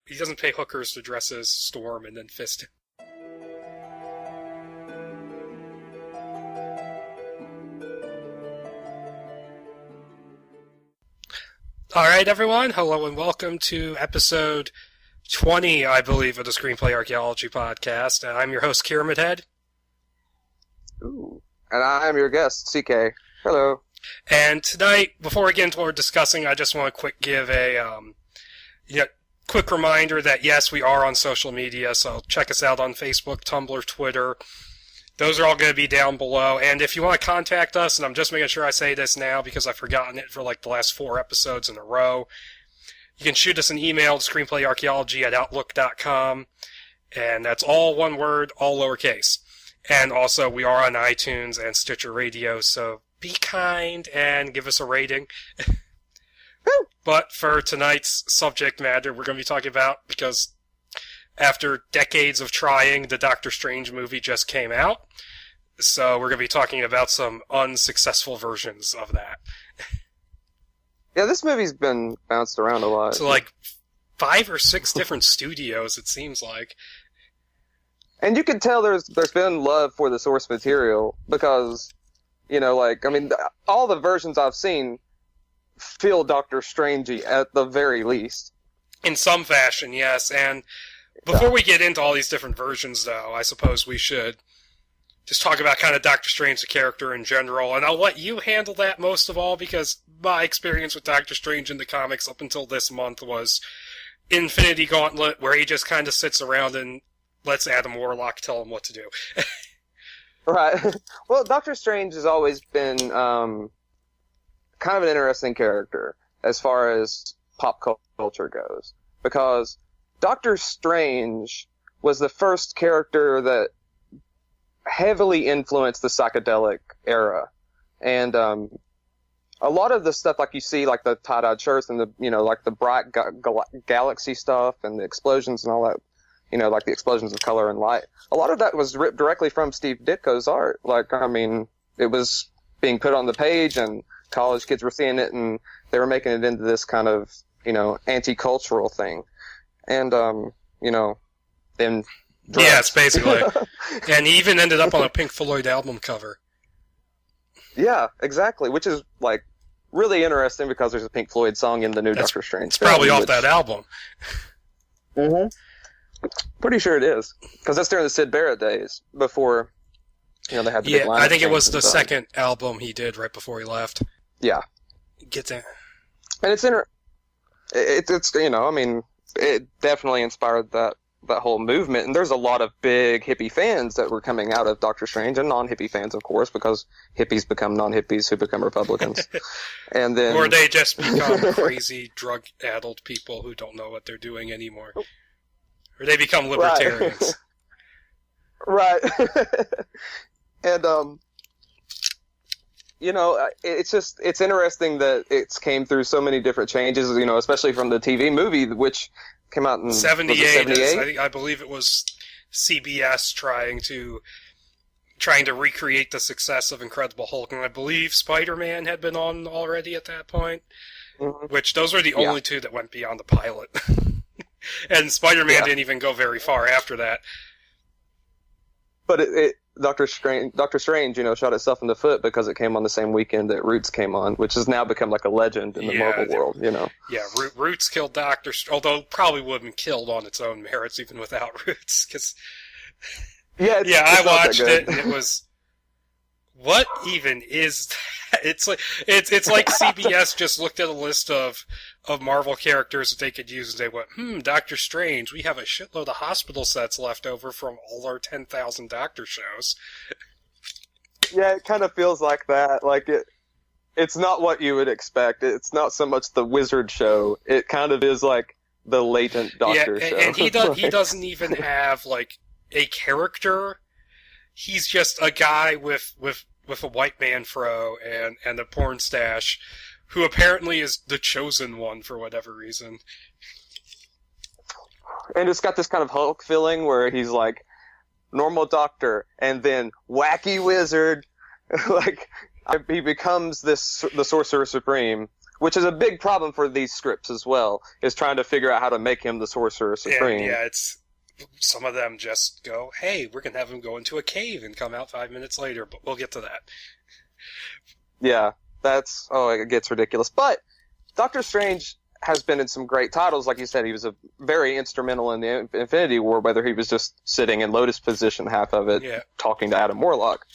He doesn't pay hookers to dress as Storm and then fist him. Alright, everyone. Hello and welcome to episode 20, I believe, of the Screenplay Archaeology podcast. I'm your host, Pyramid Head. Ooh. And I'm your guest, CK. Hello. And tonight, before we get into what we're discussing, I just want to give a quick reminder that, yes, we are on social media, so check us out on Facebook, Tumblr, Twitter. Those are all going to be down below. And if you want to contact us, and I'm just making sure I say this now because I've forgotten it for like the last 4 episodes in a row, you can shoot us an email to screenplayarchaeology@outlook.com. And that's all one word, all lowercase. And also, we are on iTunes and Stitcher Radio, so be kind and give us a rating. But for tonight's subject matter, we're going to be talking about, because after decades of trying, the Doctor Strange movie just came out. So we're going to be talking about some unsuccessful versions of that. Yeah, this movie's been bounced around a lot. So like 5 or 6 different studios, it seems like. And you can tell there's been love for the source material because, all the versions I've seen feel Doctor Strangey at the very least. In some fashion, yes. And before we get into all these different versions, though, I suppose we should just talk about kind of Doctor Strange, the character in general. And I'll let you handle that most of all, because my experience with Doctor Strange in the comics up until this month was Infinity Gauntlet, where he just kind of sits around and lets Adam Warlock tell him what to do. Right. Well, Doctor Strange has always been kind of an interesting character as far as pop culture goes, because Doctor Strange was the first character that heavily influenced the psychedelic era. And a lot of the stuff, like you see, like the tie-dyed shirts and the, like the bright galaxy stuff and the explosions and all that, like the explosions of color and light, a lot of that was ripped directly from Steve Ditko's art. It was being put on the page and college kids were seeing it and they were making it into this kind of, anti-cultural thing. And, then... drugs. Yes, basically. And he even ended up on a Pink Floyd album cover. Yeah, exactly, which is, really interesting because there's a Pink Floyd song in the new Doctor Strange. It's probably off that album. Mm-hmm. Pretty sure it is, because that's during the Syd Barrett days, before, they had the big lineup. I think it was the second album he did right before he left. Yeah. Get that. And it's it definitely inspired that whole movement, and there's a lot of big hippie fans that were coming out of Doctor Strange, and non-hippie fans, of course, because hippies become non-hippies who become Republicans. And then... Or they just become crazy, drug-addled people who don't know what they're doing anymore. Or they become libertarians. Right. And, it's interesting that it's came through so many different changes, especially from the TV movie, which came out in 78. I believe it was CBS trying to recreate the success of Incredible Hulk, and I believe Spider-Man had been on already at that point. Mm-hmm. Which those were the only 2 that went beyond the pilot. And Spider-Man didn't even go very far after that. But Doctor Strange, shot itself in the foot because it came on the same weekend that Roots came on, which has now become like a legend in the Marvel world, Yeah, Roots killed Doctor Strange, although probably would have been killed on its own merits even without Roots, because... I watched it, and it was... What even is that? It's like CBS just looked at a list of Marvel characters that they could use, and they went, Doctor Strange, we have a shitload of hospital sets left over from all our 10,000 Doctor shows. Yeah, it kind of feels like that. It's not what you would expect. It's not so much the Wizard show. It kind of is like the latent Doctor show. And he doesn't even have, a character. He's just a guy with a white man fro and a porn stash, who apparently is the chosen one for whatever reason. And it's got this kind of Hulk feeling where he's like normal doctor and then wacky wizard. He becomes the Sorcerer Supreme, which is a big problem for these scripts as well, is trying to figure out how to make him the Sorcerer Supreme. And, yeah, some of them just go, hey, we're going to have him go into a cave and come out 5 minutes later, but we'll get to that. Yeah, it gets ridiculous. But Doctor Strange has been in some great titles. Like you said, he was very instrumental in the Infinity War, whether he was just sitting in Lotus position half of it, talking to Adam Warlock.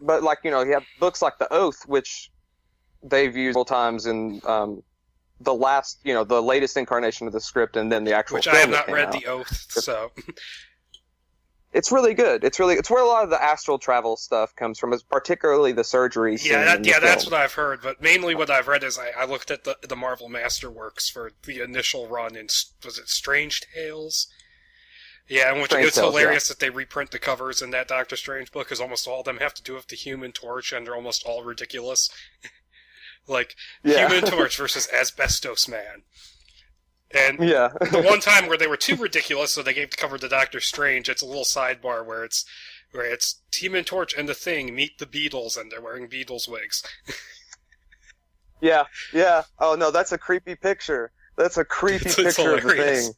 But like, you have books like The Oath, which they've used several times in the latest incarnation of the script, and then the actual which film I have not read out. The Oath, so... It's really good. It's where a lot of the astral travel stuff comes from, is particularly the surgery scene. That's what I've heard. But mainly what I've read is I looked at the Marvel Masterworks for the initial run in, was it Strange Tales? Yeah, and it's hilarious that they reprint the covers in that Doctor Strange book, because almost all of them have to do with the Human Torch, and they're almost all ridiculous. Human Torch versus Asbestos Man. And the one time where they were too ridiculous, so they gave the cover to Doctor Strange, it's a little sidebar where it's Human Torch and the Thing meet the Beatles, and they're wearing Beatles wigs. Yeah. Oh no, that's a creepy picture. That's a creepy picture of the Thing.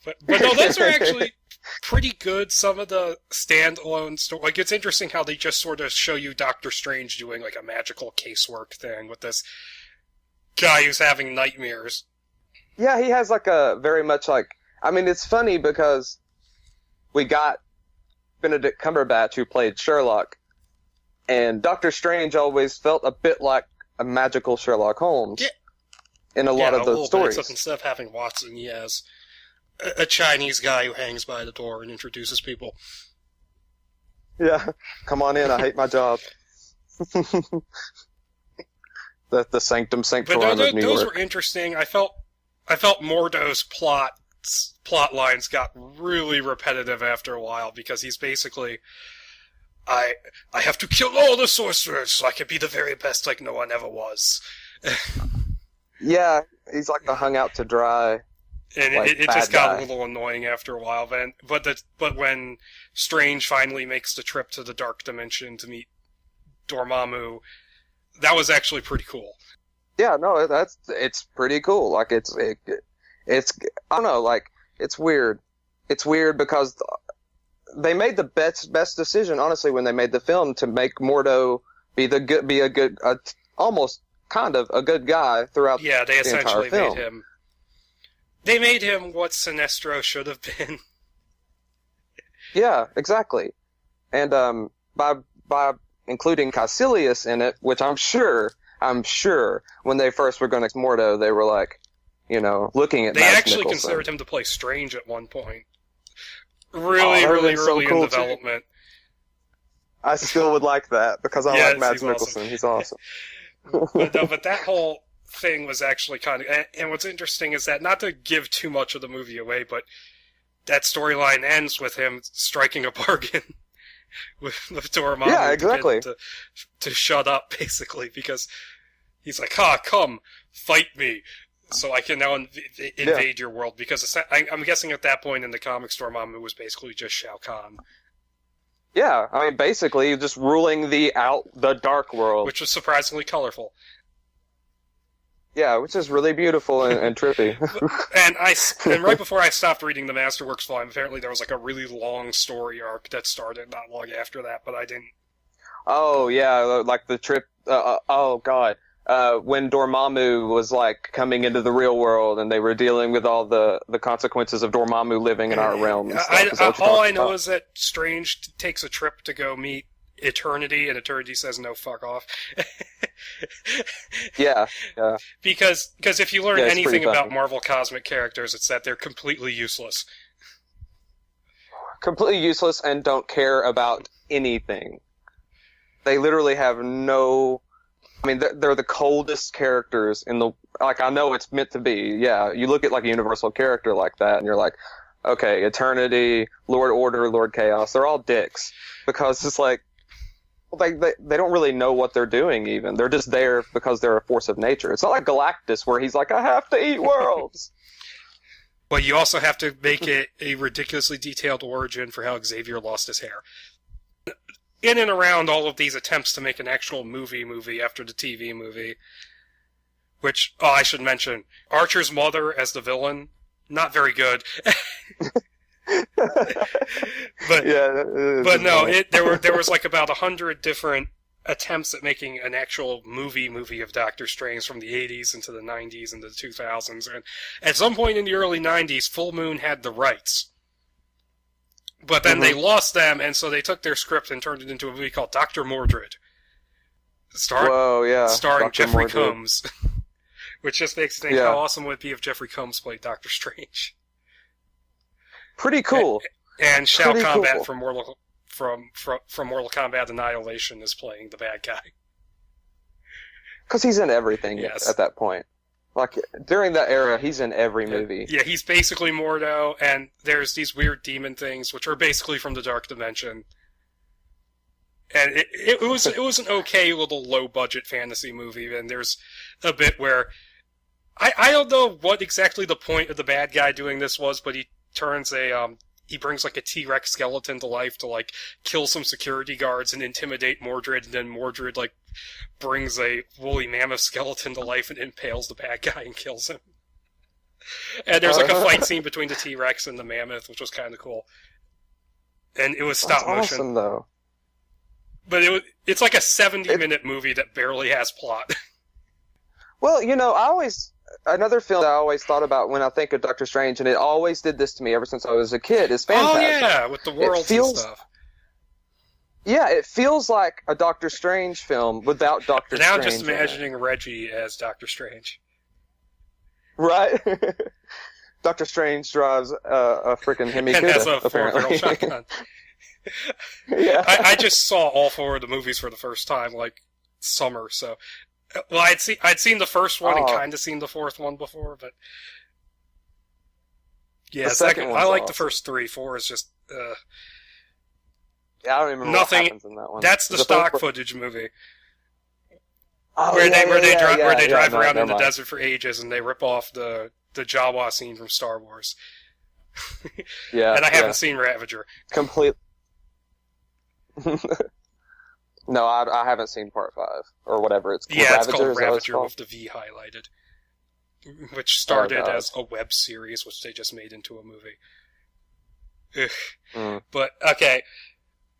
But no, those are actually pretty good. Some of the standalone stories, it's interesting how they just sort of show you Doctor Strange doing a magical casework thing with this guy who's having nightmares. Yeah, he has very much it's funny because we got Benedict Cumberbatch, who played Sherlock, and Doctor Strange always felt a bit like a magical Sherlock Holmes in a lot of those stories. Except instead of having Watson, he has a Chinese guy who hangs by the door and introduces people. Yeah, come on in, I hate my job. the Sanctum Sanctorum of New York. Those were interesting. I felt Mordo's plot lines got really repetitive after a while, because he's basically, I have to kill all the sorcerers so I can be the very best like no one ever was. Yeah, he's like the hung out to dry. And it just got a little annoying after a while. But when Strange finally makes the trip to the Dark Dimension to meet Dormammu, that was actually pretty cool. Yeah, no, it's pretty cool. It's I don't know, it's weird. It's weird because they made the best decision, honestly, when they made the film, to make Mordo almost kind of a good guy throughout the entire film. Yeah, they essentially they made him what Sinestro should have been. Yeah, exactly. And by including Caecilius in it, which I'm sure when they first were going to Mordo, they were looking at. They actually considered him to play Strange at one point. Really early in development. I still would like that because I like Mads Mikkelsen. Awesome. He's awesome. but that whole thing was actually kind of. And what's interesting is that, not to give too much of the movie away, but that storyline ends with him striking a bargain with Dormammu. Yeah, exactly. To shut up, basically, because he's like, come, fight me, so I can now invade your world. Because I'm guessing at that point in the comics, Dormammu was basically just Shao Kahn. Yeah, basically just ruling the dark world. Which was surprisingly colorful. Yeah, which is really beautiful and trippy. and right before I stopped reading the Masterworks volume, apparently there was a really long story arc that started not long after that, but I didn't. Oh, yeah, the trip. Oh, God. When Dormammu was coming into the real world, and they were dealing with all the consequences of Dormammu living in our realm. And stuff. All I know is that Strange takes a trip to go meet Eternity, and Eternity says no, fuck off. Yeah. Because if you learn anything about Marvel cosmic characters, it's that they're completely useless. Completely useless and don't care about anything. They literally have no. They're the coldest characters in the. I know it's meant to be. Yeah, you look at a universal character like that, and you're like, okay, Eternity, Lord Order, Lord Chaos, they're all dicks, because it's they don't really know what they're doing. Even they're just there because they're a force of nature. It's not like Galactus, where he's like, I have to eat worlds. Well, you also have to make it a ridiculously detailed origin for how Xavier lost his hair. in and around all of these attempts to make an actual movie after the TV movie. Which, I should mention, Archer's mother as the villain, not very good. But no, there was like about 100 different attempts at making an actual movie of Doctor Strange from the 80s into the 90s and the 2000s. And at some point in the early 90s, Full Moon had the rights. But then they lost them, and so they took their script and turned it into a movie called Dr. Mordred. Starring Dr. Jeffrey Mordred. Combs. Which just makes you think, how awesome would it be if Jeffrey Combs played Doctor Strange? Pretty cool. And Shao Kahn from Mortal Kombat Annihilation is playing the bad guy. Because he's in everything at that point. Like, during that era, he's in every movie. Yeah, he's basically Mordo, and there's these weird demon things, which are basically from the Dark Dimension. And it was an okay little low-budget fantasy movie, and there's a bit where... I don't know what exactly the point of the bad guy doing this was, but he turns he brings like a T-Rex skeleton to life to like kill some security guards and intimidate Mordred, and then Mordred like brings a woolly mammoth skeleton to life and impales the bad guy and kills him. And there's like a fight scene between the T-Rex and the mammoth, which was kind of cool. And it was stop motion. Awesome, though. But it's like a 70-minute movie that barely has plot. Well, another film that I always thought about when I think of Doctor Strange, and it always did this to me ever since I was a kid, is Phantasm. Oh, yeah, with the worlds and stuff. Yeah, it feels like a Doctor Strange film without Doctor Strange. Now I'm just imagining Reggie as Doctor Strange. Right? Doctor Strange drives a freaking Hemi-Cuda, and has a apparently. 4-barrel shotgun. Yeah. I just saw all 4 of the movies for the first time, like, summer, so... Well, I'd seen the first one and kind of seen the 4th one before, but... Yeah, I like the first 3. 4 is just... Yeah, I don't even remember what happens in that one. That's the stock footage movie. Where they drive around in the desert for ages and they rip off the Jawa scene from Star Wars. Yeah. And I haven't seen Ravager. Complete. No, I haven't seen Part 5 or whatever it's called. Yeah, it's called Ravager with the V highlighted, which started as a web series, which they just made into a movie. Ugh. But okay,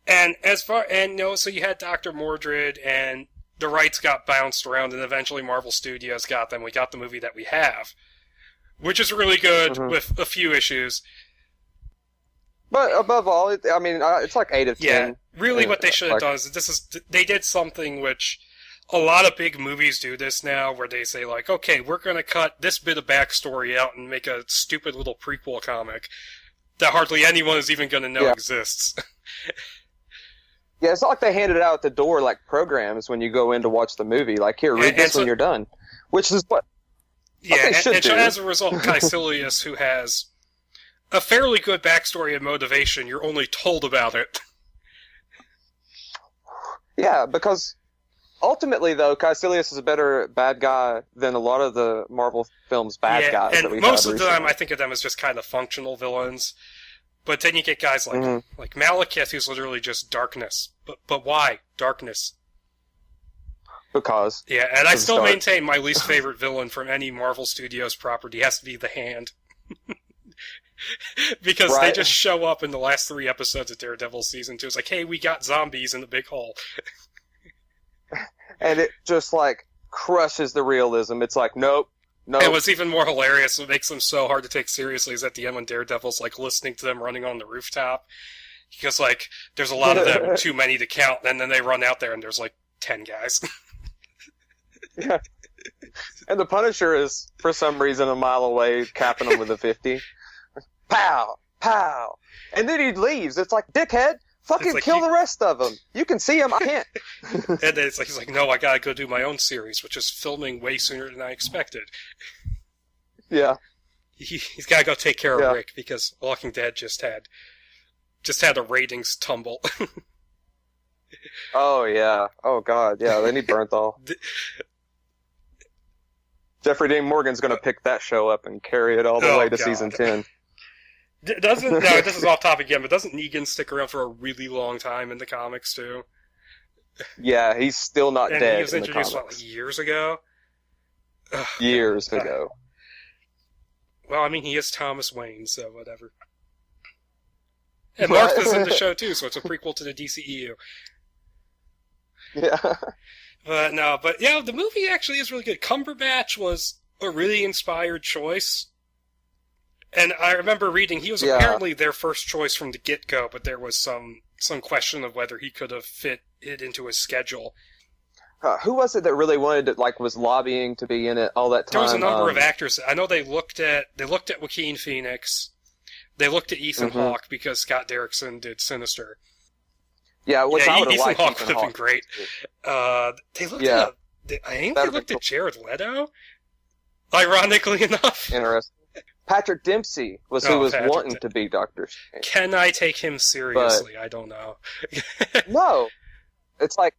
so you had Dr. Mordred, and the rights got bounced around, and eventually Marvel Studios got them. We got the movie that we have, which is really good with a few issues. But above all, it's like 8 of 10. Yeah, really what they should have done is they did something which a lot of big movies do this now, where they say like, okay, we're going to cut this bit of backstory out and make a stupid little prequel comic that hardly anyone is even going to know exists. Yeah, it's not like they handed it out at the door like programs when you go in to watch the movie. Like, here, read this when you're done. Which is what they should do. As a result, Caecilius, who has a fairly good backstory and motivation, you're only told about it. Yeah, because ultimately, though, Caecilius is a better bad guy than a lot of the Marvel films' bad guys that we've had most of recently. them, I think of them as just kind of functional villains. But then you get guys like Malekith, who's literally just darkness. But why darkness? Because. Yeah, and I still maintain my least favorite villain from any Marvel Studios property has to be the Hand. Because they just show up in the last 3 episodes of Daredevil Season 2. It's like, hey, we got zombies in the big hole. And it just, like, crushes the realism. It's like, nope. And what's even more hilarious, what makes them so hard to take seriously, is at the end when Daredevil's, like, listening to them running on the rooftop. Because, like, there's a lot of them, too many to count, and then they run out there and there's, like, 10 guys. Yeah. And the Punisher is, for some reason, a mile away, capping them with a 50. Pow! Pow! And then he leaves. It's like, dickhead, fucking like kill the rest of them. You can see them, I can't. And then he's like, no, I gotta go do my own series, which is filming way sooner than I expected. Yeah. He's gotta go take care of Rick, because Walking Dead just had a ratings tumble. Oh, yeah. Oh, God, yeah, they need Bernthal. Jeffrey Dean Morgan's gonna pick that show up and carry it all the way to season 10. This is off topic again, but doesn't Negan stick around for a really long time in the comics, too? Yeah, he's still not and dead. And he was in introduced, the comics. years ago? Years ago. Well, I mean, he is Thomas Wayne, so whatever. And Martha's in the show, too, so it's a prequel to the DCEU. Yeah. But yeah, the movie actually is really good. Cumberbatch was a really inspired choice. And I remember reading, he was apparently their first choice from the get-go, but there was some question of whether he could have fit it into his schedule. Who was it that really wanted it, was lobbying to be in it all that time? There was a number of actors. I know they looked at Joaquin Phoenix. They looked at Ethan Hawke because Scott Derrickson did Sinister. Yeah, which I would have liked. Ethan Hawke would have been great. They looked at they looked at Jared Leto. Ironically enough, interesting. Patrick Dempsey was who was wanting to be Doctor Strange. Can I take him seriously? I don't know. No, it's like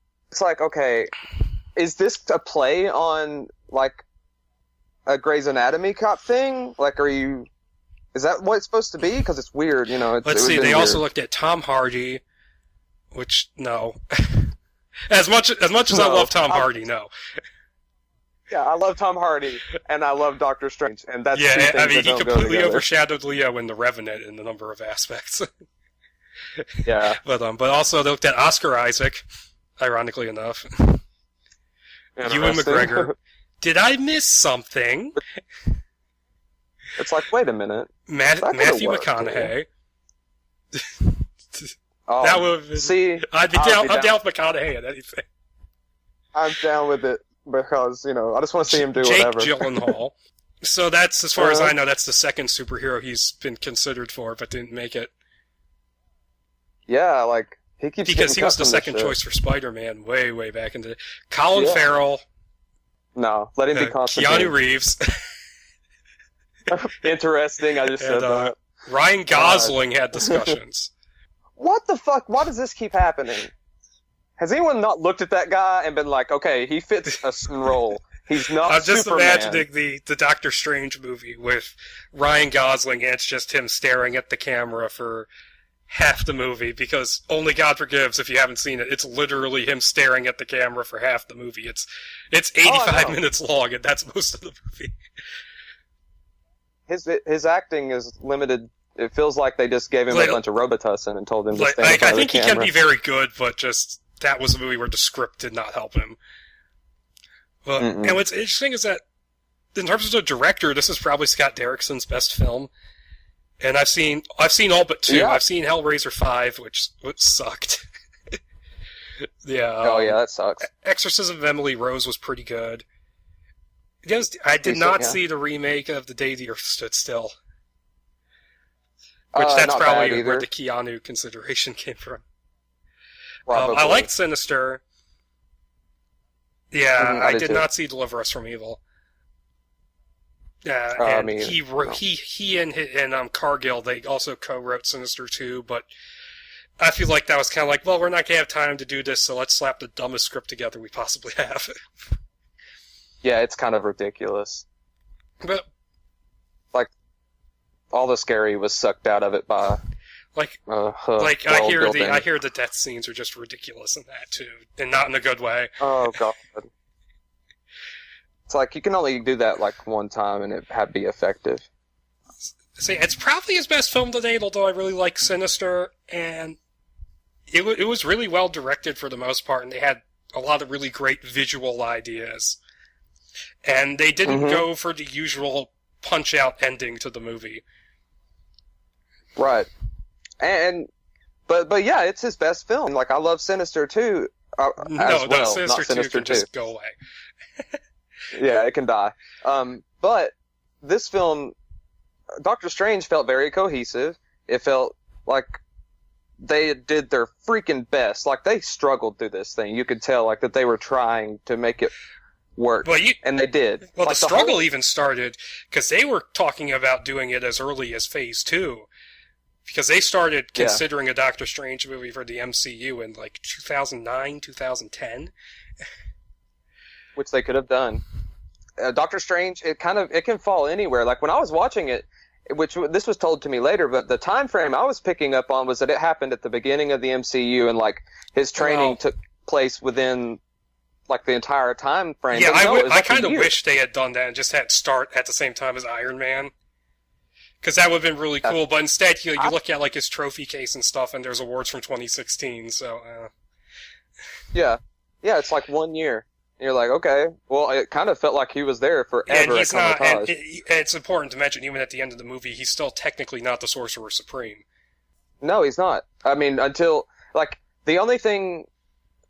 okay, is this a play on a Grey's Anatomy cop thing? Is that what it's supposed to be? Because it's weird, Let's see. They also looked at Tom Hardy, which no. as much as I love Tom Hardy, no. Yeah, I love Tom Hardy, and I love Doctor Strange, and that's he completely overshadowed Leo in The Revenant in a number of aspects. Yeah, but also they looked at Oscar Isaac, ironically enough. Ewan McGregor. Did I miss something? It's wait a minute. Matthew McConaughey. That would see. I'm down with McConaughey in anything. I'm down with it. Because, I just want to see him do whatever. Jake Gyllenhaal. So that's, as far as I know, that's the second superhero he's been considered for, but didn't make it. Yeah, he keeps because he was the second choice for Spider-Man way, way back in the day. Colin Farrell. No, let him be Constantine. Keanu Reeves. Interesting, I just said that. Ryan Gosling had discussions. What the fuck? Why does this keep happening? Has anyone not looked at that guy and been like, okay, he fits a certain role. He's not I'm just Superman. imagining the Doctor Strange movie with Ryan Gosling, and it's just him staring at the camera for half the movie, because only God forgives if you haven't seen it. It's literally him staring at the camera for half the movie. It's 85 minutes long, and that's most of the movie. His acting is limited. It feels like they just gave him a bunch of Robitussin and told him to stand in front of the camera. I think he can be very good, but just... that was a movie where the script did not help him. Well, and what's interesting is that, in terms of the director, this is probably Scott Derrickson's best film. And I've seen all but two. Yeah. I've seen Hellraiser 5, which sucked. Yeah. That sucks. Exorcism of Emily Rose was pretty good. I did not see the remake of The Day the Earth Stood Still. Which that's probably where the Keanu consideration came from. I liked Sinister. Yeah, I did not see Deliver Us from Evil. Yeah, and he and Cargill, they also co-wrote Sinister 2, but I feel like that was kind of like, well, we're not going to have time to do this, so let's slap the dumbest script together we possibly have. Yeah, it's kind of ridiculous. But all the scary was sucked out of it by... I hear the death scenes are just ridiculous in that too, and not in a good way. Oh god! It's you can only do that one time and it be effective. See, it's probably his best film to date, although I really like Sinister, and it was really well directed for the most part, and they had a lot of really great visual ideas, and they didn't go for the usual punch out ending to the movie. Right. But yeah, it's his best film. I love Sinister 2 Sinister 2 can just go away. Yeah, it can die. But this film, Doctor Strange felt very cohesive. It felt like they did their freaking best. They struggled through this thing. You could tell that they were trying to make it work, and they did. Well, the struggle even started because they were talking about doing it as early as Phase 2. Because they started considering a Doctor Strange movie for the MCU in 2009, 2010. Which they could have done. Doctor Strange, it can fall anywhere. When I was watching it, this was told to me later, but the time frame I was picking up on was that it happened at the beginning of the MCU, and his training took place within like the entire time frame. Yeah, I kind of wish they had done that and just had start at the same time as Iron Man. Because that would have been really cool, but instead you look at like his trophy case and stuff, and there's awards from 2016. So yeah, it's like 1 year. And you're like, okay, well, it kind of felt like he was there forever. And he's not. And it's important to mention, even at the end of the movie, he's still technically not the Sorcerer Supreme. No, he's not. I mean, until like the only thing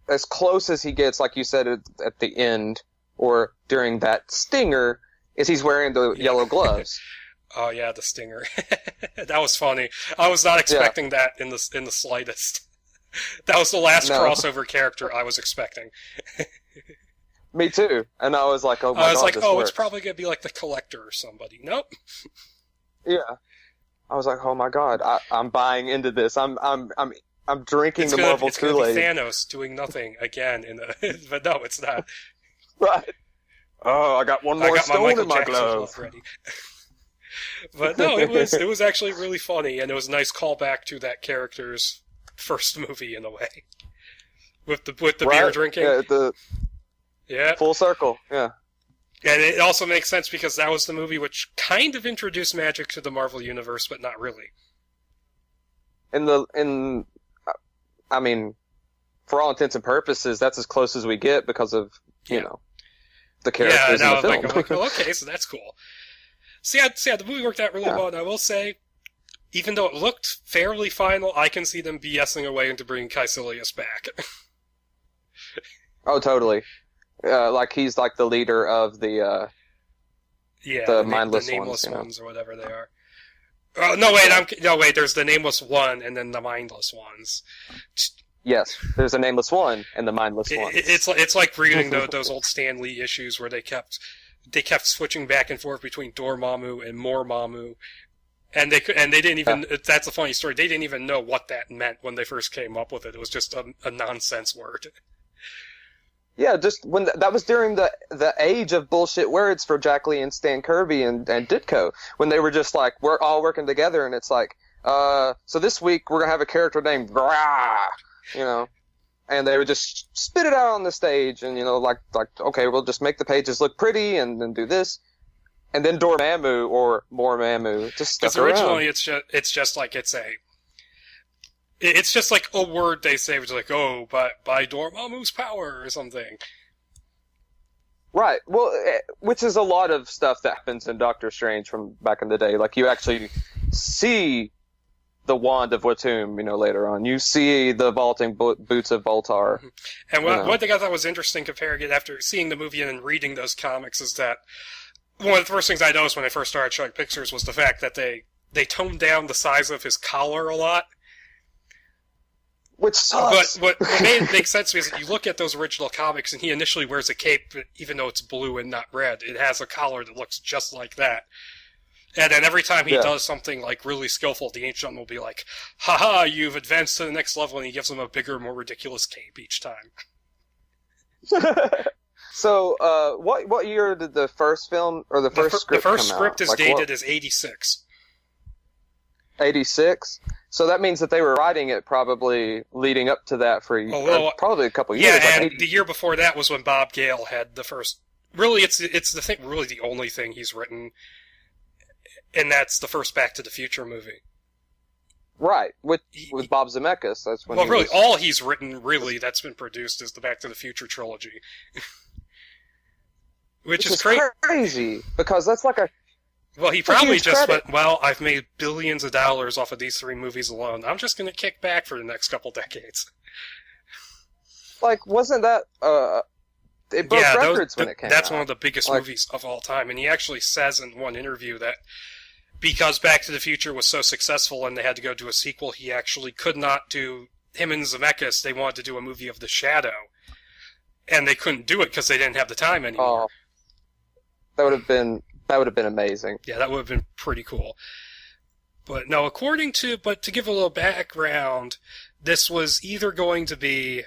as close as he gets, like you said at the end or during that stinger, is he's wearing the yellow gloves. Oh yeah, the stinger. That was funny. I was not expecting that in the slightest. That was the last crossover character I was expecting. Me too. And I was like, oh my god, I was like, works. It's probably gonna be like the Collector or somebody. Nope. Yeah. I was like, oh my god, I'm buying into this. I'm drinking the Marvel Kool-Aid. It's gonna be Thanos doing nothing again but no, it's not. Right. Oh, I got one more stone in my glove. Ready. But no, it was actually really funny, and it was a nice callback to that character's first movie in a way, with the beer drinking. Yeah, full circle. Yeah, and it also makes sense because that was the movie which kind of introduced magic to the Marvel universe, but not really. I mean, for all intents and purposes, that's as close as we get because of you know the characters in the film. I'm like, okay, so that's cool. So yeah, the movie worked out really well, and I will say, even though it looked fairly final, I can see them BSing away into bringing Caecilius back. Oh, totally. Like he's like the leader of the mindless nameless ones, or whatever they are. No, wait. There's the nameless one, and then the mindless ones. Yes, there's a nameless one and the mindless one. It's like reading those old Stan Lee issues where they kept switching back and forth between Dormammu and Mormammu, and they didn't even. That's a funny story. They didn't even know what that meant when they first came up with it. It was just a nonsense word. Yeah, just when that was during the age of bullshit words for Jack Lee and Stan Kirby and Ditko, when they were just like, we're all working together, and it's like, so this week we're gonna have a character named Grah, and they would just spit it out on the stage, and like okay, we'll just make the pages look pretty, and then do this, and then Dormammu or Mormammu just stuck around. Because originally it's just like a word they say, which is like, oh, by Dormammu's power or something. Right. Well, which is a lot of stuff that happens in Doctor Strange from back in the day. Like you actually see the wand of Watum, later on. You see the vaulting boots of Voltar. And one thing I thought was interesting comparing it after seeing the movie and then reading those comics is that one of the first things I noticed when I first started showing pictures was the fact that they toned down the size of his collar a lot. Which sucks. But what made it make sense is that you look at those original comics and he initially wears a cape, even though it's blue and not red. It has a collar that looks just like that. And then every time he does something like really skillful, the Ancient One will be like, haha, you've advanced to the next level, and he gives him a bigger, more ridiculous cape each time. So, what year did the first film, or the first script come out? The first script is dated as 86. 86? So that means that they were writing it probably leading up to that for probably a couple years. Yeah, and the year before that was when Bob Gale had the first... Really, it's the only thing he's written, and that's the first Back to the Future movie. Right, with Bob Zemeckis. That's when. Well, really, all he's written, really, that's been produced is the Back to the Future trilogy. Which is crazy, because that's like a... Well, he probably just went, well, I've made billions of dollars off of these 3 movies alone. I'm just going to kick back for the next couple decades. Like, wasn't that... it broke records when it came out. That's one of the biggest movies of all time. And he actually says in one interview that because Back to the Future was so successful and they had to go do a sequel, he actually could not do... Him and Zemeckis, they wanted to do a movie of The Shadow. And they couldn't do it because they didn't have the time anymore. That would have been amazing. Yeah, that would have been pretty cool. But no, to give a little background, this was either going to be...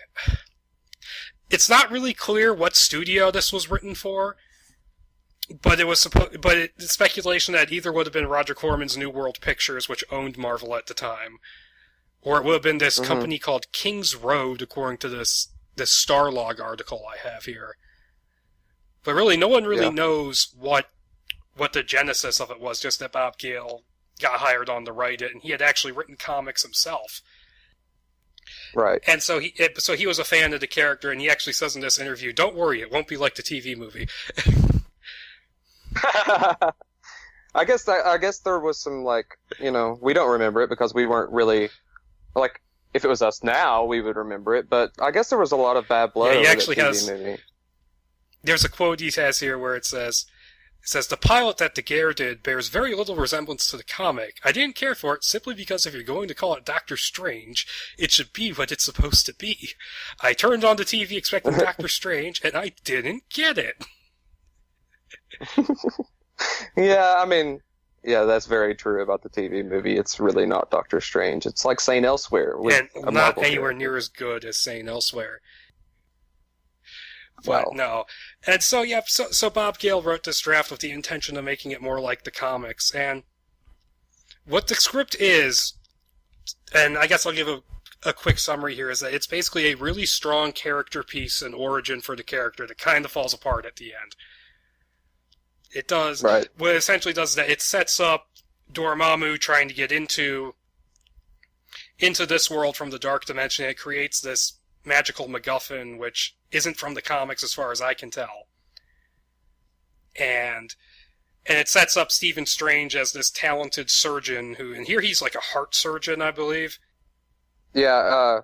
It's not really clear what studio this was written for, but it's speculation that it either would have been Roger Corman's New World Pictures, which owned Marvel at the time, or it would have been this company called King's Road, according to this this Starlog article I have here. But really, no one really knows what the genesis of it was, just that Bob Gale got hired on to write it, and he had actually written comics himself. Right. And so he was a fan of the character, and he actually says in this interview, "Don't worry, it won't be like the TV movie." I guess there was some, like, you know, we don't remember it because we weren't really, like, if it was us now, we would remember it, but I guess there was a lot of bad blood over that TV movie. There's a quote he has here where it says, the pilot that Daguerre did bears very little resemblance to the comic. I didn't care for it simply because if you're going to call it Doctor Strange, it should be what it's supposed to be. I turned on the TV expecting Doctor Strange, and I didn't get it. Yeah, I mean, yeah, that's very true about the TV movie. It's really not Doctor Strange. It's like Saint Elsewhere. And not anywhere near as good as Saint Elsewhere. But no. And so, yeah, so Bob Gale wrote this draft with the intention of making it more like the comics. And what the script is, and I guess I'll give a quick summary here, is that it's basically a really strong character piece and origin for the character that kind of falls apart at the end. It does. Right. What it essentially does is that it sets up Dormammu trying to get into this world from the Dark Dimension. It creates this magical MacGuffin, which isn't from the comics as far as I can tell. And it sets up Stephen Strange as this talented surgeon who, and here he's like a heart surgeon, I believe. Yeah,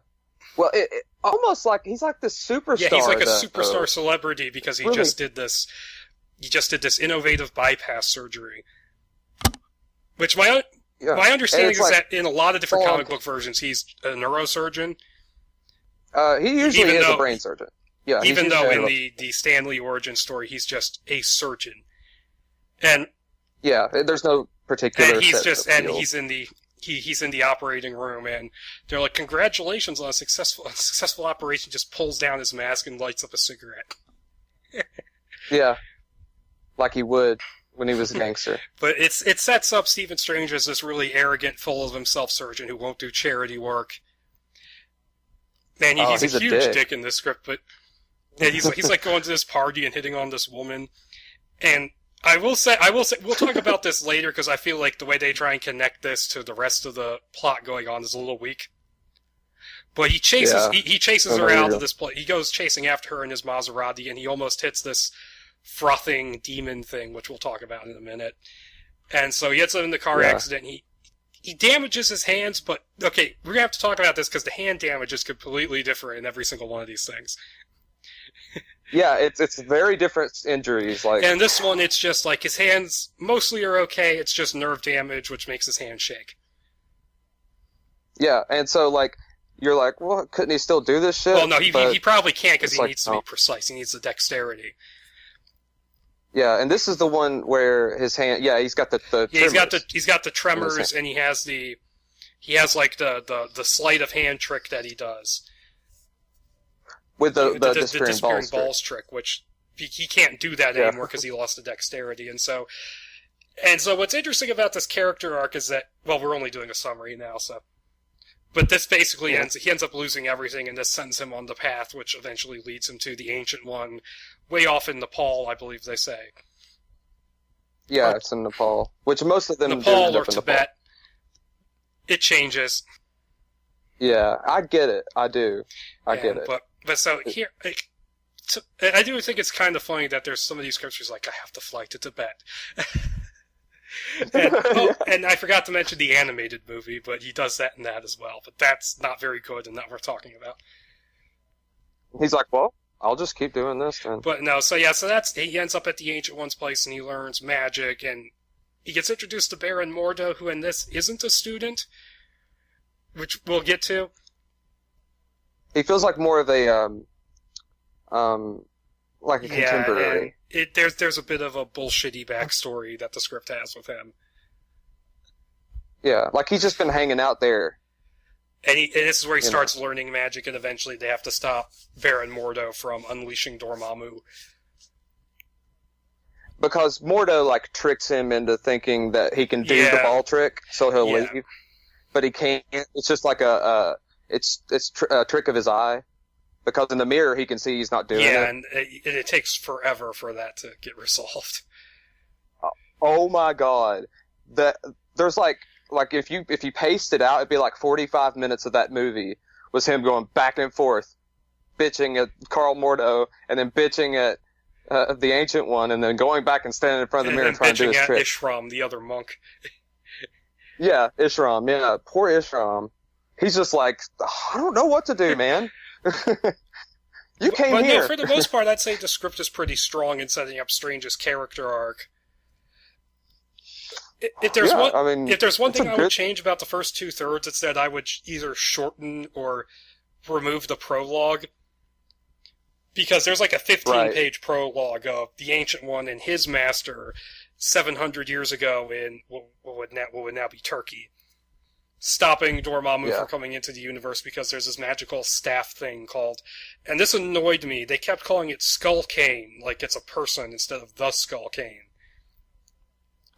well, it almost like he's like this superstar. Yeah, he's like a superstar celebrity because he just did this. He just did this innovative bypass surgery. Which my understanding is that in a lot of different comic book versions, he's a neurosurgeon. He usually is a brain surgeon. Yeah. Even though in the Stan Lee origin story, he's just a surgeon. And yeah, there's no particular. And he's in the operating room, and they're like, "Congratulations on a successful operation." Just pulls down his mask and lights up a cigarette. Yeah. Like he would when he was a gangster. But it sets up Stephen Strange as this really arrogant, full of himself surgeon who won't do charity work. Man, he's a huge dick in this script, but yeah, he's like going to this party and hitting on this woman. And I will say, we'll talk about this later because I feel like the way they try and connect this to the rest of the plot going on is a little weak. But he chases her out of this place. He goes chasing after her in his Maserati, and he almost hits this frothing demon thing, which we'll talk about in a minute. And so he gets in the car accident. He damages his hands, but okay, we're gonna have to talk about this because the hand damage is completely different in every single one of these things. Yeah, it's very different injuries. Like, and this one, it's just like his hands mostly are okay. It's just nerve damage, which makes his hand shake. Yeah, and so like you're like, well, couldn't he still do this shit? Well, no, he probably can't because he needs to be precise. He needs the dexterity. Yeah, and this is the one where his hand. Yeah, he's got the tremors. He's got the tremors, and he has like the sleight of hand trick that he does with the disappearing balls trick, which he can't do that anymore because he lost the dexterity. And so what's interesting about this character arc is that, well, we're only doing a summary now, so. But this basically he ends up losing everything, and this sends him on the path, which eventually leads him to the Ancient One, way off in Nepal, I believe they say. Yeah, it's in Nepal. Which most of them Nepal or Tibet. Nepal. It changes. Yeah, I get it. I do. I get it. But so here, I do think it's kind of funny that there's some of these scriptures like, I have to fly to Tibet. And I forgot to mention the animated movie, but he does that in that as well. But that's not very good, and not worth talking about. He's like, well, I'll just keep doing this then. But no, so he ends up at the Ancient One's place, and he learns magic, and he gets introduced to Baron Mordo, who in this isn't a student, which we'll get to. He feels like more of a like a contemporary. There's a bit of a bullshitty backstory that the script has with him. Yeah, like he's just been hanging out there. And this is where he starts learning magic, and eventually they have to stop Baron Mordo from unleashing Dormammu. Because Mordo like tricks him into thinking that he can do the ball trick, so he'll leave. But he can't. It's just like a trick of his eye. because in the mirror he can see he's not doing it. Yeah, and it takes forever for that to get resolved. Oh my god. There's like if you paced it out, it'd be like 45 minutes of that movie was him going back and forth, bitching at Carl Mordo, and then bitching at the Ancient One, and then going back and standing in front of the mirror and trying to do his trick. Ishram, the other monk. Yeah, Ishram. Yeah, poor Ishram. He's just like, I don't know what to do, man. You came here. No, for the most part, I'd say the script is pretty strong in setting up Strange's character arc. If there's one thing I would change about the first 2/3, it's that I would either shorten or remove the prologue. Because there's like a 15-page prologue of the Ancient One and his master 700 years ago in what would now be Turkey, stopping Dormammu from coming into the universe because there's this magical staff thing called, and this annoyed me, they kept calling it Skull Cane, like it's a person instead of the Skull Cane.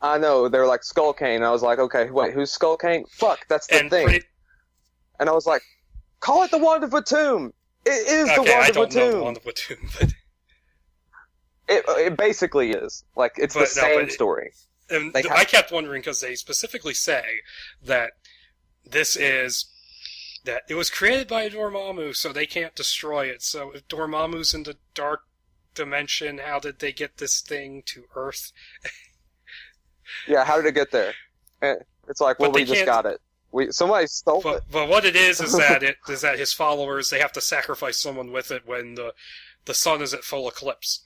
I know, they're like Skull Cane. I was like, okay, wait, who's Skull Cane? Fuck, that's the thing. And I was like, call it the Wand of Batum! It is the Wand of Batum! I don't know the Wand of Batum, but... It basically is. Like, it's the same story. I kept wondering, because they specifically say that that it was created by Dormammu, so they can't destroy it. So if Dormammu's in the dark dimension, how did they get this thing to Earth? Yeah, how did it get there? It's like, well, we just got it. Somebody stole it. But what it is that his followers, they have to sacrifice someone with it when the sun is at full eclipse.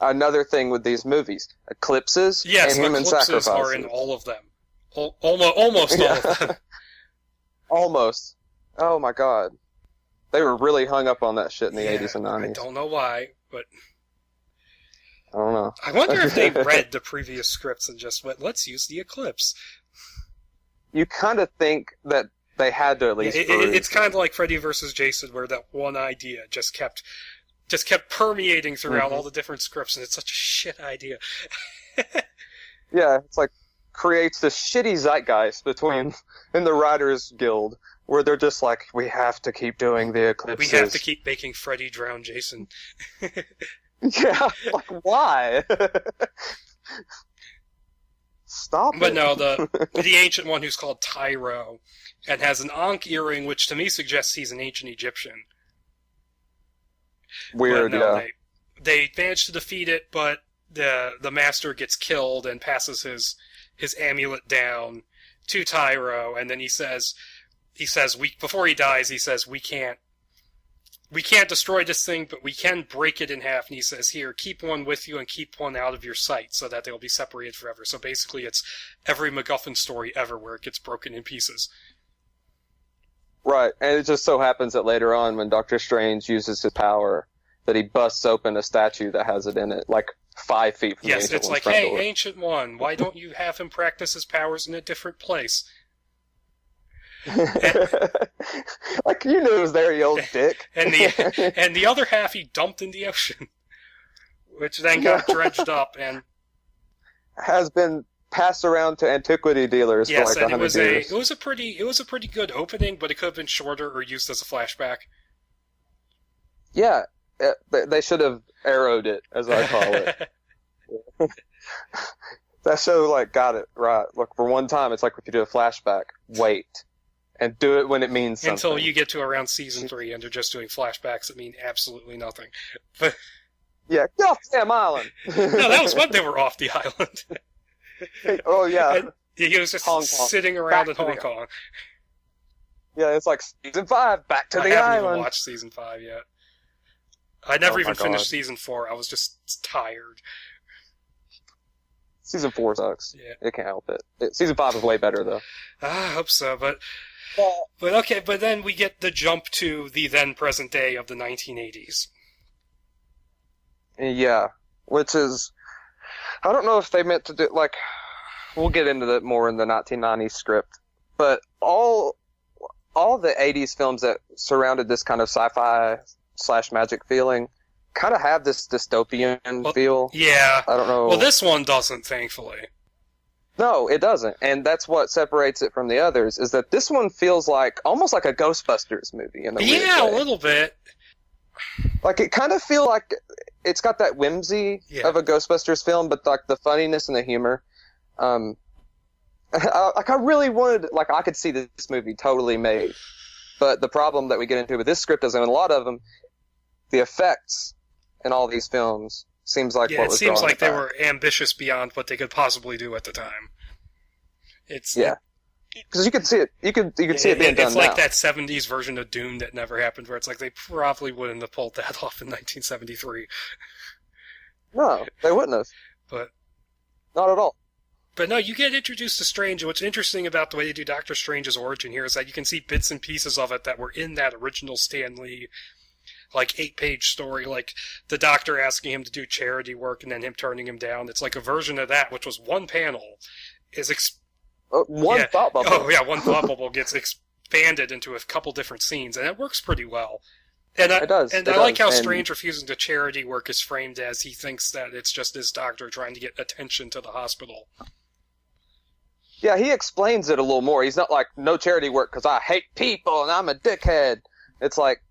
Another thing with these movies, eclipses and human sacrifices. Yes, eclipses are in all of them. Almost all of them. Almost. Oh my god. They were really hung up on that shit in the 80s and 90s. I don't know why, but... I don't know. I wonder if they read the previous scripts and just went, let's use the eclipse. You kind of think that they had to at least... It's kind of like Freddy vs. Jason, where that one idea just kept permeating throughout all the different scripts, and it's such a shit idea. Yeah, it's like creates this shitty zeitgeist in the Writers Guild, where they're just like, we have to keep doing the eclipses. We have to keep making Freddy drown Jason. Yeah, like, why? Stop it. But no, the Ancient One, who's called Tyro, and has an Ankh earring, which to me suggests he's an ancient Egyptian. Weird, yeah. They manage to defeat it, but the master gets killed and passes his amulet down to Tyro, and then he says before he dies, he says, we can't destroy this thing, but we can break it in half. And he says, here, keep one with you and keep one out of your sight so that they'll be separated forever. So basically it's every MacGuffin story ever where it gets broken in pieces. Right, and it just so happens that later on when Doctor Strange uses his power, that he busts open a statue that has it in it, like 5 feet from the Ancient One's front door. Yes, it's like, hey, Ancient One, why don't you have him practice his powers in a different place? Like, you knew it was there, you old dick. And the other half he dumped in the ocean, which then got dredged up and has been passed around to antiquity dealers for like 100 years. It was a pretty good opening, but it could have been shorter or used as a flashback. Yeah, they should have arrowed it, as I call it. That show like got it right. Look, for one time, it's like if you do a flashback, wait. And do it when it means something. Until you get to around season 3 and they're just doing flashbacks that mean absolutely nothing. But yeah, get off the damn island! No, that was when they were off the island. Oh, yeah. And he was just sitting around in Hong Kong. Yeah, it's like season 5, back to the island. I haven't even watched season 5 yet. I never even finished season 4. I was just tired. Season 4 sucks. Yeah. It can't help it. Season 5 is way better, though. I hope so, but okay, but then we get the jump to the then present day of the 1980s. Yeah, which is, I don't know if they meant to do, like, we'll get into that more in the 1990s script, but all the 80s films that surrounded this kind of sci-fi / magic feeling kind of have this dystopian feel. Yeah. I don't know. Well, this one doesn't, thankfully. No, it doesn't. And that's what separates it from the others, is that this one feels like almost like a Ghostbusters movie in a weird way. A little bit. Like, it kind of feel like it's got that whimsy of a Ghostbusters film, but like the funniness and the humor. I really wanted, like, I could see this movie totally made, but the problem that we get into with this script is, in a lot of them, the effects in all these films seems like what was it seems like they back. were ambitious beyond what they could possibly do at the time. Because you could see it. You could see it being done. It's like now. that 70s version of Doom that never happened, where it's like they probably wouldn't have pulled that off in 1973. No, they wouldn't have. But not at all. But no, you get introduced to Strange, and what's interesting about the way they do Doctor Strange's origin here is that you can see bits and pieces of it that were in that original Stan Lee, like, 8-page story, like the Doctor asking him to do charity work and then him turning him down. It's like a version of that, which was one panel, one thought bubble. Oh, yeah, one thought bubble gets expanded into a couple different scenes, and it works pretty well. And it does. And I like how Strange refusing to charity work is framed as he thinks that it's just his doctor trying to get attention to the hospital. Yeah, he explains it a little more. He's not like, no charity work because I hate people and I'm a dickhead. It's like,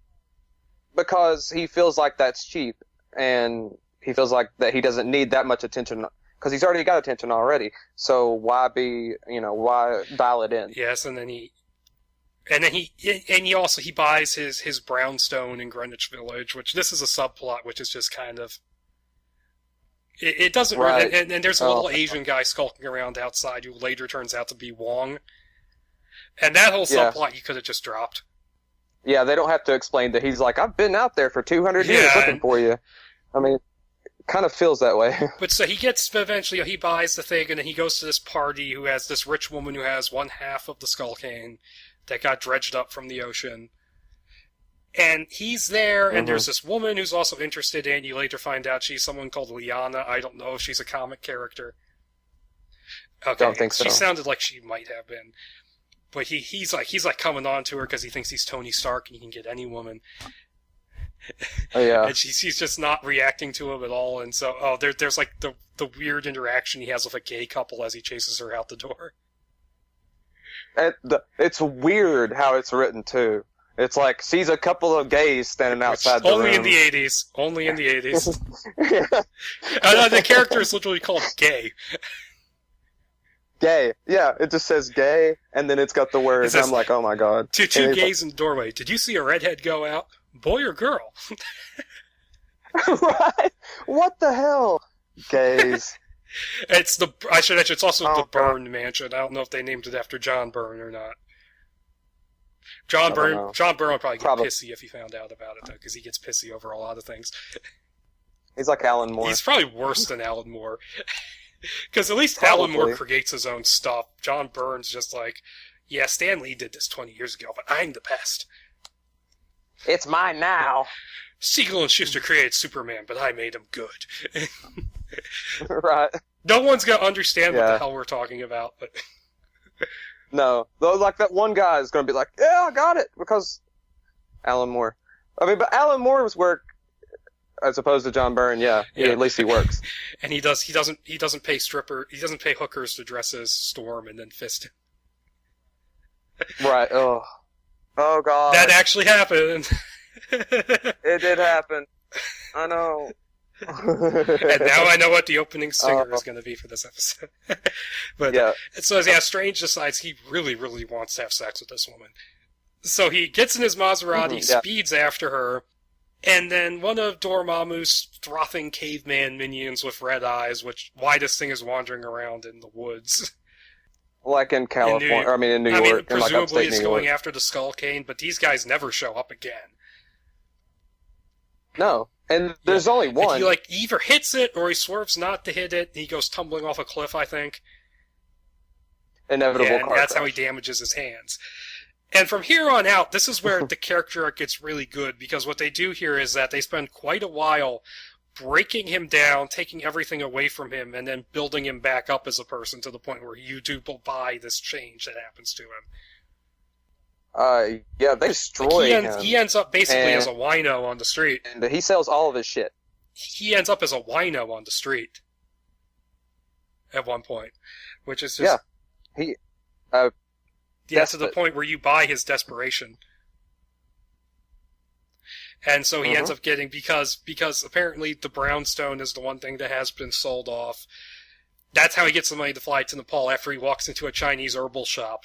because he feels like that's cheap, and he feels like that he doesn't need that much attention because he's already got attention already. So why dial it in? Yes, and then he also buys his brownstone in Greenwich Village, which this is a subplot, which is just kind of. It doesn't right. really, and there's a little Asian guy skulking around outside who later turns out to be Wong. And that whole subplot you could have just dropped. Yeah, they don't have to explain that he's like, I've been out there for 200 years looking for you. I mean, it kind of feels that way. But so he buys the thing, and then he goes to this party who has this rich woman who has one half of the skull cane that got dredged up from the ocean. And he's there, and there's this woman who's also interested in. You later find out she's someone called Liana. I don't know if she's a comic character. Okay, don't think so. She sounded like she might have been. But he's like coming on to her because he thinks he's Tony Stark and he can get any woman. Oh, yeah. And she's just not reacting to him at all. And so, there's like the weird interaction he has with a gay couple as he chases her out the door. It's weird how it's written, too. It's like, sees a couple of gays standing outside the room. Only in the 80s. Only in the 80s. Yeah. The character is literally called Gay. Gay. Yeah, it just says gay, and then it's got the words. I'm like, oh my god. Two gays in the doorway. Did you see a redhead go out? Boy or girl? Right? What the hell? Gays. It's also the Byrne Mansion. I don't know if they named it after John Byrne or not. John Byrne would probably get pissy if he found out about it, though, because he gets pissy over a lot of things. He's like Alan Moore. He's probably worse than Alan Moore. Because at least Alan Moore creates his own stuff. John Byrne's just like, yeah, Stan Lee did this 20 years ago, but I'm the best. It's mine now. Siegel and Schuster created Superman, but I made him good. Right. No one's going to understand what the hell we're talking about, but... No. Though, like, that one guy is going to be like, yeah, I got it, because Alan Moore. I mean, but Alan Moore's work, as opposed to John Byrne, at least he works. And he doesn't pay hookers to dress as Storm and then fist him. Right. Oh god. That actually happened. It did happen. I know. And now I know what the opening singer is going to be for this episode. But so Strange decides he really, really wants to have sex with this woman. So he gets in his Maserati, speeds after her, and then one of Dormammu's frothing caveman minions with red eyes, why this thing is wandering around in the woods. Like in California, in New York. Presumably it's going after the Skull Cane, but these guys never show up again. No. And there's only one. And he either hits it or he swerves not to hit it, and he goes tumbling off a cliff, I think. Inevitable car that's crash. How he damages his hands. And from here on out, this is where the character arc gets really good, because what they do here is that they spend quite a while breaking him down, taking everything away from him, and then building him back up as a person to the point where you do buy this change that happens to him. They destroy him. He ends up basically as a wino on the street. And he sells all of his shit. He ends up as a wino on the street. At one point. Which is just... Yeah. To the point where you buy his desperation. And so he ends up getting, because apparently the brownstone is the one thing that has been sold off. That's how he gets the money to fly to Nepal after he walks into a Chinese herbal shop.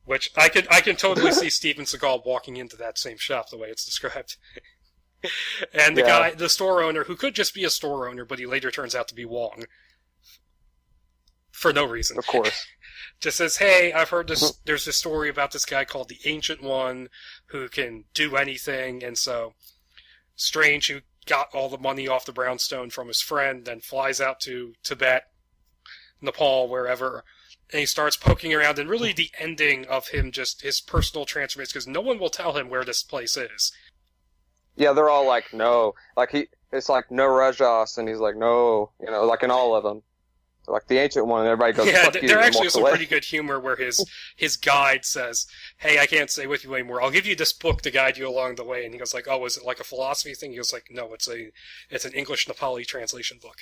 Which, I can totally see Steven Seagal walking into that same shop the way it's described. And the store owner, who could just be a store owner, but he later turns out to be Wong. For no reason. Of course. Just says, hey, I've heard there's this story about this guy called the Ancient One who can do anything, and so Strange, who got all the money off the brownstone from his friend, then flies out to Tibet, Nepal, wherever, and he starts poking around, and really the ending of him, just his personal transformation, because no one will tell him where this place is. Yeah, they're all like, no. It's like, no Rajas, and he's like, no, like in all of them. Like the Ancient One, and everybody goes, fuck you, there actually is some pretty good humor where his guide says, hey, I can't stay with you anymore. I'll give you this book to guide you along the way. And he goes like, oh, is it like a philosophy thing? He goes like, no, it's an English Nepali translation book.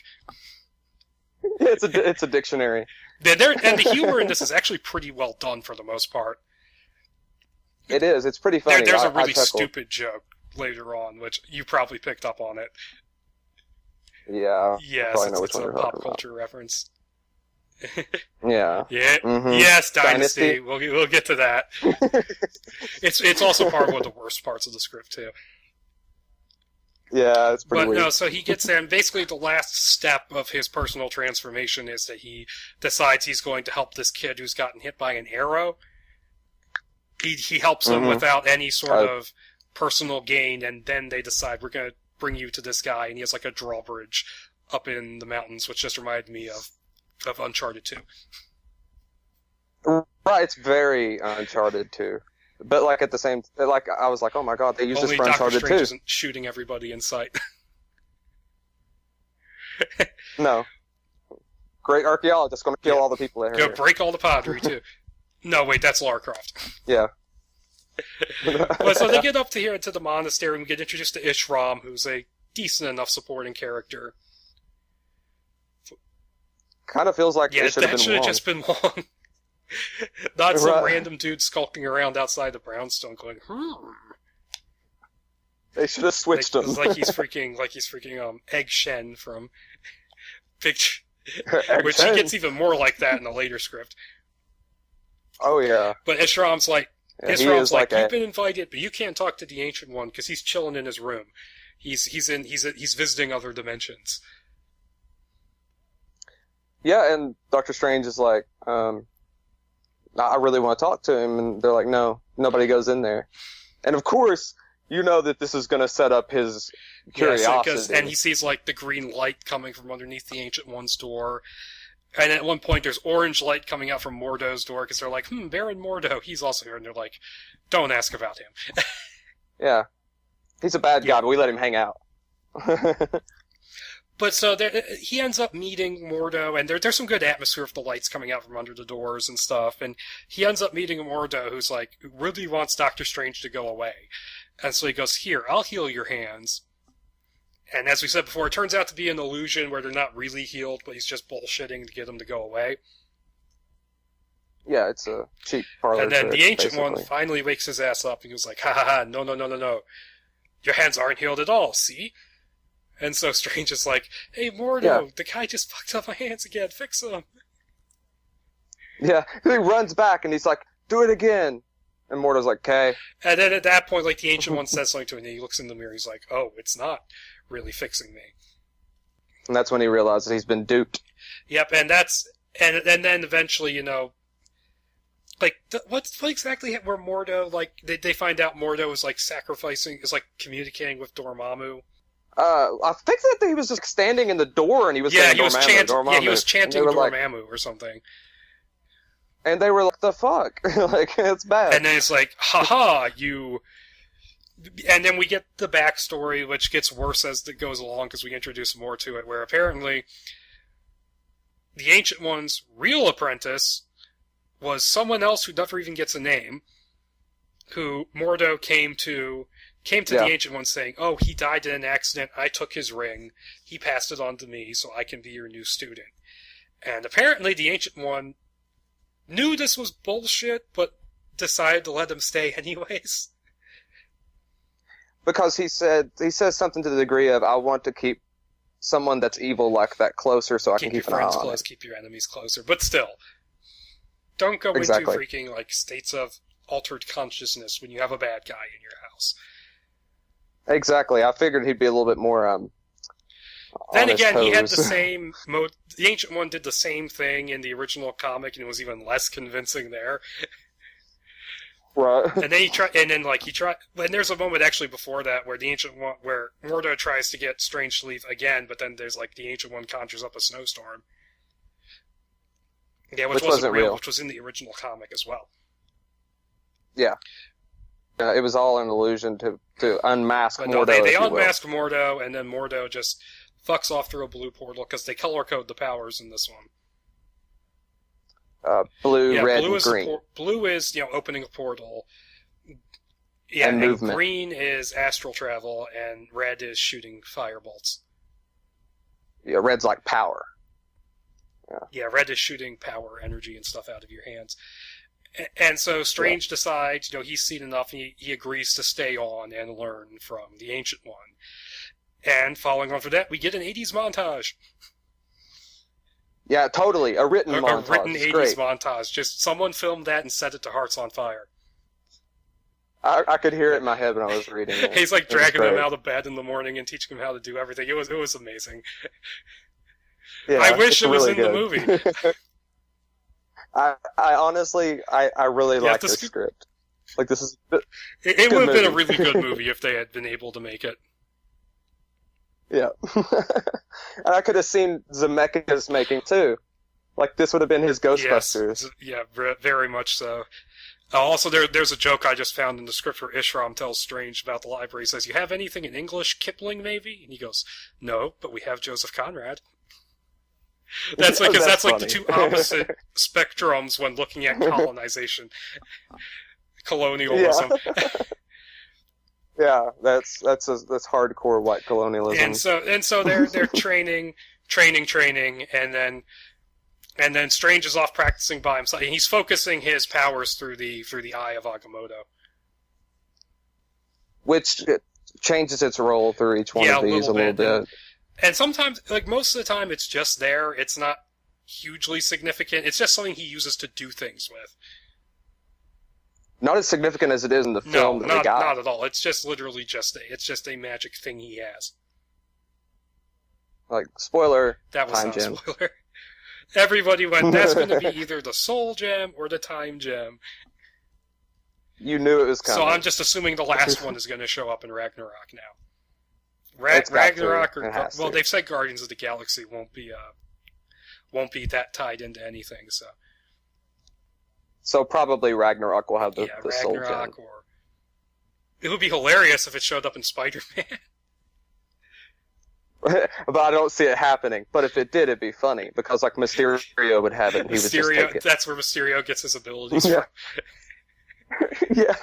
Yeah, it's a dictionary. And the humor in this is actually pretty well done for the most part. It is. It's pretty funny. There's a really stupid joke later on, which you probably picked up on it. Yeah. Yes, it's a pop culture reference. Yeah. Yeah. Mm-hmm. Yes, Dynasty. We'll get to that. It's also part of one of the worst parts of the script too. Yeah, it's pretty weird. No, so he gets there, and basically the last step of his personal transformation is that he decides he's going to help this kid who's gotten hit by an arrow. He helps him without any sort of personal gain, and then they decide, we're going to bring you to this guy, and he has like a drawbridge up in the mountains, which just reminded me of Uncharted 2. Right, it's very Uncharted 2. But like at the same, like I was like, oh my god, they used this for Uncharted 2. Only Doctor Strange isn't shooting everybody in sight. No. Great archaeologist going to kill all the people there. Go break all the pottery too. No, wait, that's Lara Croft. Yeah. Well, so they get up to here into the monastery, and we get introduced to Ishram, who's a decent enough supporting character. Kind of feels like it should have just been Wong. Not some random dude skulking around outside the brownstone going, They should have switched him. Like he's freaking Egg Shen from Big which he gets even more like that in the later script. Oh yeah. But Ishram's like, you've been invited, but you can't talk to the Ancient One because he's chilling in his room. He's visiting other dimensions. Yeah, and Doctor Strange is like, I really want to talk to him, and they're like, no, nobody goes in there. And of course, you know that this is going to set up his curiosity. And he sees like the green light coming from underneath the Ancient One's door. And at one point, there's orange light coming out from Mordo's door, because they're like, Baron Mordo, he's also here. And they're like, don't ask about him. Yeah. He's a bad guy, but we let him hang out. But so he ends up meeting Mordo, and there's some good atmosphere with the lights coming out from under the doors and stuff. And he ends up meeting Mordo, who's like, really wants Doctor Strange to go away. And so he goes, here, I'll heal your hands. And as we said before, it turns out to be an illusion where they're not really healed, but he's just bullshitting to get them to go away. Yeah, it's a cheap parlor trick. And then the Ancient basically. One finally wakes his ass up, and he was like, ha, no. Your hands aren't healed at all, see? And so Strange is like, hey, Mordo, the guy just fucked up my hands again, fix them. Yeah, he runs back, and he's like, do it again. And Mordo's like, okay. And then at that point, like, the Ancient One says something to him, and he looks in the mirror, he's like, oh, it's not really fixing me. And that's when he realizes he's been duped. Yep, and then eventually, like, what exactly were Mordo, like, they find out Mordo is, like, communicating with Dormammu. I think that he was just standing in the door, and he was saying Dormammu. Yeah, he was chanting Dormammu or something. And they were like, the fuck? Like, it's bad. And then it's like, haha, you... And then we get the backstory, which gets worse as it goes along, because we introduce more to it, where apparently the Ancient One's real apprentice was someone else who never even gets a name, who Mordo came to the Ancient One saying, oh, he died in an accident, I took his ring, he passed it on to me, so I can be your new student. And apparently the Ancient One knew this was bullshit, but decided to let him stay anyways. because he says something to the degree of, I want to keep someone that's evil like that closer so I can keep an eye on it. Keep your friends close, keep your enemies closer. But still, don't go into freaking like states of altered consciousness when you have a bad guy in your house. Exactly. I figured he'd be a little bit more then again, he had the same mode. The Ancient One did the same thing in the original comic, and it was even less convincing there. Right. And then he tried. And there's a moment actually before that where the Ancient One, where Mordo tries to get Strange to leave again, but then there's like the Ancient One conjures up a snowstorm. Yeah, which wasn't real, which was in the original comic as well. Yeah. It was all an illusion to unmask Mordo. No, they unmask Mordo, and then Mordo just fucks off through a blue portal because they color code the powers in this one. Blue, red, and green. Blue is opening a portal. Yeah, and movement. Green is astral travel, and red is shooting firebolts. Yeah, red's like power. Yeah, red is shooting power, energy, and stuff out of your hands. And so Strange decides, he's seen enough, and he agrees to stay on and learn from the Ancient One. And following on from that, we get an 80s montage. Yeah, totally. A written montage. A written 80s montage. Just someone filmed that and set it to Hearts on Fire. I could hear it in my head when I was reading it. He's like dragging him out of bed in the morning and teaching him how to do everything. It was amazing. Yeah, I wish it was really in the movie. I honestly really like this script. Like, this is it would have been a really good movie if they had been able to make it. Yeah. And I could have seen Zemeckis making too. Like, this would have been his Ghostbusters. Yes, yeah, very much so. Also, there's a joke I just found in the script where Ishram tells Strange about the library. He says, "You have anything in English? Kipling, maybe?" And he goes, "No, but we have Joseph Conrad." That's like the two opposite spectrums when looking at colonization, colonialism. Yeah, that's hardcore white colonialism. And so they're training, and then Strange is off practicing by himself. He's focusing his powers through the eye of Agamotto, which changes its role through each one of these a little bit. And sometimes, like most of the time, it's just there. It's not hugely significant. It's just something he uses to do things with. Not as significant as it is in the film that we got. Not at all. It's just literally it's just a magic thing he has. Like, spoiler, that was time not gem. A spoiler. Everybody went, that's going to be either the soul gem or the time gem. You knew it was coming. So I'm just assuming the last one is going to show up in Ragnarok now. Ragnarok, they've said Guardians of the Galaxy won't be that tied into anything, so. So probably Ragnarok will have the soul gem. Or it would be hilarious if it showed up in Spider-Man. But I don't see it happening. But if it did, it'd be funny because like Mysterio would have it. And he would just take it. That's where Mysterio gets his abilities from. Yeah.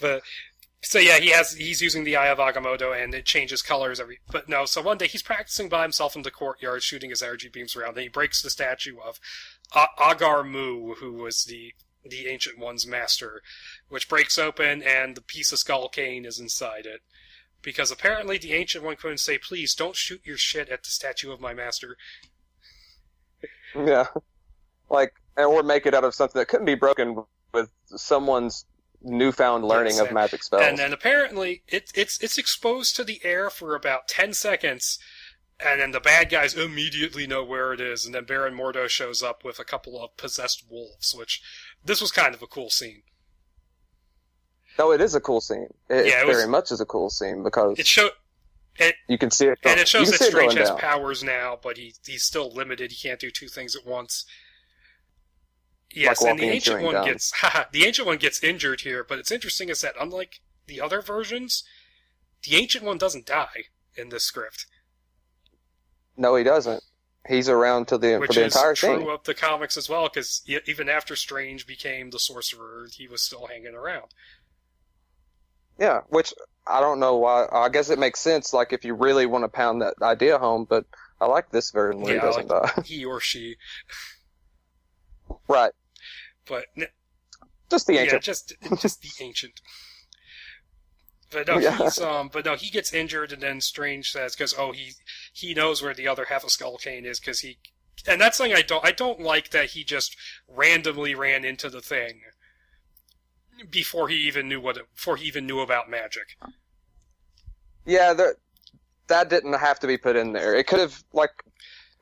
But. So yeah, he's using the Eye of Agamotto, and it changes colors so one day he's practicing by himself in the courtyard, shooting his energy beams around, and he breaks the statue of Agar Mu, who was the Ancient One's master, which breaks open, and the piece of Skull Cane is inside it. Because apparently the Ancient One couldn't say, "Please, don't shoot your shit at the statue of my master." Yeah. Or make it out of something that couldn't be broken with someone's newfound learning of magic spells. And then apparently it's exposed to the air for about 10 seconds, and then the bad guys immediately know where it is, and then Baron Mordo shows up with a couple of possessed wolves, which this was kind of a cool scene. No, it is a cool scene. It very much is a cool scene because you can see it. And it shows that Strange has powers now, but he's still limited. He can't do two things at once. Yes, and the Ancient One gets injured here, but it's interesting is that unlike the other versions, the Ancient One doesn't die in this script. No, he doesn't. He's around for the entire thing. Which is true of the comics as well, because even after Strange became the Sorcerer, he was still hanging around. Yeah, which I don't know why. I guess it makes sense, like if you really want to pound that idea home, but I like this version where he doesn't die. He or she. Right. But just the Ancient. Yeah, just the Ancient. But no, he gets injured, and then Strange says, because he knows where the other half of Skull Cane is, and that's something I don't like, that he just randomly ran into the thing before he even knew about magic. Yeah, that didn't have to be put in there. It could have,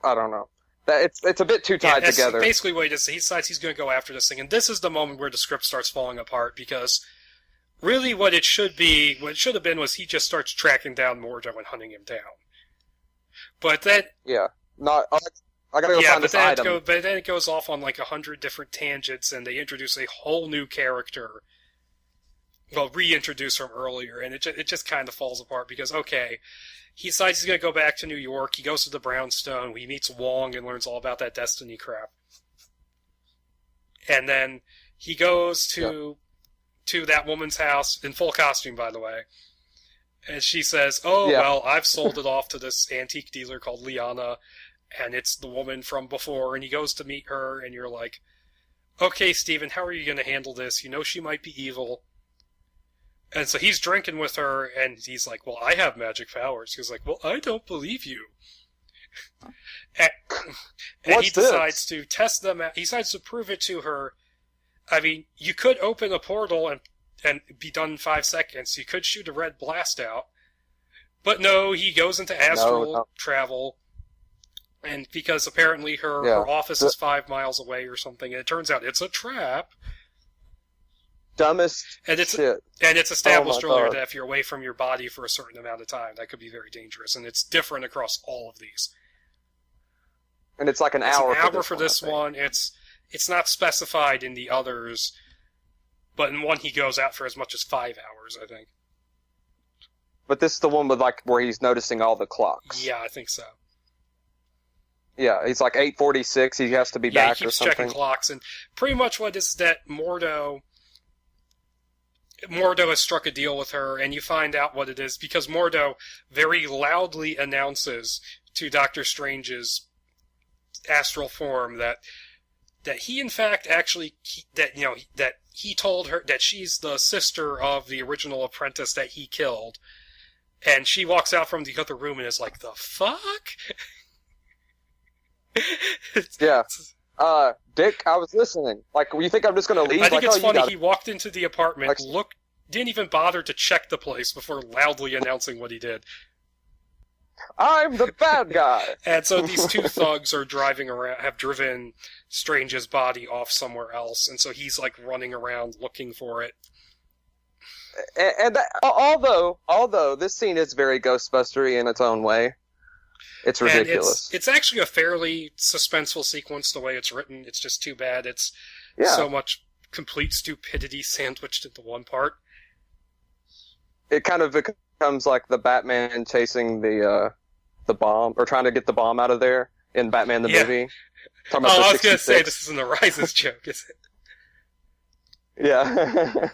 I don't know. It's a bit too tied together. Basically what he does, he decides he's going to go after this thing, and this is the moment where the script starts falling apart, because really what it should have been was he just starts tracking down Mordo and hunting him down. But then... Yeah. I gotta go find this item. But then it goes off on 100 different tangents, and they introduce a whole new character. Well, reintroduce from earlier, and it just kind of falls apart, because, okay, he decides he's going to go back to New York, he goes to the Brownstone, he meets Wong and learns all about that Destiny crap. And then he goes to that woman's house, in full costume, by the way, and she says, well, I've sold it off to this antique dealer called Liana, and it's the woman from before, and he goes to meet her, and you're like, okay, Steven, how are you going to handle this? You know she might be evil. And so he's drinking with her, and he's like, well, I have magic powers. He's like, well, I don't believe you. And he decides to test them out. He decides to prove it to her. I mean, you could open a portal and be done in 5 seconds. You could shoot a red blast out. But no, he goes into astral travel. And because apparently her office is 5 miles away or something, and it turns out it's a trap. Dumbest shit. And it's established earlier that if you're away from your body for a certain amount of time, that could be very dangerous. And it's different across all of these. And it's like an hour. It's an hour for this one. It's not specified in the others, but in one he goes out for as much as 5 hours, I think. But this is the one with where he's noticing all the clocks. Yeah, I think so. Yeah, he's 8:46. He has to be back or something. Yeah, he keeps checking clocks, and pretty much what is that Mordo has struck a deal with her, and you find out what it is, because Mordo very loudly announces to Doctor Strange's astral form that he in fact actually that he told her that she's the sister of the original apprentice that he killed, and she walks out from the other room and is like, the fuck? Yeah. Dick, I was listening. You think I'm just going to leave? I think it's funny, he walked into the apartment, didn't even bother to check the place before loudly announcing what he did. I'm the bad guy! And so these two thugs are have driven Strange's body off somewhere else, and so he's running around looking for it. And although this scene is very Ghostbustery in its own way, it's ridiculous. It's actually a fairly suspenseful sequence the way it's written. It's just too bad it's so much complete stupidity sandwiched into one part. It kind of becomes like the Batman chasing the bomb, or trying to get the bomb out of there in Batman the movie. I was going to say, this isn't a Rises joke, is it? Yeah.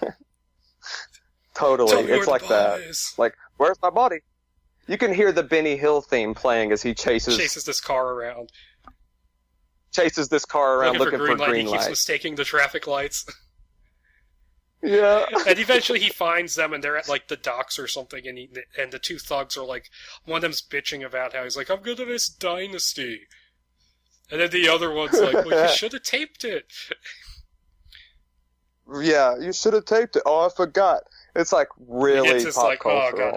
Totally. It's like that. Where's my body? You can hear the Benny Hill theme playing as he chases this car around. Looking for green light. He keeps mistaking the traffic lights. Yeah. And eventually he finds them, and they're at the docks or something, and the two thugs are one of them's bitching about how he's like, I'm gonna miss Dynasty. And then the other one's like, well, you should have taped it. Yeah, you should have taped it. Oh, I forgot. It's really it's just pop cultural. Oh god,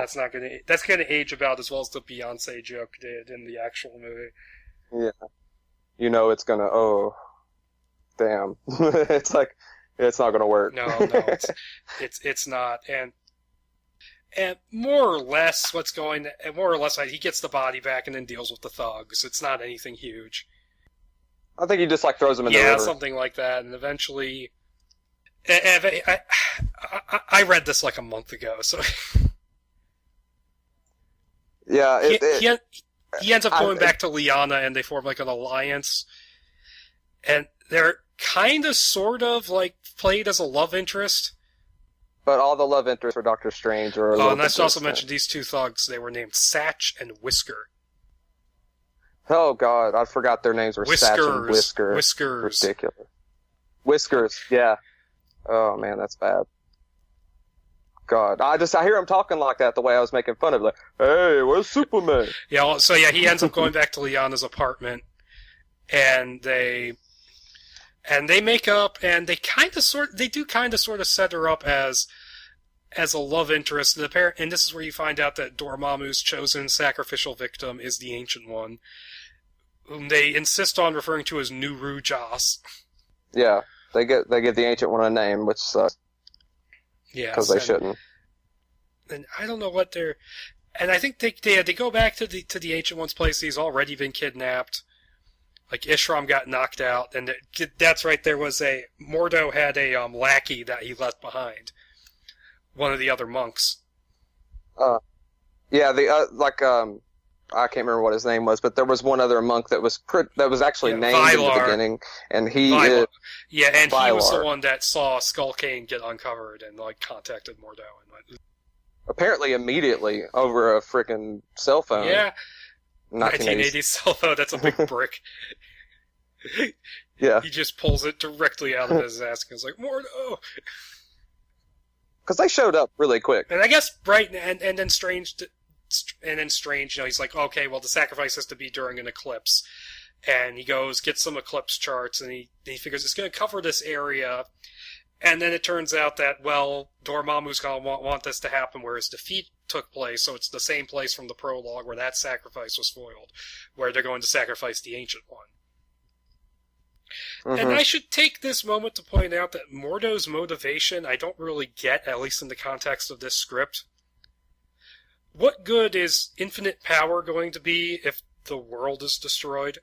that's gonna age about as well as the Beyonce joke did in the actual movie. Yeah. It's gonna, damn. It's not gonna work. No, it's not. And more or less he gets the body back and then deals with the thugs. It's not anything huge. I think he just throws them in the river. Yeah, something like that, and eventually I read this a month ago, so yeah. He ends up going back to Liana, and they form an alliance, and they're kind of, sort of, played as a love interest. But all the love interests for Doctor Strange are. Oh, and I should also mention these two thugs. They were named Satch and Whisker. Oh God, I forgot their names were Satch and Whisker. Whiskers. Ridiculous. Whiskers, yeah. Oh man, that's bad. God. I hear him talking like that the way I was making fun of it. Like, hey, where's Superman? Yeah, so he ends up going back to Liana's apartment, and they make up, and they do kind of sort of set her up as a love interest. And this is where you find out that Dormammu's chosen sacrificial victim is the Ancient One, whom they insist on referring to as Nuru Jas. Yeah, they give the Ancient One a name, which sucks. Yeah, because they shouldn't. And I don't know what they're. And I think they go back to the Ancient One's place. He's already been kidnapped. Like Ishram got knocked out, and that's right. There was Mordo had a lackey that he left behind. One of the other monks. Yeah, I can't remember what his name was, but there was one other monk that was actually named Vylar. In the beginning, and he Vylar. is yeah, and Vylar. He was the one that saw Skullcane get uncovered and contacted Mordo and apparently immediately over a freaking cell phone. Yeah, 1980s cell phone. That's a big brick. Yeah, he just pulls it directly out of his ass and is like, Mordo. Because they showed up really quick. And I guess and then Strange, he's like, okay, well the sacrifice has to be during an eclipse, and he gets some eclipse charts, and he figures it's going to cover this area, and then it turns out that Dormammu's going to want this to happen where his defeat took place, so it's the same place from the prologue where that sacrifice was foiled, where they're going to sacrifice the Ancient One. Mm-hmm. And I should take this moment to point out that Mordo's motivation I don't really get, at least in the context of this script. What good is infinite power going to be if the world is destroyed?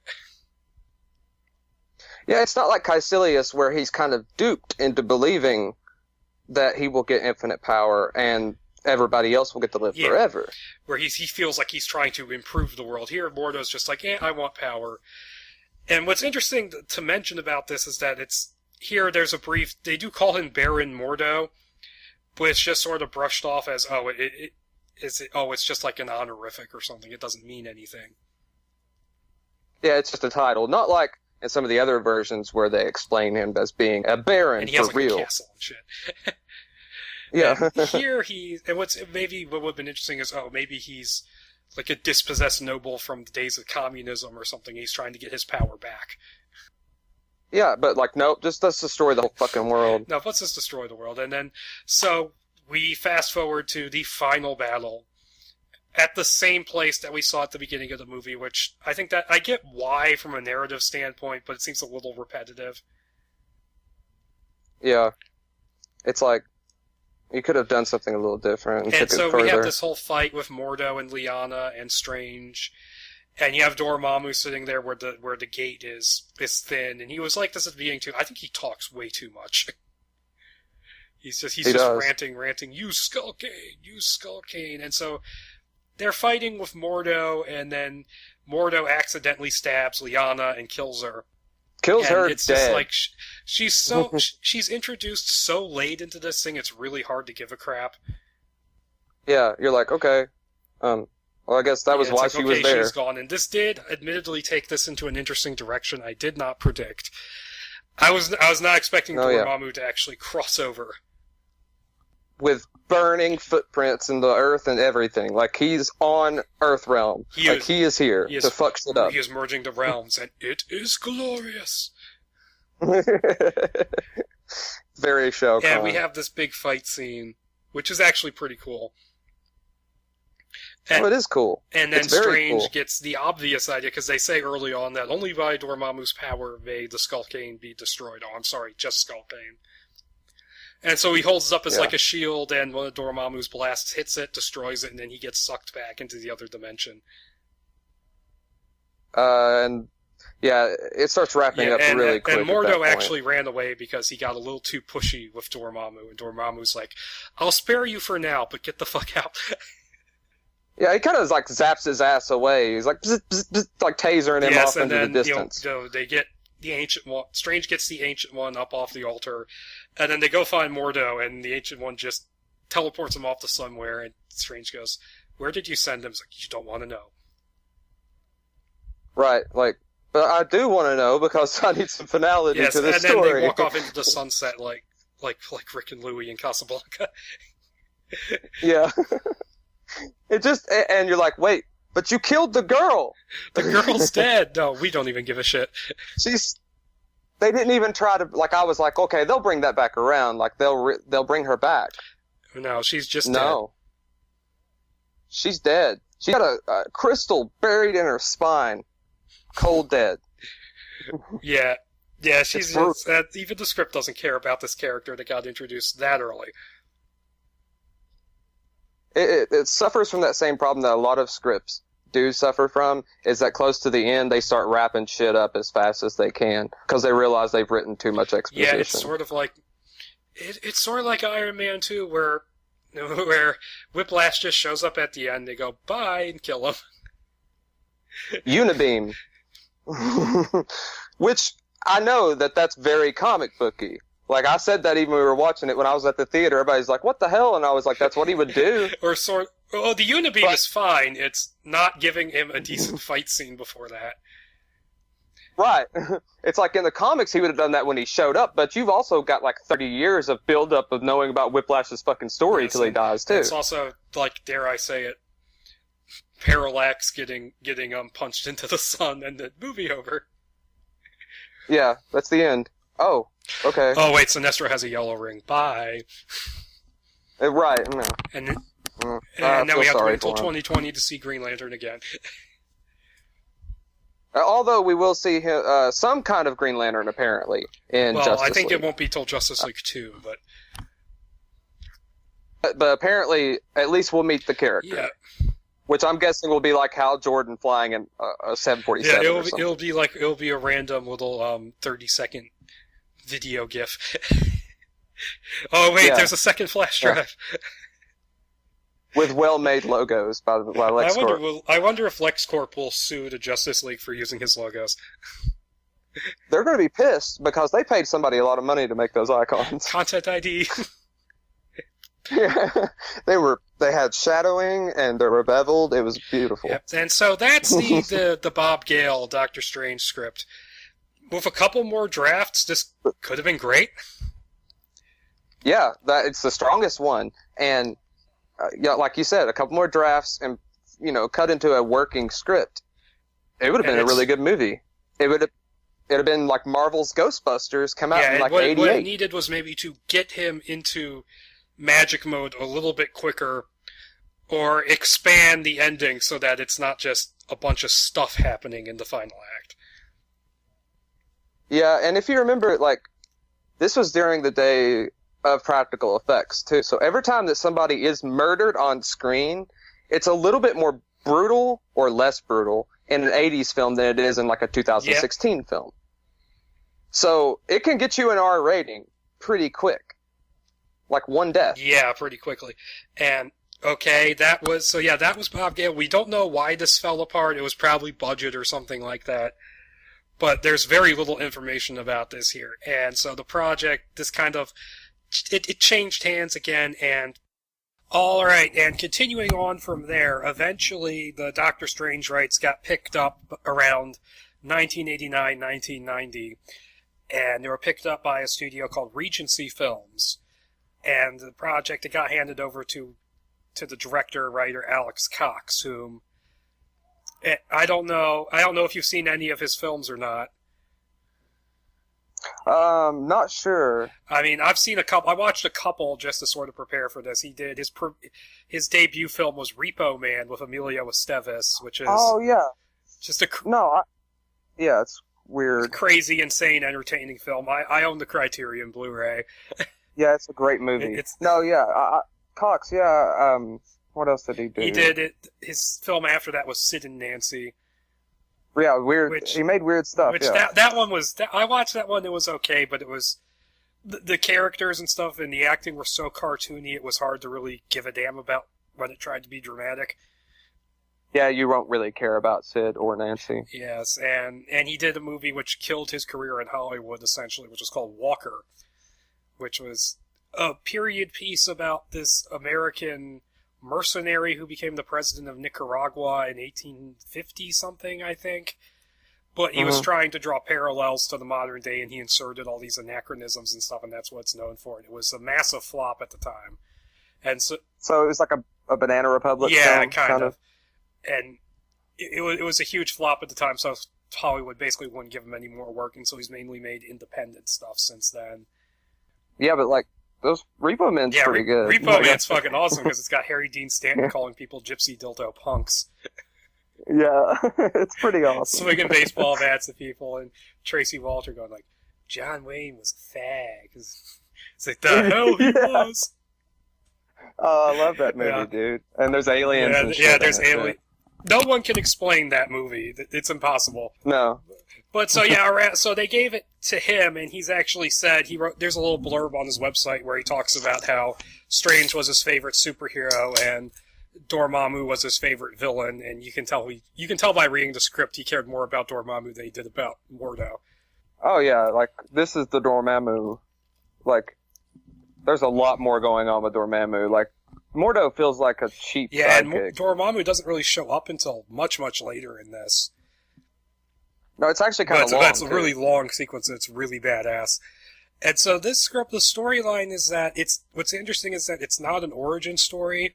Yeah, it's not like Caecilius where he's kind of duped into believing that he will get infinite power and everybody else will get to live forever. Where he feels like he's trying to improve the world. Here, Mordo's just like, I want power. And what's interesting to mention about this is that there's a brief, they do call him Baron Mordo, but it's just sort of brushed off as, it's just like an honorific or something. It doesn't mean anything. Yeah, it's just a title. Not like in some of the other versions where they explain him as being a baron and he has for real. A castle and shit. Yeah. And here what would have been interesting is, maybe he's like a dispossessed noble from the days of communism or something. He's trying to get his power back. Yeah, but nope, just let's destroy the whole fucking world. No, let's just destroy the world. And then, so we fast forward to the final battle at the same place that we saw at the beginning of the movie, which I think that I get why from a narrative standpoint, but it seems a little repetitive. Yeah. It's like, you could have done something a little different. And so we have this whole fight with Mordo and Liana and Strange, and you have Dormammu sitting there where the gate is thin, and he was like this at the beginning too. I think he talks way too much. He's just ranting, use Skullcane, and so they're fighting with Mordo, and then Mordo accidentally stabs Liana and kills her. Kills her it's dead. Just like she's introduced so late into this thing, it's really hard to give a crap. Yeah, you're like, okay. Well, I guess that was why she was there. She's gone. And this did admittedly take this into an interesting direction I did not predict. I was not expecting Dormammu to actually cross over. With burning footprints in the earth and everything. Like, he's on Earthrealm. He is here to fuck shit up. He is merging the realms, and it is glorious. Very Shao Kahn. And we have this big fight scene, which is actually pretty cool. It is cool. And then Strange gets the obvious idea, because they say early on that only by Dormammu's power may the Skullcane be destroyed. Oh, I'm sorry, just Skullcane. And so he holds it up as like a shield, and one of Dormammu's blasts hits it, destroys it, and then he gets sucked back into the other dimension. And yeah, it starts wrapping up really quick. And Mordo actually ran away because he got a little too pushy with Dormammu, and Dormammu's like, I'll spare you for now, but get the fuck out. Yeah, he kind of like zaps his ass away. He's like, bzz, bzz, bzz, like tasering him off into the distance. They get the Ancient One. Strange gets the Ancient One up off the altar, and then they go find Mordo, and the Ancient One just teleports him off to somewhere, and Strange goes, where did you send him? He's like, you don't want to know. Right, like, but I do want to know, because I need some finality to this story. And then they walk off into the sunset like Rick and Louie in Casablanca. Yeah. It just, and you're like, wait, but you killed the girl. The girl's dead. No, we don't even give a shit. They didn't even try to, like, I was like, okay, they'll bring that back around. Like, they'll bring her back. No, she's just dead. No. She's dead. She got a crystal buried in her spine. Cold dead. Yeah. Yeah, she's even the script doesn't care about this character that got introduced that early. It suffers from that same problem that a lot of scripts do suffer from, is that close to the end they start wrapping shit up as fast as they can because they realize they've written too much exposition. Yeah, it's sort of like Iron Man 2 where Whiplash just shows up at the end, they go bye and kill him. Unibeam. Which I know that's very comic booky. Like, I said that even when we were watching it when I was at the theater. Everybody's like, what the hell? And I was like, that's what he would do. Well, the Unibeam is fine. It's not giving him a decent fight scene before that. Right. It's like in the comics he would have done that when he showed up, but you've also got like 30 years of build-up of knowing about Whiplash's fucking story till he dies, too. It's also, like, dare I say it, Parallax getting punched into the sun and the movie over. Yeah, that's the end. Oh, okay. Oh, wait, Sinestro has a yellow ring. Bye. Right, no. And now we have to wait until 2020 to see Green Lantern again. Although we will see some kind of Green Lantern, apparently, in Justice League. Well, I think it won't be till Justice League 2, but... But apparently, at least we'll meet the character. Yeah. Which I'm guessing will be like Hal Jordan flying in a 747. Yeah, it'll be a random little 30-second video GIF. Oh wait, there's a second flash drive. With well-made logos by LexCorp. I wonder if LexCorp will sue the Justice League for using his logos. They're going to be pissed because they paid somebody a lot of money to make those icons. Content ID. Yeah, they had shadowing and they were beveled. It was beautiful. Yep. And so that's the Bob Gale Doctor Strange script. With a couple more drafts, this could have been great. Yeah, it's the strongest one, and like you said, a couple more drafts and cut into a working script. It would have been a really good movie. It'd have been like Marvel's Ghostbusters come out in like '88. What it needed was maybe to get him into magic mode a little bit quicker, or expand the ending so that it's not just a bunch of stuff happening in the final act. Yeah, and if you remember, like, this was during the day of practical effects, too. So every time that somebody is murdered on screen, it's a little bit more brutal or less brutal in an 80s film than it is in, like, a 2016 film. So it can get you an R rating pretty quick. Like one death. Yeah, pretty quickly. And, okay, that was Bob Gale. We don't know why this fell apart. It was probably budget or something like that. But there's very little information about this here. And so the project, this kind of, it changed hands again, and alright, and continuing on from there, eventually the Doctor Strange rights got picked up around 1989, 1990, and they were picked up by a studio called Regency Films. And the project, it got handed over to the director-writer Alex Cox, whom... I don't know if you've seen any of his films or not. Not sure. I mean, I've seen a couple. I watched a couple just to sort of prepare for this. He did his debut film was Repo Man with Emilio Estevez, which is just yeah, it's weird, crazy, insane, entertaining film. I own the Criterion Blu-ray. Yeah, it's a great movie. Cox. Yeah. What else did he do? He did it. His film after that was Sid and Nancy. Yeah, weird. He made weird stuff. That one was. I watched that one. It was okay, but it was the characters and stuff and the acting were so cartoony. It was hard to really give a damn about when it tried to be dramatic. Yeah, you won't really care about Sid or Nancy. Yes, and he did a movie which killed his career in Hollywood, essentially, which was called Walker, which was a period piece about this American mercenary who became the president of Nicaragua in 1850-something, I think. But he was trying to draw parallels to the modern day, and he inserted all these anachronisms and stuff, and that's what it's known for. And it was a massive flop at the time. And so it was like a Banana Republic yeah, film, kind of. And it was a huge flop at the time, so Hollywood basically wouldn't give him any more work, and so he's mainly made independent stuff since then. Yeah, but like those Repo Men's pretty good. Repo Man's fucking awesome because it's got Harry Dean Stanton calling people gypsy dildo punks. Yeah, it's pretty awesome. Swinging baseball bats at people, and Tracy Walter going like, John Wayne was a fag. It's like, the hell he was. Oh, I love that movie, dude. And there's aliens and shit. Yeah, there's aliens. No one can explain that movie. It's impossible. No. But so yeah, so they gave it to him, and he's actually said there's a little blurb on his website where he talks about how Strange was his favorite superhero and Dormammu was his favorite villain, and you can tell by reading the script he cared more about Dormammu than he did about Mordo. Oh yeah, like this is the Dormammu. Like there's a lot more going on with Dormammu. Like Mordo feels like a cheap sidekick. And Dormammu doesn't really show up until much later in this. No, it's actually kind of long. That's a really long sequence, and it's really badass. And so this script, the storyline is that what's interesting is that it's not an origin story,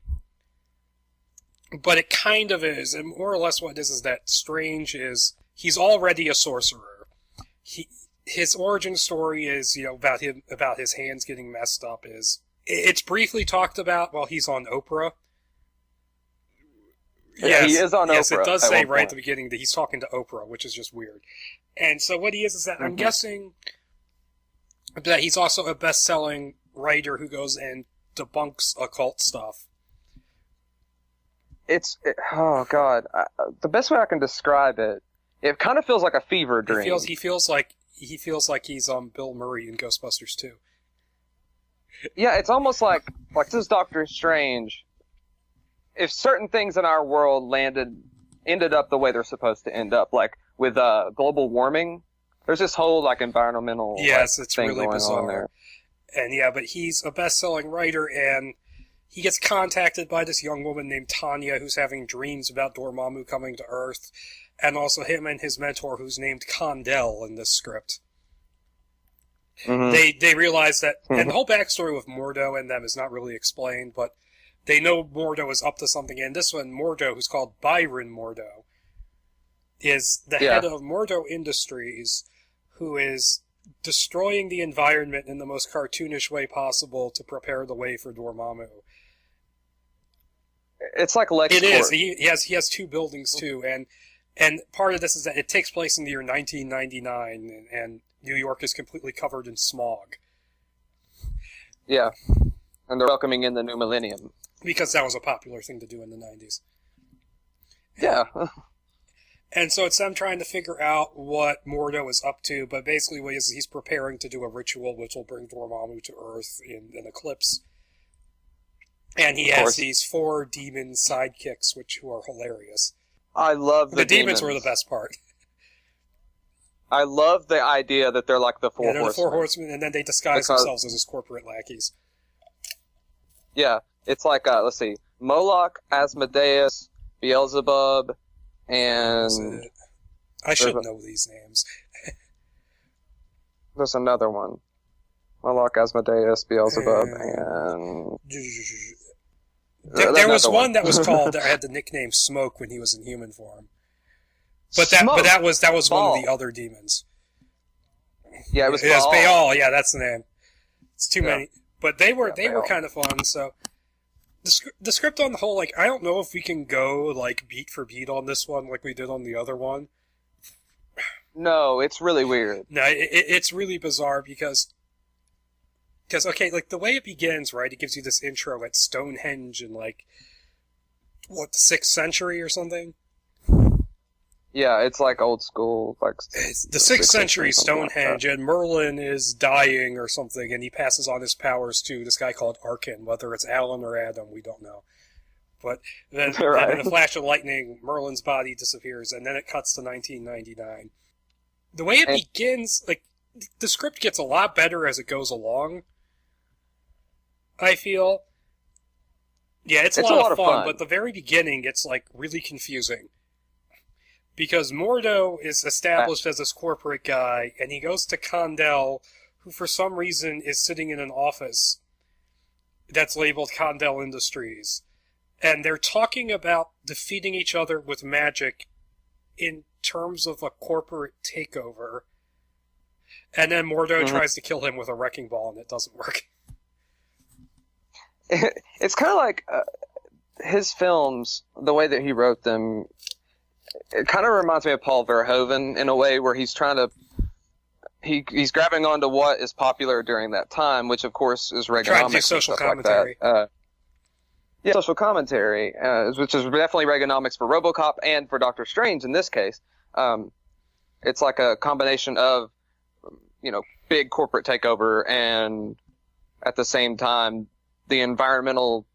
but it kind of is. And more or less what it is that Strange he's already a sorcerer. His origin story is, about his hands getting messed up it's briefly talked about while he's on Oprah. Yeah, he is on Oprah. Yes, it does say right at the beginning that he's talking to Oprah, which is just weird. And so what he is that I'm guessing that he's also a best-selling writer who goes and debunks occult stuff. Oh god, the best way I can describe it, it kind of feels like a fever dream. He feels like he's Bill Murray in Ghostbusters 2. Yeah, it's almost like this is Doctor Strange. If certain things in our world ended up the way they're supposed to end up, like with global warming, there's this whole like environmental it's thing really going bizarre. on there. And yeah, but he's a best-selling writer, and he gets contacted by this young woman named Tanya who's having dreams about Dormammu coming to Earth, and also him and his mentor who's named Condell in this script. Mm-hmm. They realize that, and the whole backstory with Mordo and them is not really explained, but they know Mordo is up to something, and this one, Mordo, who's called Byron Mordo, is the head of Mordo Industries, who is destroying the environment in the most cartoonish way possible to prepare the way for Dormammu. It's like LexCorp. It is. He has two buildings too, and part of this is that it takes place in the year 1999, and New York is completely covered in smog. Yeah, and they're welcoming in the new millennium. Because that was a popular thing to do in the 90s. Yeah. And so it's them trying to figure out what Mordo is up to, but basically what he's preparing to do a ritual which will bring Dormammu to Earth in an eclipse. And he has these 4 demon sidekicks, who are hilarious. I love the demons were the best part. I love the idea that they're like the 4 horsemen. They're the 4 horsemen, and then they disguise themselves as his corporate lackeys. Yeah, it's like, let's see, Moloch, Asmodeus, Beelzebub, and... I should know these names. There's another one. Moloch, Asmodeus, Beelzebub, and... There was one that was called, that had the nickname Smoke when he was in human form. But that was one of the other demons. Yeah, it was Baal. Yes, Baal, yeah, that's the name. It's too many. But they were kind of fun, so... The script on the whole, like, I don't know if we can go, like, beat for beat on this one like we did on the other one. No, it's really weird. No, it's really bizarre because, okay, like, the way it begins, right, it gives you this intro at Stonehenge in, like, the 6th century or something? Yeah, it's like old school, like... It's the 6th century Stonehenge, and Merlin is dying or something, and he passes on his powers to this guy called Arkin. Whether it's Alan or Adam, we don't know. But then, then in a flash of lightning, Merlin's body disappears, and then it cuts to 1999. The way it begins, like, the script gets a lot better as it goes along, I feel. Yeah, it's a lot of fun, but the very beginning, it's, like, really confusing. Because Mordo is established as this corporate guy, and he goes to Condell, who for some reason is sitting in an office. that's labeled Condell Industries. And they're talking about defeating each other with magic in terms of a corporate takeover. And then Mordo tries to kill him with a wrecking ball, and it doesn't work. It's kind of like his films, the way that he wrote them, it kind of reminds me of Paul Verhoeven in a way where he's trying to... He's grabbing onto what is popular during that time, which of course is Reaganomics. Trying to do social commentary. Like yeah, social commentary, which is definitely Reaganomics for RoboCop and for Doctor Strange in this case. It's like a combination of, big corporate takeover and at the same time the environmental,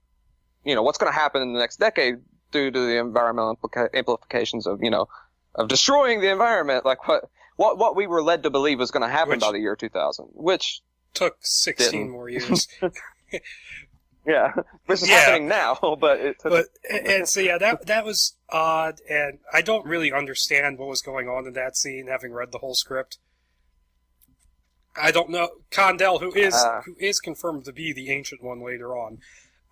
what's going to happen in the next decade due to the environmental implications of, of destroying the environment, like what we were led to believe was going to happen by the year 2000, which took 16 more years. Yeah, which is happening now, but it took... And so yeah, that was odd, and I don't really understand what was going on in that scene, having read the whole script. I don't know. Condell, who is confirmed to be the Ancient One later on,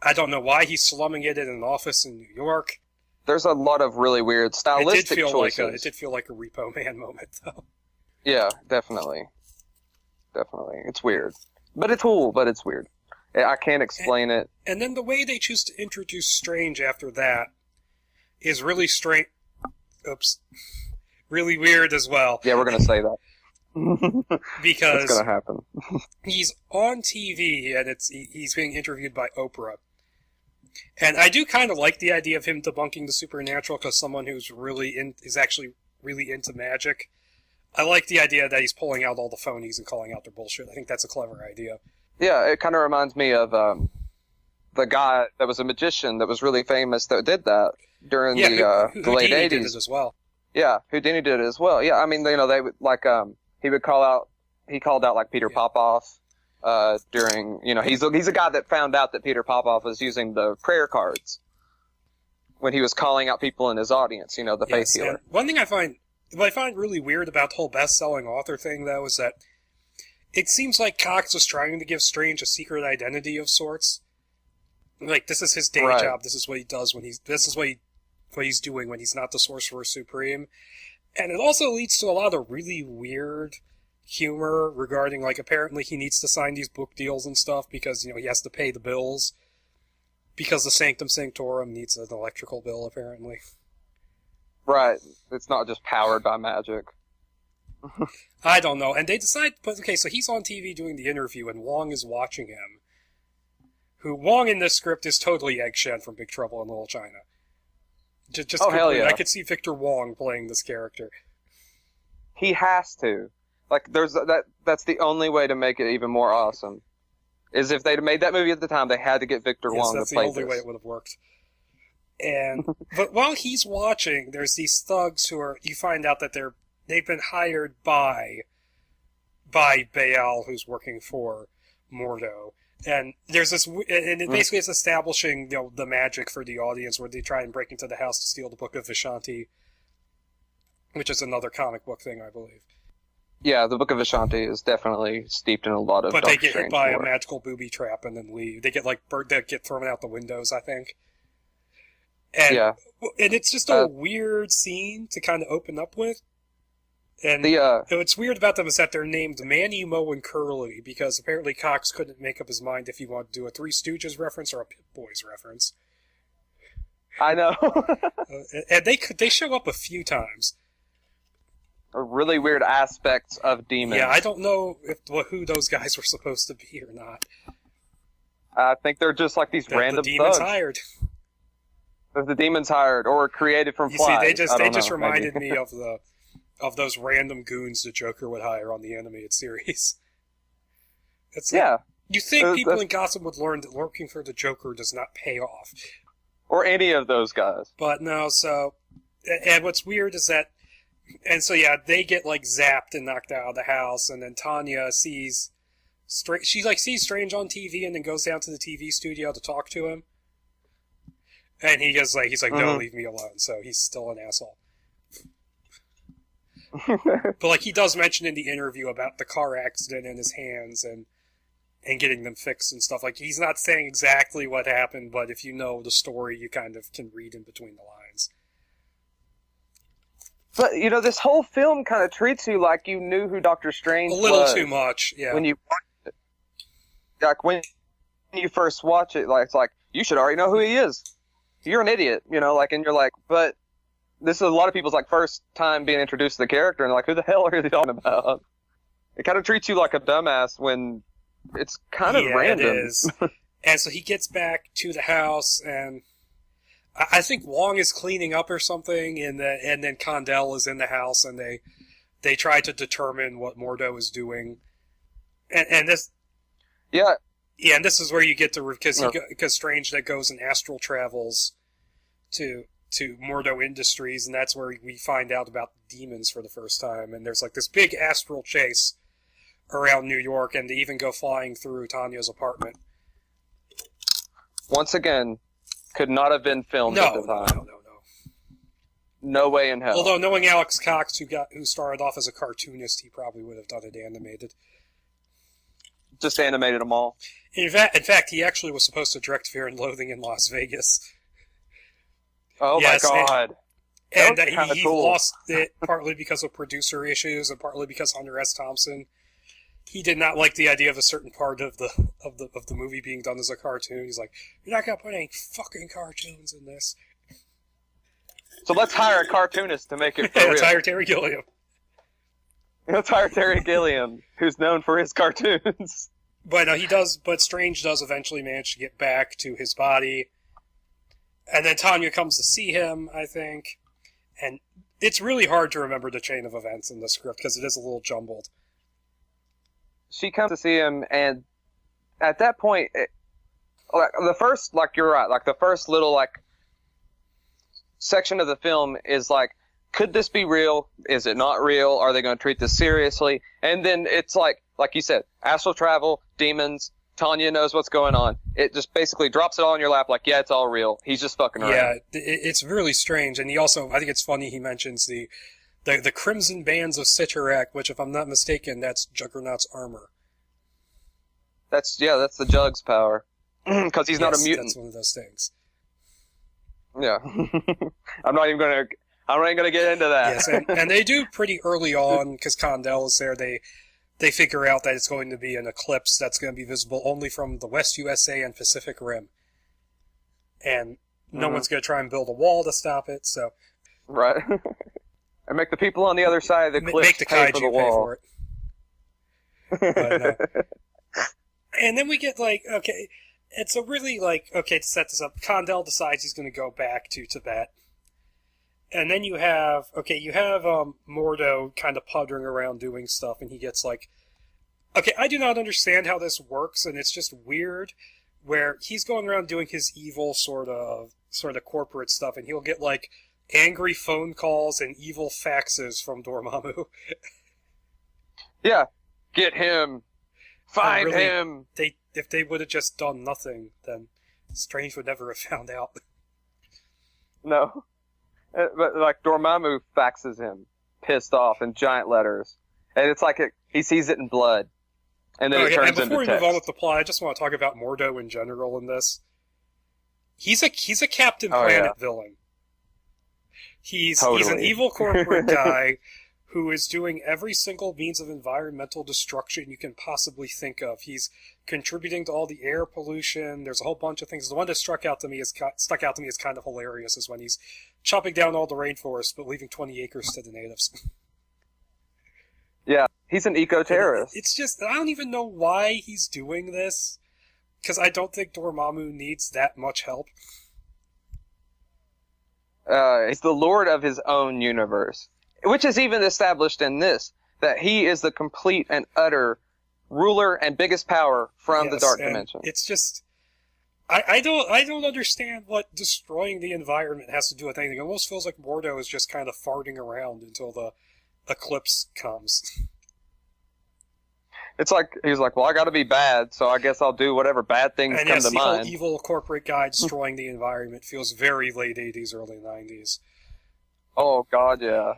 I don't know why he's slumming it in an office in New York. There's a lot of really weird stylistic choices. It did feel like a Repo Man moment, though. Yeah, definitely. Definitely. It's weird. But it's cool, but it's weird. I can't explain it. And then the way they choose to introduce Strange after that is really strange. Oops. Really weird as well. Yeah, we're going to say that. Because it's going to happen. He's on TV, and he's being interviewed by Oprah. And I do kind of like the idea of him debunking the supernatural, because someone who's is actually really into magic. I like the idea that he's pulling out all the phonies and calling out their bullshit. I think that's a clever idea. Yeah, it kind of reminds me of the guy that was a magician that was really famous that did that during the late 80s. Did it as well. Yeah, Houdini did it as well. Yeah, I mean, they would he called out like Peter Popoff during, he's a guy that found out that Peter Popoff was using the prayer cards when he was calling out people in his audience, the faith healer. One thing what I find really weird about the whole best-selling author thing, though, is that it seems like Cox was trying to give Strange a secret identity of sorts. Like, this is his day job. This is what he does this is what he's doing when he's not the Sorcerer Supreme. And it also leads to a lot of really weird humor regarding, like, apparently he needs to sign these book deals and stuff because, he has to pay the bills. Because the Sanctum Sanctorum needs an electrical bill, apparently. Right. It's not just powered by magic. I don't know. And they decide, so he's on TV doing the interview, and Wong is watching him. Wong in this script is totally Egg Shen from Big Trouble in Little China. Hell yeah. I could see Victor Wong playing this character. He has to. Like, that's the only way to make it even more awesome. Is if they'd made that movie at the time, they had to get Victor Wong to play this. That's the only way it would have worked. But while he's watching, there's these thugs you find out that they've been hired by Baal, who's working for Mordo. And there's this, and it basically is establishing, the magic for the audience, where they try and break into the house to steal the Book of Vishanti, which is another comic book thing, I believe. Yeah, the Book of Vishanti is definitely steeped in a lot of. But they get hit by a magical booby trap and then leave. They get they get thrown out the windows, I think. And, and it's just a weird scene to kind of open up with. And what's weird about them is that they're named Manny, Mo, and Curly, because apparently Cox couldn't make up his mind if he wanted to do a Three Stooges reference or a Pip Boys reference. I know. And they show up a few times. Really weird aspects of demons. Yeah, I don't know who those guys were supposed to be or not. I think they're just like these random the demons thugs. Hired. The demons hired or created from flies. See, they just reminded me of those random goons the Joker would hire on the animated series. You think people in Gotham would learn that working for the Joker does not pay off. Or any of those guys. But no, and what's weird is that, they get, zapped and knocked out of the house, and then Tanya sees Strange on TV and then goes down to the TV studio to talk to him. And he's like, no, leave me alone, so he's still an asshole. But he does mention in the interview about the car accident in his hands, and and getting them fixed and stuff. Like, he's not saying exactly what happened, but if you know the story, you kind of can read in between the lines. But, this whole film kind of treats you like you knew who Doctor Strange was. A little too much, yeah. When you watch it. Like, when you first watch it, like, it's like, you should already know who he is. You're an idiot, and you're like, but this is a lot of people's, like, first time being introduced to the character, and they're like, who the hell are they talking about? It kind of treats you like a dumbass when it's kind of random. It is. And so he gets back to the house, and I think Wong is cleaning up or something, and then Condell is in the house, and they try to determine what Mordo is doing. And this... Yeah. Yeah, and this is where you get to... Because Strange that goes and astral travels to Mordo Industries, and that's where we find out about demons for the first time. And there's like this big astral chase around New York, and they even go flying through Tanya's apartment. Once again, could not have been filmed at the time. No. No way in hell. Although knowing Alex Cox, who started off as a cartoonist, he probably would have done it animated. Just animated them all. In fact, he actually was supposed to direct Fear and Loathing in Las Vegas. Oh my god. And he lost it partly because of producer issues and partly because Hunter S. Thompson. He did not like the idea of a certain part of the movie being done as a cartoon. He's like, you're not gonna put any fucking cartoons in this. So let's hire a cartoonist to make it for real. Let's hire Terry Gilliam. Let's hire Terry Gilliam, who's known for his cartoons. But no, but Strange does eventually manage to get back to his body. And then Tanya comes to see him, I think. And it's really hard to remember the chain of events in the script because it is a little jumbled. She comes to see him, and at that point, the first little, section of the film is like, could this be real? Is it not real? Are they going to treat this seriously? And then it's like you said, astral travel, demons, Tanya knows what's going on. It just basically drops it all in your lap like, yeah, it's all real. He's just fucking around. Yeah, it's really strange. And he also, I think it's funny he mentions the Crimson Bands of Sitarak, which, if I'm not mistaken, that's Juggernaut's armor. That's the Jug's power. Because he's not a mutant. That's one of those things. Yeah. I'm not even going to get into that. Yes, and they do pretty early on, because Condell is there, they figure out that it's going to be an eclipse that's going to be visible only from the West USA and Pacific Rim. And no one's going to try and build a wall to stop it, so... Right. And make the people on the other side of the eclipse pay for the wall. Pay for it. But, and then we get, okay, it's a really, to set this up, Condell decides he's going to go back to Tibet. And then you have Mordo kind of puttering around doing stuff, and he gets okay, I do not understand how this works, and it's just weird, where he's going around doing his evil sort of corporate stuff, and he'll get, angry phone calls and evil faxes from Dormammu. Yeah, get him, find him. If they would have just done nothing, then Strange would never have found out. No. But, Dormammu faxes him, pissed off, in giant letters. And it's he sees it in blood. And then it turns into text. Before we move on with the plot, I just want to talk about Mordo in general in this. He's a Captain Planet villain. He's an evil corporate guy who is doing every single means of environmental destruction you can possibly think of. He's contributing to all the air pollution. There's a whole bunch of things. The one that stuck out to me as kind of hilarious is when he's chopping down all the rainforest but leaving 20 acres to the natives. Yeah, he's an eco-terrorist. It's just, I don't even know why he's doing this, because I don't think Dormammu needs that much help. He's the lord of his own universe, which is even established in this, that he is the complete and utter ruler and biggest power from the Dark Dimension. It's just, I don't understand what destroying the environment has to do with anything. It almost feels like Mordo is just kind of farting around until the eclipse comes. It's he's well, I gotta be bad, so I guess I'll do whatever bad things come to mind. And the whole evil corporate guy destroying the environment feels very late 80s, early 90s. Oh, God, yeah.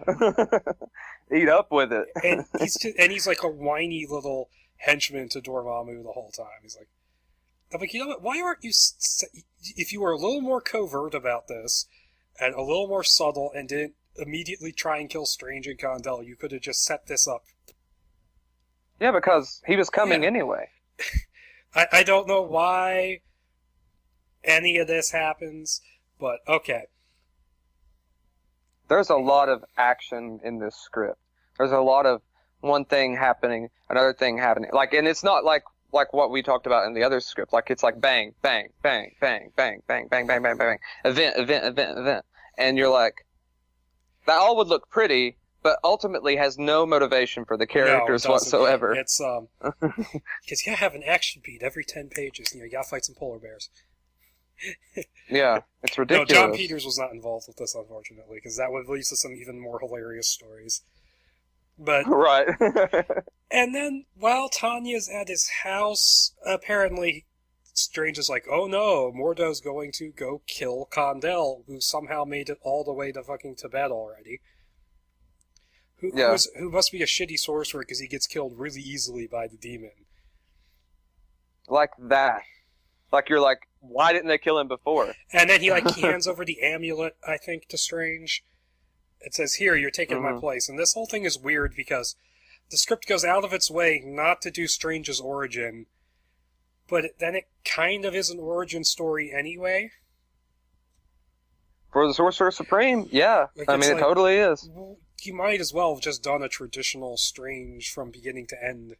Eat up with it. And he's a whiny little henchman to Dormammu the whole time. He's like, I'm like, you know what? Why aren't you? If you were a little more covert about this, and a little more subtle, and didn't immediately try and kill Strange and Condell, you could have just set this up. Yeah, because he was coming anyway. I don't know why any of this happens, but okay. There's a lot of action in this script. There's a lot of one thing happening, another thing happening. Like, and it's not like what we talked about in the other script. Like, it's like bang, bang, bang, bang, bang, bang, bang, bang, bang, bang, event. And you're like, that all would look pretty, but ultimately has no motivation for the characters whatsoever. It's, because you gotta have an action beat every 10 pages. You gotta fight some polar bears. Yeah, it's ridiculous. No, John Peters was not involved with this, unfortunately, because that would lead to some even more hilarious stories. But right. And then, while Tanya's at his house, apparently Strange is like, oh no, Mordo's going to go kill Condell, who somehow made it all the way to fucking Tibet already. Who must be a shitty sorcerer because he gets killed really easily by the demon. Like that. Like, you're like, why didn't they kill him before? And then he hands over the amulet, I think, to Strange. It says, here, you're taking my place. And this whole thing is weird because the script goes out of its way not to do Strange's origin, but then it kind of is an origin story anyway. For the Sorcerer Supreme, yeah. I mean, it totally is. You might as well have just done a traditional Strange from beginning to end,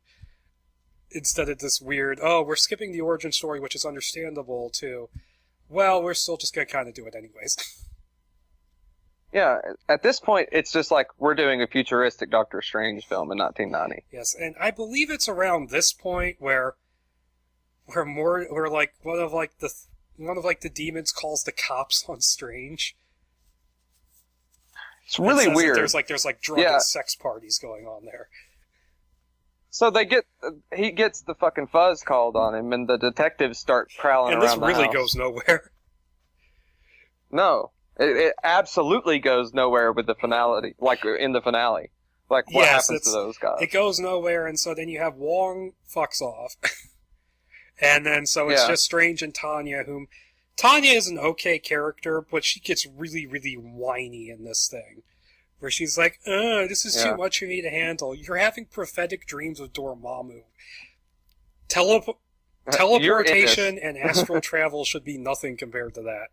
instead of this weird, oh, we're skipping the origin story, which is understandable, too. Well, we're still just going to kind of do it anyways. Yeah, at this point, it's just like we're doing a futuristic Doctor Strange film in 1990. Yes, and I believe it's around this point where like one of the demons calls the cops on Strange. It's really weird. There's drug and sex parties going on there. So he gets the fucking fuzz called on him, and the detectives start prowling around the house. And this really goes nowhere. No. It absolutely goes nowhere with the finality, like in the finale. Like, what happens to those guys? It goes nowhere, and so then you have Wong fucks off. And then, so it's just Strange and Tanya, whom... Tanya is an okay character, but she gets really, really whiny in this thing. Where she's like, this is too much for me to handle. You're having prophetic dreams of Dormammu. Teleportation and astral travel should be nothing compared to that.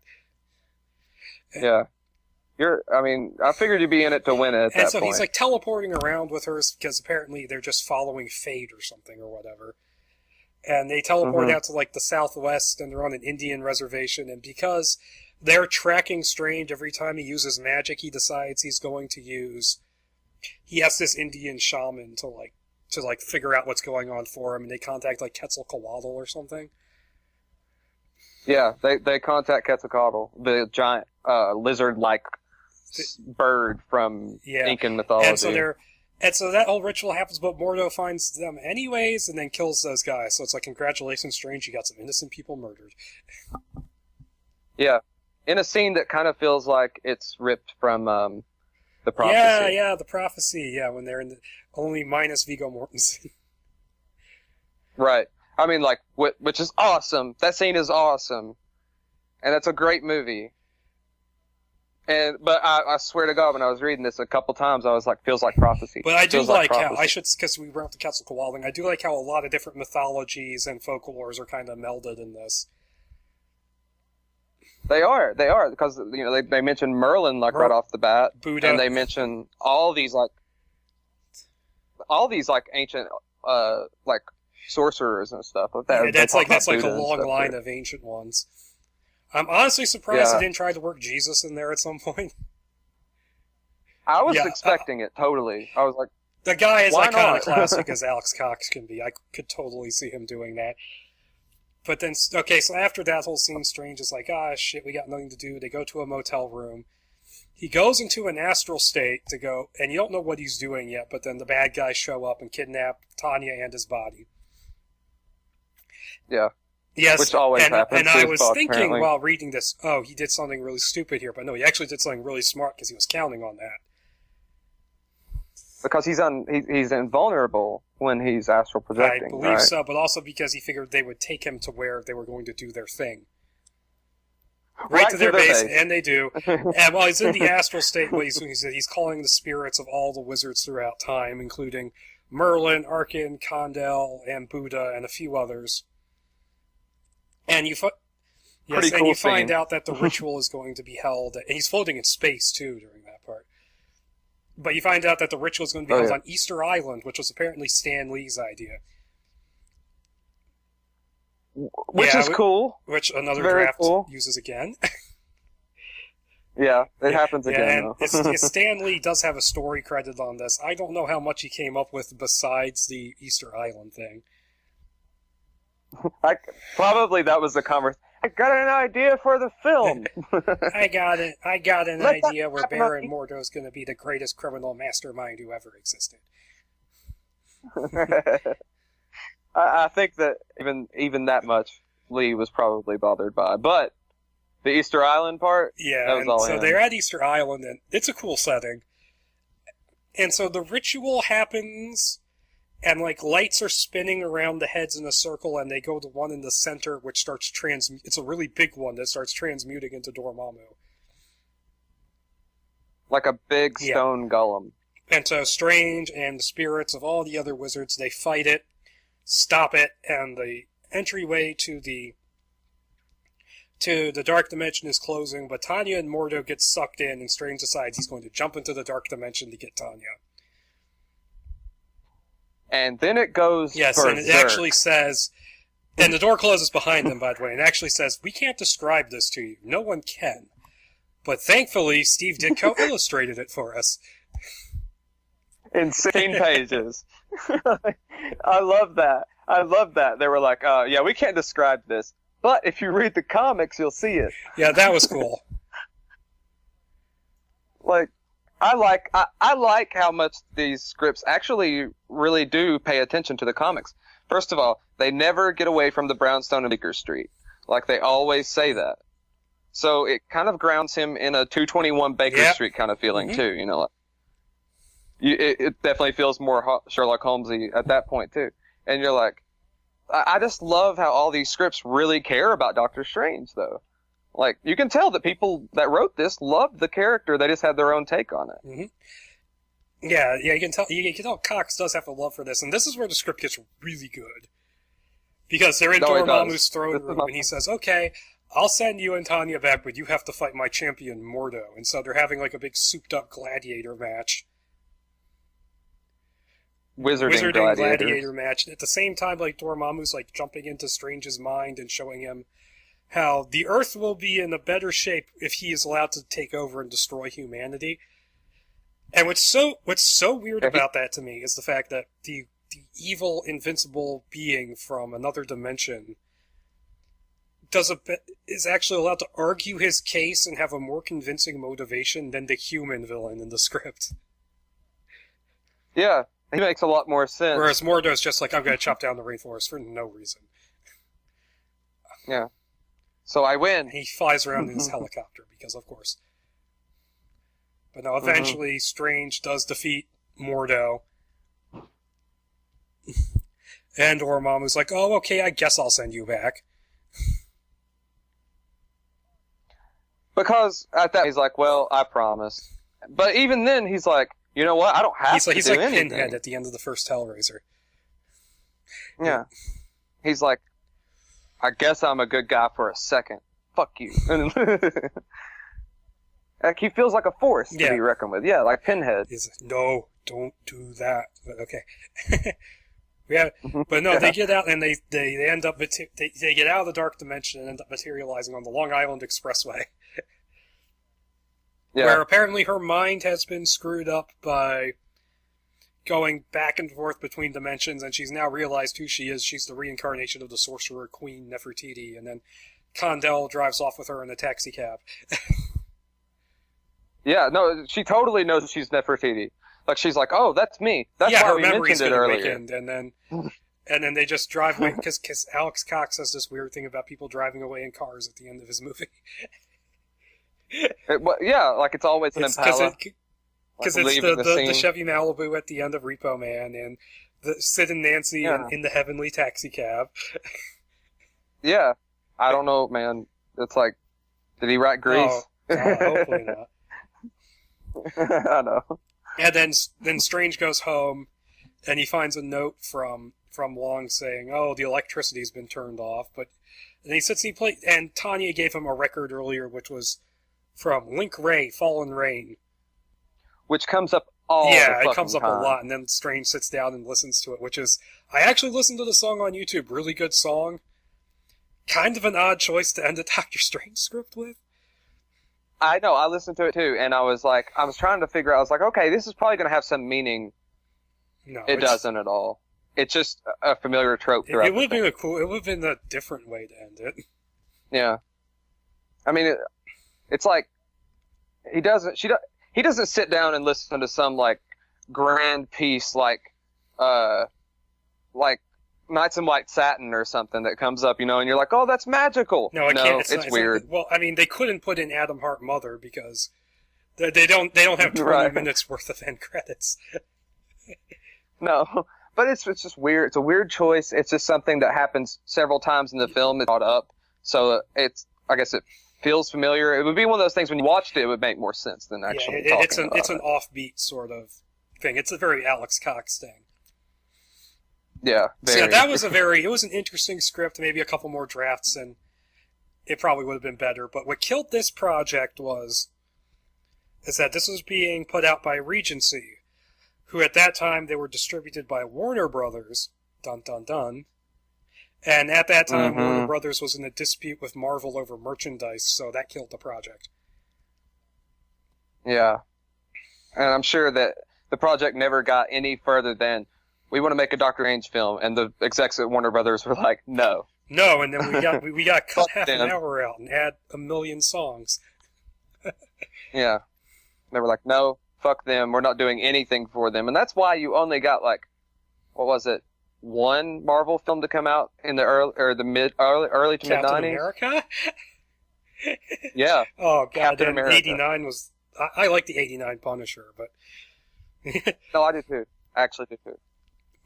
Yeah. I figured you'd be in it to win it at that point. And so he's like teleporting around with her because apparently they're just following fate or something or whatever. And they teleport out to like the southwest and they're on an Indian reservation, and because they're tracking Strange every time he uses magic he decides he's going to use, he asks this Indian shaman to figure out what's going on for him, and they contact like Quetzalcoatl or something. Yeah, they contact Quetzalcoatl, the giant lizard-like bird from Incan mythology. And so that whole ritual happens, but Mordo finds them anyways and then kills those guys. So it's like, congratulations, Strange, you got some innocent people murdered. Yeah, in a scene that kind of feels like it's ripped from the prophecy. Yeah, the prophecy. Yeah, when they're in only minus Viggo Mortensen. Right. I mean, like, which is awesome. That scene is awesome. And it's a great movie. But I swear to God, when I was reading this a couple times, I was like, feels like prophecy. But I do like how, because we were up to Quetzalcoatl, I do like how a lot of different mythologies and folklores are kind of melded in this. They are, because, they mention Merlin, right off the bat. Buddha. And they mention all these ancient, sorcerers and stuff. That's like a long line of ancient ones. I'm honestly surprised they didn't try to work Jesus in there at some point. I was expecting it, totally. I was like, the guy is iconoclastic as Alex Cox can be. I could totally see him doing that. But then, so after that whole scene, Strange is like, shit, we got nothing to do. They go to a motel room. He goes into an astral state to go, and you don't know what he's doing yet, but then the bad guys show up and kidnap Tanya and his body. Yeah. Yes, which always happens. And I was thinking while reading this, he did something really stupid here, but no, he actually did something really smart because he was counting on that. because he's invulnerable when he's astral projecting. I believe so, but also because he figured they would take him to where they were going to do their thing. Right to their base, and they do. And while he's in the astral state, he's calling the spirits of all the wizards throughout time, including Merlin, Arkin, Condell, and Buddha, and a few others. And you find out that the ritual is going to be held, and he's floating in space too during that part. But you find out that the ritual is going to be held on Easter Island, which was apparently Stan Lee's idea. Which is cool. Which another Very draft cool. uses again. Yeah, it happens again. And Stan Lee does have a story credit on this. I don't know how much he came up with besides the Easter Island thing. Probably that was the conversation. I got an idea for the film. I got an idea where Baron Mordo's going to be the greatest criminal mastermind who ever existed. I think that even that much Lee was probably bothered by, but the Easter Island part, that was all so they're at Easter Island, and it's a cool setting. And so the ritual happens, and like lights are spinning around the heads in a circle, and they go to one in the center, which starts it's a really big one that starts transmuting into Dormammu. Like a big stone golem. And so Strange and the spirits of all the other wizards, they fight it, stop it, and the entryway to the dark dimension is closing, but Tanya and Mordo get sucked in, and Strange decides he's going to jump into the dark dimension to get Tanya. And then it goes berserk. And it actually says, and the door closes behind them, by the way, and it actually says, we can't describe this to you. No one can. But thankfully, Steve Ditko illustrated it for us. In 16 pages. I love that. They were like, we can't describe this. But if you read the comics, you'll see it. Yeah, that was cool. Like, I like how much these scripts actually really do pay attention to the comics. First of all, they never get away from the brownstone and Baker Street. Like, they always say that. So it kind of grounds him in a 221 Baker Street kind of feeling, too. You know, like, it definitely feels more Sherlock Holmesy at that point, too. And you're like, I just love how all these scripts really care about Doctor Strange, though. Like, you can tell that people that wrote this loved the character. They just had their own take on it. Mm-hmm. Yeah, you can tell Cox does have a love for this, and this is where the script gets really good. Because they're in Dormammu's throne room, and he says, okay, I'll send you and Tanya back, but you have to fight my champion, Mordo. And so they're having like a big souped-up gladiator match. Wizarding gladiator match. At the same time, like, Dormammu's like jumping into Strange's mind and showing him how the Earth will be in a better shape if he is allowed to take over and destroy humanity. And what's so weird about that to me is the fact that the evil, invincible being from another dimension is actually allowed to argue his case and have a more convincing motivation than the human villain in the script. Yeah, he makes a lot more sense. Whereas Mordo's just like, I'm going to chop down the rainforest for no reason. Yeah. So I win. He flies around in his helicopter, because of course. But no, eventually Strange does defeat Mordo. And Dormammu's like, oh, okay, I guess I'll send you back. Because at that he's like, well, I promised. But even then, he's like, you know what? I don't have to do anything. He's like Pinhead at the end of the first Hellraiser. Yeah. He's like, I guess I'm a good guy for a second. Fuck you. Like, he feels like a force to be reckoned with. Yeah, like Pinhead. He's like, no, don't do that. But okay. But no, they get out and they end up they get out of the dark dimension and end up materializing on the Long Island Expressway. Where apparently her mind has been screwed up by going back and forth between dimensions, and she's now realized who she is. She's the reincarnation of the sorcerer Queen Nefertiti, and then Condell drives off with her in a taxi cab. Yeah, no, she totally knows she's Nefertiti. Like, she's like, oh, that's me. That's why we mentioned it earlier. Weakened, and then they just drive away, because Alex Cox says this weird thing about people driving away in cars at the end of his movie. Like, it's always an Impala. Because like, it's leaving the Chevy Malibu at the end of Repo Man, and the Sid and Nancy in the heavenly taxi cab. Yeah. I don't know, man. It's like, did he write Grease? Oh, God, hopefully not. I know. And then Strange goes home, and he finds a note from Long saying, "Oh, the electricity's been turned off." And he sits and he played, and Tanya gave him a record earlier, which was from Link Ray, Fallen Rain, which comes up all the fucking it comes up time. a lot. And then Strange sits down and listens to it, which is I actually listened to the song on YouTube. Really good song. Kind of an odd choice to end a Doctor Strange script with. I know, I listened to it too, and I was trying to figure out, I was like, okay, this is probably going to have some meaning. No, it doesn't at all. It's just a familiar trope throughout. It would have been a different way to end it. Yeah. I mean, it's like, he doesn't sit down and listen to some, like, grand piece, like Knights in White Satin or something that comes up, and you're like, oh, that's magical. No, it's weird. Well, I mean, they couldn't put in Adam Hart Mother because they don't have 20 minutes worth of end credits. No, but it's just weird. It's a weird choice. It's just something that happens several times in the film. It's brought up, so I guess it feels familiar. It would be one of those things when you watched it, it would make more sense than actually talking about it. It's an offbeat sort of thing. It's a very Alex Cox thing. Yeah, so that was it was an interesting script, maybe a couple more drafts, and it probably would have been better. But what killed this project is that this was being put out by Regency, who at that time, they were distributed by Warner Brothers, dun dun dun, and at that time, Warner Brothers was in a dispute with Marvel over merchandise, so that killed the project. Yeah, and I'm sure that the project never got any further than, we want to make a Doctor Strange film, and the execs at Warner Brothers were like, no. No, and then we got cut half an hour out and add 1 million songs. Yeah. They were like, no, fuck them, we're not doing anything for them. And that's why you only got, like, what was it, one Marvel film to come out in the early to mid 90s? Captain America? Yeah. Oh, God, Captain America. 89 was... I like the 89 Punisher, but... No, I do too. I actually do too.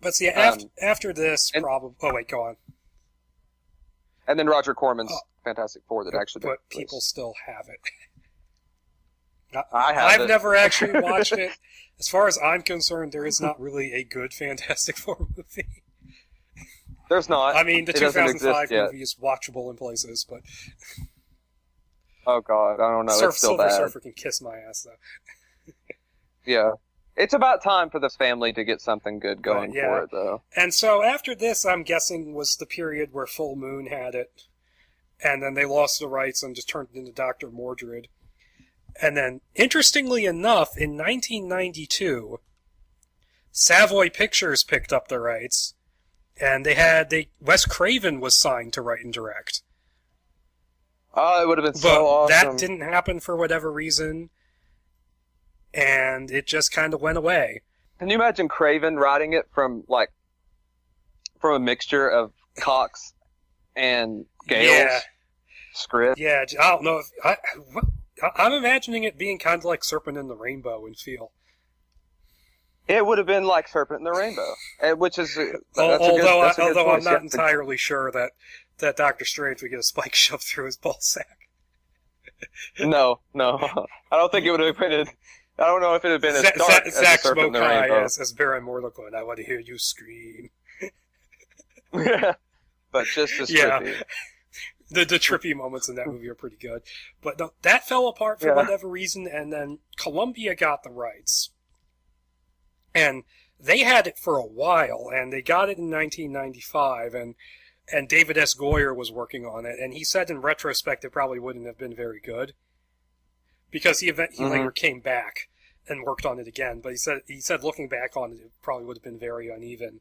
But see, after this, probably... Oh, wait, go on. And then Roger Corman's Fantastic Four that actually... But people still have it. I've never actually watched it. As far as I'm concerned, there is not really a good Fantastic Four movie. There's not. I mean, the 2005 movie is watchable in places, but... Oh, God, I don't know. It's still Silver bad. Surfer can kiss my ass, though. Yeah. It's about time for this family to get something good going for it, though. And so after this, I'm guessing, was the period where Full Moon had it, and then they lost the rights and just turned it into Dr. Mordred. And then, interestingly enough, in 1992, Savoy Pictures picked up the rights, and Wes Craven was signed to write and direct. Oh, it would have been so awesome. But that didn't happen for whatever reason, and it just kind of went away. Can you imagine Craven writing it from a mixture of Cox and Gale's script? Yeah, I don't know. I'm imagining it being kind of like Serpent in the Rainbow in feel. It would have been like Serpent in the Rainbow, which is although I'm not entirely sure that Doctor Strange would get a spike shoved through his ballsack. No, I don't think it would have been. I don't know if it had been as dark as Zach Serpent in the Rainbow. as Baron Morlock, I want to hear you scream. But just as trippy. The trippy moments in that movie are pretty good. But no, that fell apart for whatever reason, and then Columbia got the rights. And they had it for a while, and they got it in 1995, and David S. Goyer was working on it, and he said in retrospect it probably wouldn't have been very good. Because he later came back and worked on it again, but he said looking back on it, it probably would have been very uneven.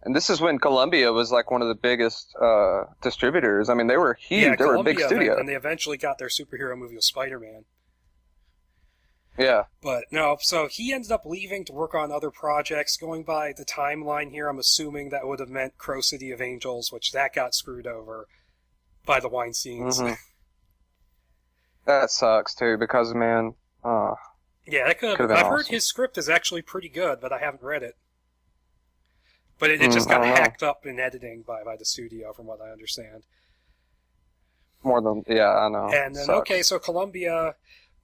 And this is when Columbia was like one of the biggest distributors. I mean, they were huge. Yeah, they were a big studio. And they eventually got their superhero movie with Spider-Man. Yeah. But no, so he ended up leaving to work on other projects. Going by the timeline here, I'm assuming that would have meant Crow City of Angels, which that got screwed over by the Weinsteins. That sucks too, because man, Yeah, that could have. I've heard his script is actually pretty good, but I haven't read it. But it just got hacked up in editing by the studio, from what I understand. More than, yeah, I know. And then, okay, so Columbia,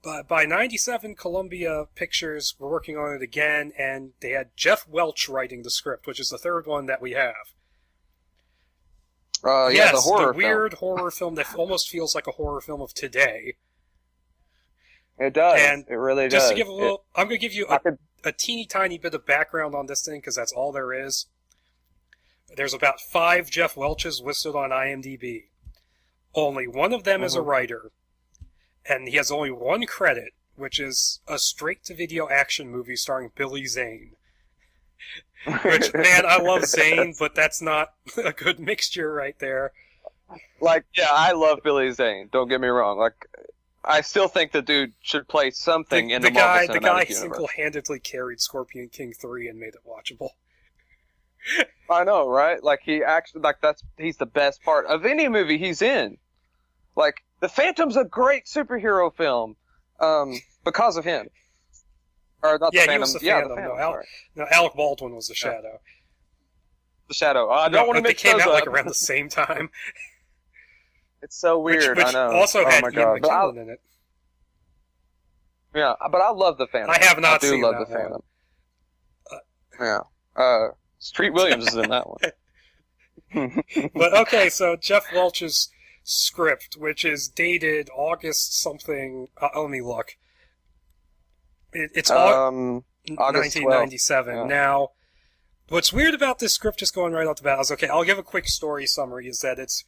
by 97, Columbia Pictures were working on it again, and they had Jeff Welch writing the script, which is the third one that we have. Yes, the weird horror film that almost feels like a horror film of today. It does. And it really just does. To give a little, I'm going to give you a teeny tiny bit of background on this thing, because that's all there is. There's about 5 Jeff Welches listed on IMDb. Only one of them is a writer, and he has only one credit, which is a straight-to-video action movie starring Billy Zane. Which, man, I love Zane, but that's not a good mixture right there. Like, yeah, I love Billy Zane, don't get me wrong. Like, I still think the dude should play something in the Marvel Cinematic Universe. The guy single-handedly carried Scorpion King 3 and made it watchable. I know, right? Like, he's the best part of any movie he's in. Like, The Phantom's a great superhero film, because of him. Or not the Phantom. He was the Phantom. No, Alec Baldwin was the Shadow. The Shadow. I don't want to mix those up. They came out like around the same time. It's so weird, which I know. Also had Ian McKellen in it. Yeah, but I love the Phantom. I have not seen that. I do love the Phantom. Yeah. Street Williams is in that one. But okay, so Jeff Welch's script, which is dated August something. Let me look. It's August 1997. Yeah. Now, what's weird about this script, just going right off the bat, is okay. I'll give a quick story summary. Is that it's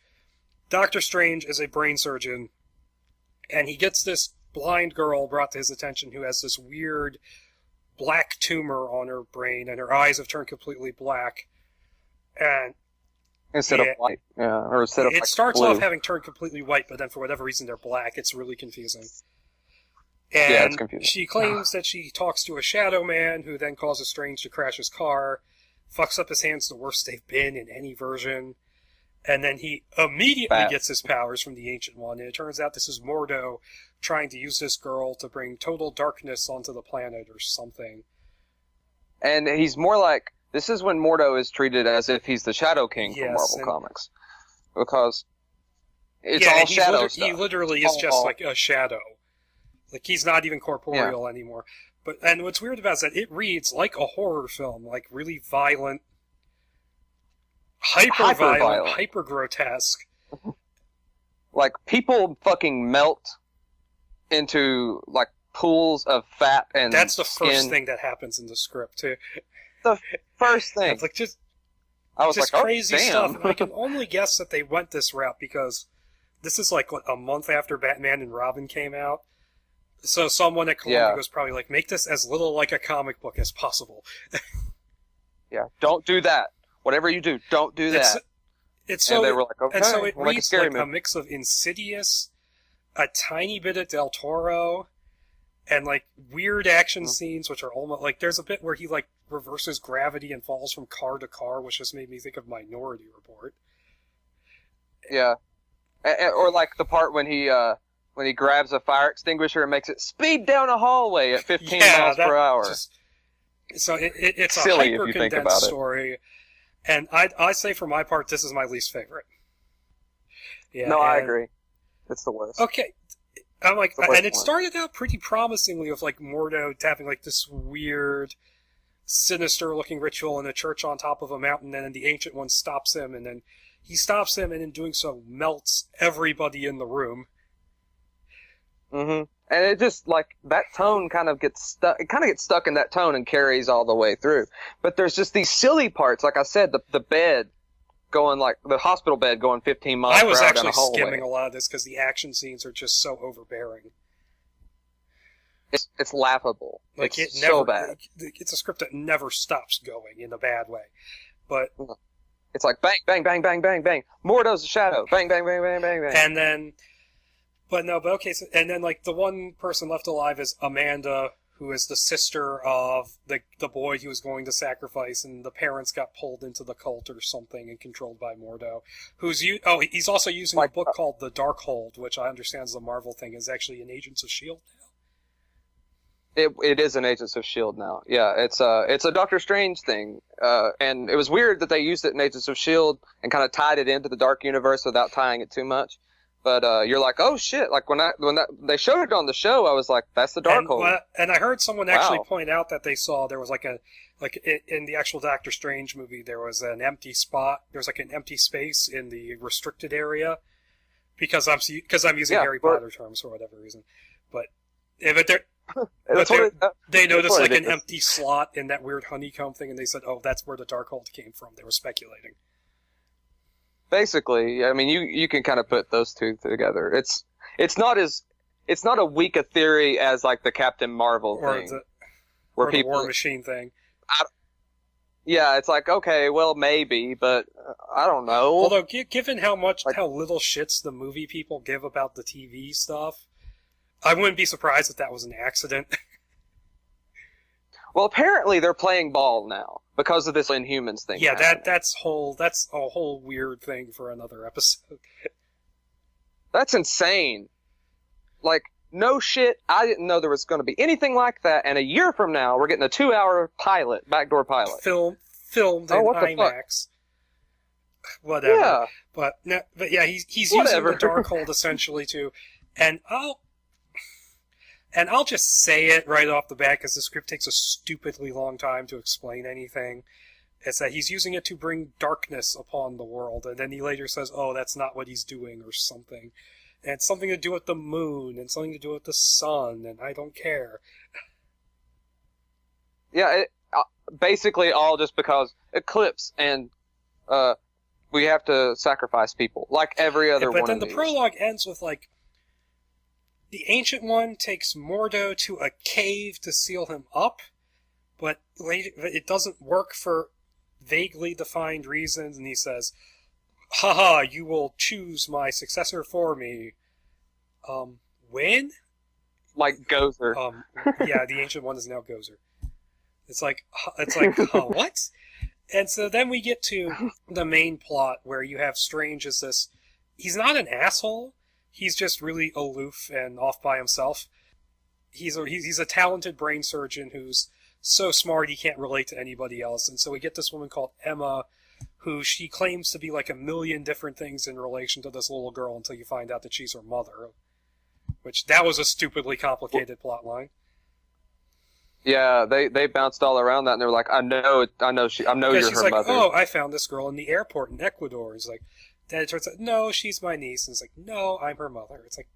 Doctor Strange is a brain surgeon, and he gets this blind girl brought to his attention who has this weird black tumor on her brain, and her eyes have turned completely black. And instead of white, or instead of it starts blue. Off having turned completely white, but then for whatever reason they're black. It's really confusing. And yeah, it's confusing. She claims that she talks to a shadow man who then causes Strange to crash his car, fucks up his hands the worst they've been in any version, and then he immediately gets his powers from the Ancient One, and it turns out this is Mordo trying to use this girl to bring total darkness onto the planet or something. And he's more like, this is when Mordo is treated as if he's the Shadow King from Marvel Comics. Because it's all shadow stuff. He literally is just like a shadow. Like, he's not even corporeal anymore. And what's weird about it is that it reads like a horror film, like really violent, hyper-violent, hyper-grotesque. Like, people fucking melt into, like, pools of fat and That's the skin. First thing that happens in the script, too. The first thing. It's like just crazy stuff. And I can only guess that they went this route because this is like a month after Batman and Robin came out. So someone at Columbia was probably like, make this as little like a comic book as possible. Yeah, don't do that. Whatever you do, don't do that. And they were like, okay, and so it reads like a mix of Insidious, a tiny bit of Del Toro, and like weird action scenes, which are almost like there's a bit where he like reverses gravity and falls from car to car, which just made me think of Minority Report. Yeah, or like the part when he grabs a fire extinguisher and makes it speed down a hallway at 15 miles per hour. So it's silly a hyper-condensed story, and I say for my part, this is my least favorite. Yeah, no, I agree. It's the worst. Okay, I'm like, and it started out pretty promisingly with like Mordo having like this weird, sinister-looking ritual in a church on top of a mountain, and then the Ancient One stops him, and then he stops him, and in doing so melts everybody in the room. Mm-hmm. And it just, like, that tone kind of gets stuck. It kind of gets stuck in that tone and carries all the way through. But there's just these silly parts. Like I said, the bed going, like, the hospital bed going 15 miles per hour down a hallway. I was actually skimming a lot of this because the action scenes are just so overbearing. It's laughable. Like, it's so bad. It's a script that never stops going in a bad way. But it's like bang, bang, bang, bang, bang, bang. Mordo's a shadow. Bang, bang, bang, bang, bang, bang. And then... and then, like, the one person left alive is Amanda, who is the sister of the boy he was going to sacrifice, and the parents got pulled into the cult or something and controlled by Mordo. He's also using a book called The Darkhold, which I understand is a Marvel thing, is actually in Agents of S.H.I.E.L.D. It is an Agents of S.H.I.E.L.D. now. Yeah, it's a Doctor Strange thing. And it was weird that they used it in Agents of S.H.I.E.L.D. and kind of tied it into the Dark Universe without tying it too much. But you're like, oh shit! Like when they showed it on the show, I was like, that's the Darkhold. And I heard someone actually point out that they saw there was in the actual Doctor Strange movie, there was an empty spot. There was like an empty space in the restricted area because I'm using Harry Potter terms for whatever reason. But they noticed like an empty slot in that weird honeycomb thing, and they said, "Oh, that's where the Darkhold came from." They were speculating. Basically, I mean, you can kind of put those two together. It's not a weak a theory as like the Captain Marvel thing, or the War Machine thing. Yeah, it's like, okay, well, maybe, but I don't know. Although, given how little shits the movie people give about the TV stuff, I wouldn't be surprised if that was an accident. Well, apparently they're playing ball now because of this Inhumans thing. Yeah, that's a whole weird thing for another episode. That's insane. Like, no shit, I didn't know there was going to be anything like that, and a year from now, we're getting a 2-hour backdoor pilot. Filmed in IMAX. Whatever. Yeah. But yeah, he's using the Darkhold essentially to, and I'll just say it right off the bat because the script takes a stupidly long time to explain anything. It's that he's using it to bring darkness upon the world, and then he later says, "Oh, that's not what he's doing," or something. And it's something to do with the moon, and something to do with the sun, and I don't care. Yeah, basically all just because Eclipse, and we have to sacrifice people, like every other one of these. But then the prologue ends with, like, the Ancient One takes Mordo to a cave to seal him up, but it doesn't work for vaguely defined reasons, and he says, "Haha, you will choose my successor for me." When? Like Gozer. Yeah, the Ancient One is now Gozer. It's like, what? And so then we get to the main plot where you have Strange as this. He's not an asshole. He's just really aloof and off by himself. He's a talented brain surgeon who's so smart he can't relate to anybody else. And so we get this woman called Emma, who she claims to be like a million different things in relation to this little girl until you find out that she's her mother. Which, that was a stupidly complicated plot line. Yeah, they bounced all around that, and they were like, I know you're her mother. Oh, I found this girl in the airport in Ecuador. It's like, then it turns out, no, she's my niece. And it's like, no, I'm her mother. It's like,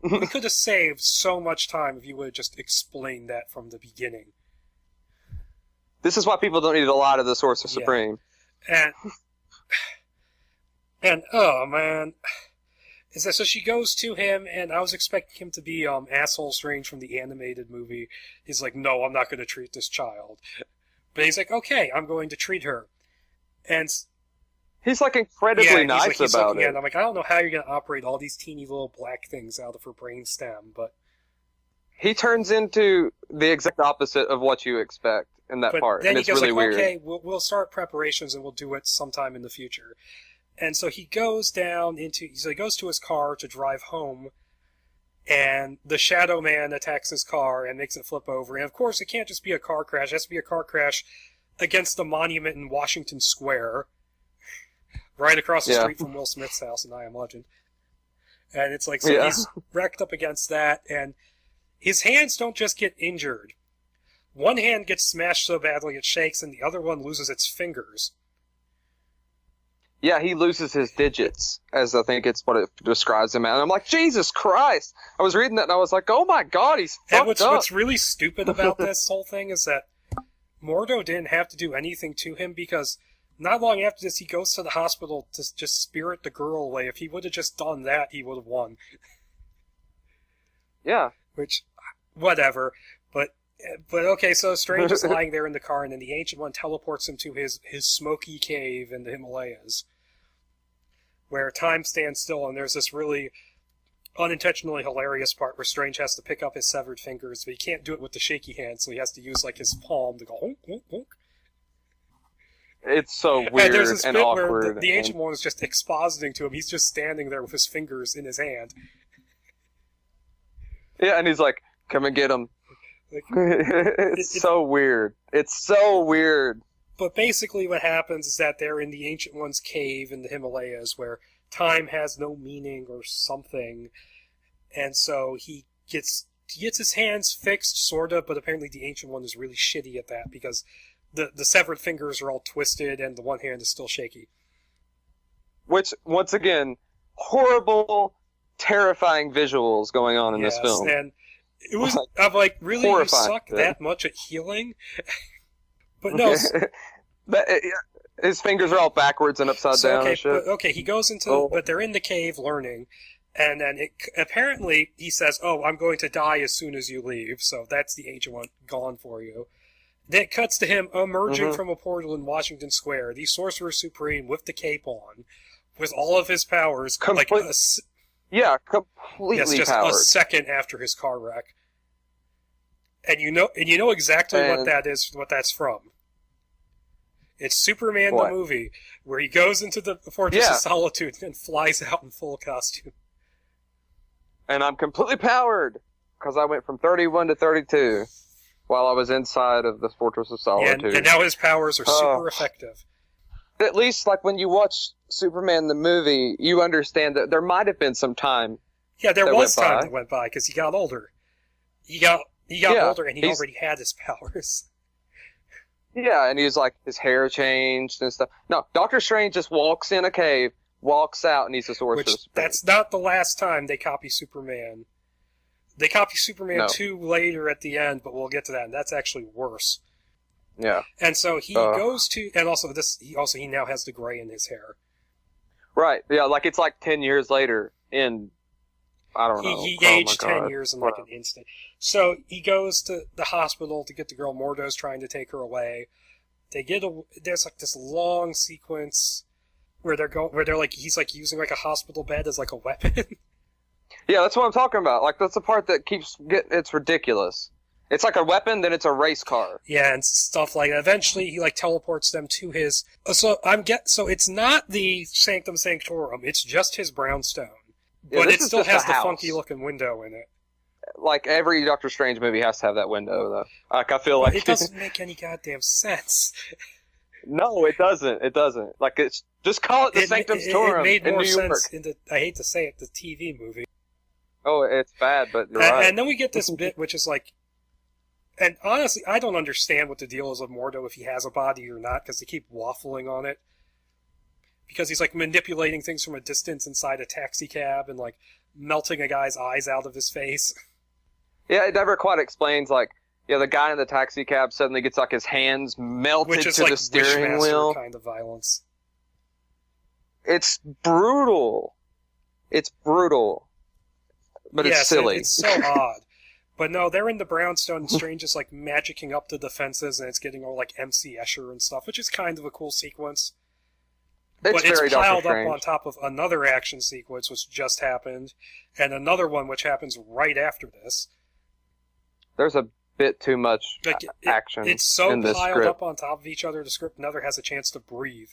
we could have saved so much time if you would have just explained that from the beginning. This is why people don't need to lie to the Sorcerer Supreme. And oh man, is that so? She goes to him, and I was expecting him to be asshole Strange from the animated movie. He's like, no, I'm not going to treat this child. But he's like, okay, I'm going to treat her, and he's like incredibly nice about it. I'm like, I don't know how you're going to operate all these teeny little black things out of her brainstem, but he turns into the exact opposite of what you expect in that part, and it's really weird. Okay, we'll start preparations and we'll do it sometime in the future. And so he goes he goes to his car to drive home, and the Shadow Man attacks his car and makes it flip over. And of course, it can't just be a car crash; it has to be a car crash against the monument in Washington Square, right across the street from Will Smith's house in I Am Legend. And it's like, so he's wrecked up against that, and his hands don't just get injured. One hand gets smashed so badly it shakes, and the other one loses its fingers. Yeah, he loses his digits, as I think it's what it describes him as. And I'm like, Jesus Christ! I was reading that and I was like, oh my god, he's fucked up. What's really stupid about this whole thing is that Mordo didn't have to do anything to him, because not long after this, he goes to the hospital to just spirit the girl away. If he would have just done that, he would have won. Yeah. Which, whatever. But okay, so Strange is lying there in the car, and then the Ancient One teleports him to his smoky cave in the Himalayas, where time stands still, and there's this really unintentionally hilarious part where Strange has to pick up his severed fingers, but he can't do it with the shaky hand, so he has to use like his palm to go honk, honk, honk. It's so weird and there's this bit awkward. Where the Ancient One is just expositing to him. He's just standing there with his fingers in his hand. Yeah, and he's like, come and get him. Like, it's so weird. It's so weird. But basically what happens is that they're in the Ancient One's cave in the Himalayas where time has no meaning or something. And so he gets his hands fixed, sort of, but apparently the Ancient One is really shitty at that because the severed fingers are all twisted and the one hand is still shaky. Which, once again, horrible, terrifying visuals going on in this film. And it was, I'm like, really, you suck that much at healing? But no. His fingers are all backwards and upside down and shit. Okay, he goes into, but they're in the cave learning, and then apparently he says, "Oh, I'm going to die as soon as you leave," so that's the Ancient One gone for you. Then it cuts to him emerging from a portal in Washington Square, the Sorcerer Supreme with the cape on, with all of his powers, completely just powered. A second after his car wreck. And you know exactly what that is, what that's from. It's Superman the movie, where he goes into the Fortress of Solitude and flies out in full costume. And I'm completely powered, because I went from 31 to 32 while I was inside of the Fortress of Solitude. And now his powers are super effective. At least, like, when you watch Superman the movie, you understand that there might have been some time. Yeah, there was time that went by, because he got older. He got older, and he already had his powers. Yeah, and he's like, his hair changed and stuff. No, Doctor Strange just walks in a cave, walks out, and he's a Sorcerer Supreme. That's not the last time they copy Superman. They copy Superman 2 later at the end, but we'll get to that, and that's actually worse. Yeah. And so he goes to, and also he now has the gray in his hair. Right, yeah, like it's like 10 years later in, I don't know. He aged 10 years in like an instant. So he goes to the hospital to get the girl. Mordo's trying to take her away. There's like this long sequence where he's like using like a hospital bed as like a weapon. Yeah, that's what I'm talking about. Like, that's the part that it's ridiculous. It's like a weapon, then it's a race car. Yeah, and stuff like that. Eventually, he like teleports them to his. So it's not the Sanctum Sanctorum. It's just his brownstone. But it still has the funky-looking window in it. Like, every Doctor Strange movie has to have that window, though. Like, I feel like... It doesn't make any goddamn sense. No, it doesn't. It doesn't. Like, it's... Just call it the Sanctum Sanctorum in New York. I hate to say it, the TV movie. Oh, it's bad, but you're right. And then we get this bit, which is like... And honestly, I don't understand what the deal is of Mordo, if he has a body or not, because they keep waffling on it. Because he's like manipulating things from a distance inside a taxi cab and like melting a guy's eyes out of his face. Yeah, it never quite explains like, the guy in the taxi cab suddenly gets like his hands melted to the steering wheel. Kind of violence. It's brutal. It's brutal. But it's silly. It's so odd. But no, they're in the brownstone and Strange is like magicking up the defenses and it's getting all like MC Escher and stuff, which is kind of a cool sequence. But it's piled up on top of another action sequence which just happened, and another one which happens right after this. There's a bit too much action. It's so in this piled script. up on top of each other, the script never has a chance to breathe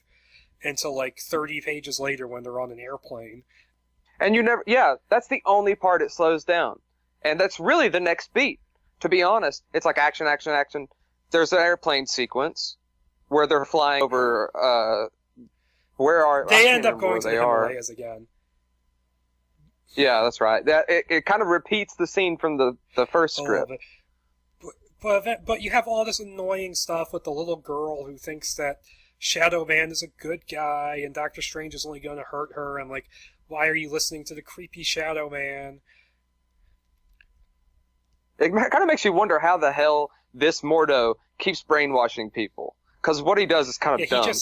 until like 30 pages later when they're on an airplane. And that's the only part it slows down. And that's really the next beat. To be honest, it's like action, action, action. There's an airplane sequence where they're flying over... They end up going to the Himalayas again. Yeah, that's right. It kind of repeats the scene from the first script. But you have all this annoying stuff with the little girl who thinks that Shadow Man is a good guy and Doctor Strange is only going to hurt her, and like, why are you listening to the creepy Shadow Man? It kind of makes you wonder how the hell this Mordo keeps brainwashing people. Because what he does is kind of dumb.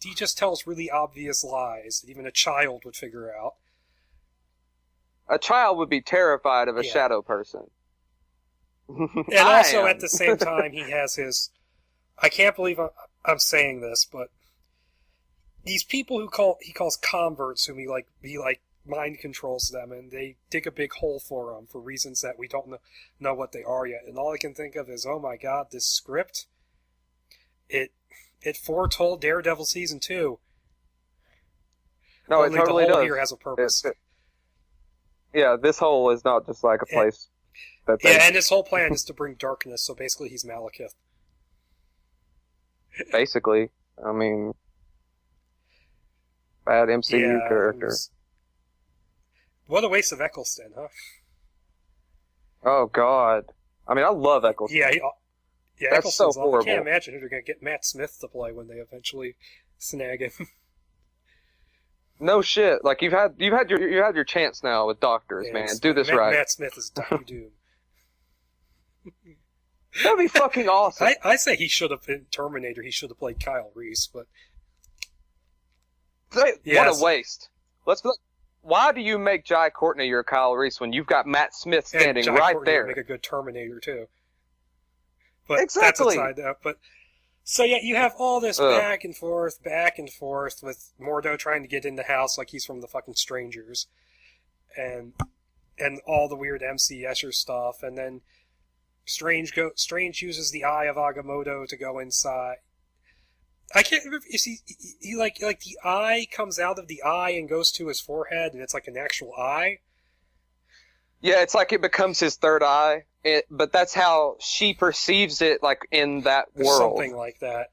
He just tells really obvious lies that even a child would figure out. A child would be terrified of a shadow person. And also, at the same time, he has his... I can't believe I'm saying this, but these people he calls converts, whom he mind controls them, and they dig a big hole for him for reasons that we don't know what they are yet. And all I can think of is, oh my god, this script, it foretold Daredevil Season 2. No, only it totally the hole does. Here has a purpose. Yeah, this hole is not just like a place Yeah, and his whole plan is to bring darkness, so basically he's Malekith. Basically. I mean, bad MCU character. What a waste of Eccleston, huh? Oh, God. I mean, I love Eccleston. Yeah, that's Eccleston's so horrible. I can't imagine who they're going to get Matt Smith to play when they eventually snag him. No shit. Like, you've had your chance now with Doctors, man. Do this right. Matt Smith is Doctor Doom. That'd be fucking awesome. I say he should have been Terminator. He should have played Kyle Reese, but what a waste. Why do you make Jai Courtney your Kyle Reese when you've got Matt Smith standing right Courtney there? Would make a good Terminator too. But exactly. That's aside that. But so yeah, you have all this back and forth with Mordo trying to get in the house like he's from the fucking Strangers, and all the weird MC Escher stuff, and then Strange uses the Eye of Agamotto to go inside. I can't remember. Is he like the eye comes out of the eye and goes to his forehead, and it's like an actual eye? Yeah, it's like it becomes his third eye. But that's how she perceives it, like in that world. Something like that.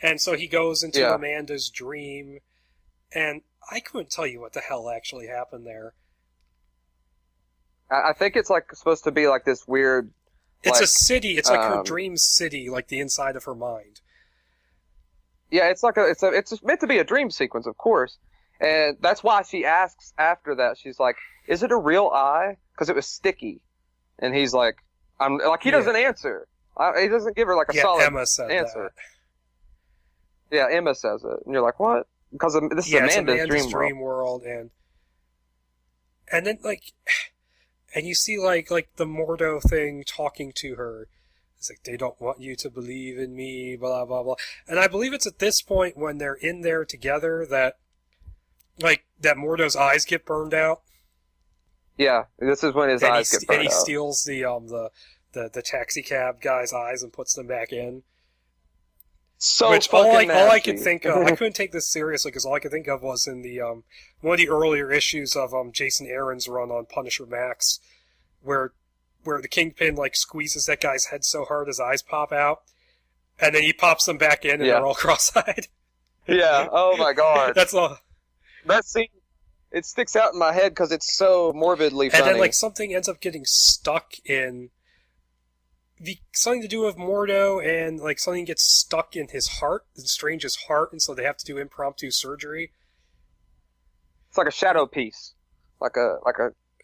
And so he goes into Amanda's dream, and I couldn't tell you what the hell actually happened there. I think it's like supposed to be like this weird. It's a city. It's like her dream city, like the inside of her mind. Yeah, it's meant to be a dream sequence, of course, and that's why she asks after that. She's like, "Is it a real eye? Because it was sticky," and he's like, "I'm like." He doesn't answer. He doesn't give her like a solid Emma said answer. That. Yeah, Emma says it, and you're like, "What?" Because this is Amanda's dream world, and then like, and you see like the Mordo thing talking to her. It's like, they don't want you to believe in me, blah, blah, blah. And I believe it's at this point when they're in there together that Mordo's eyes get burned out. Yeah, this is when his eyes get burned out. And he steals the taxi cab guy's eyes and puts them back in. So Which fucking all I could think of, I couldn't take this seriously because all I could think of was in the one of the earlier issues of Jason Aaron's run on Punisher Max, where the Kingpin like squeezes that guy's head so hard his eyes pop out, and then he pops them back in and they're all cross-eyed. Yeah. Oh my God. That's all. That scene, it sticks out in my head because it's so morbidly funny. And then like something ends up getting stuck in something to do with Mordo, and like something gets stuck in his heart, in Strange's heart, and so they have to do impromptu surgery. It's like a shadow piece, like a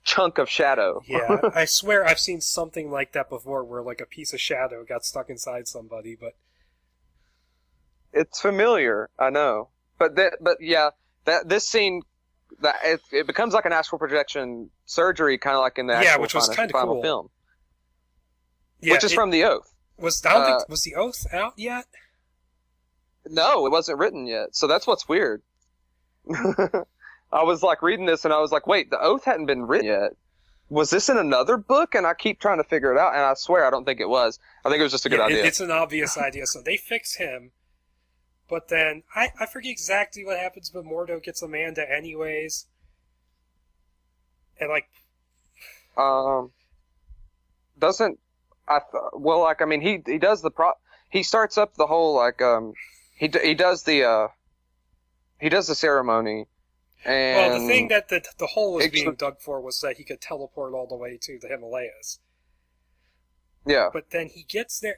chunk of shadow. Yeah, I swear I've seen something like that before, where like a piece of shadow got stuck inside somebody, but it's familiar, I know. But this scene, it becomes like an astral projection surgery, kind of like in the actual which was kind of final cool. film. Yeah, which is from The Oath. Was The Oath out yet? No, it wasn't written yet. So that's what's weird. I was like reading this and I was like, wait, The Oath hadn't been written yet. Was this in another book? And I keep trying to figure it out, and I swear I don't think it was. I think it was just a good idea. It's an obvious idea. So they fix him, but then I forget exactly what happens, but Mordo gets Amanda anyways. And like, he does he starts up the whole he does the ceremony. And well, the thing that the hole was being dug for was that he could teleport all the way to the Himalayas. Yeah. But then he gets there.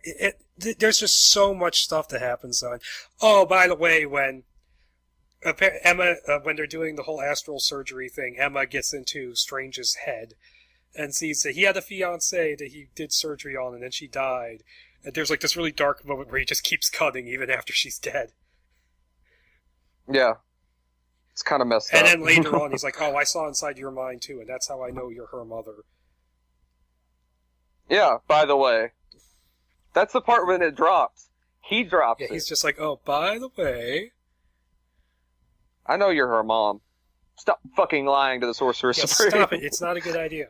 There's just so much stuff that happens on. Oh, by the way, when Emma, when they're doing the whole astral surgery thing, Emma gets into Strange's head and sees that he had a fiancée that he did surgery on, and then she died. And there's like this really dark moment where he just keeps cutting even after she's dead. Yeah. It's kind of messed up. And then later on, he's like, "Oh, I saw inside your mind too, and that's how I know you're her mother." Yeah. By the way, that's the part when it drops. He drops it. He's just like, "Oh, by the way, I know you're her mom. Stop fucking lying to the Sorcerer Supreme." Stop it! It's not a good idea.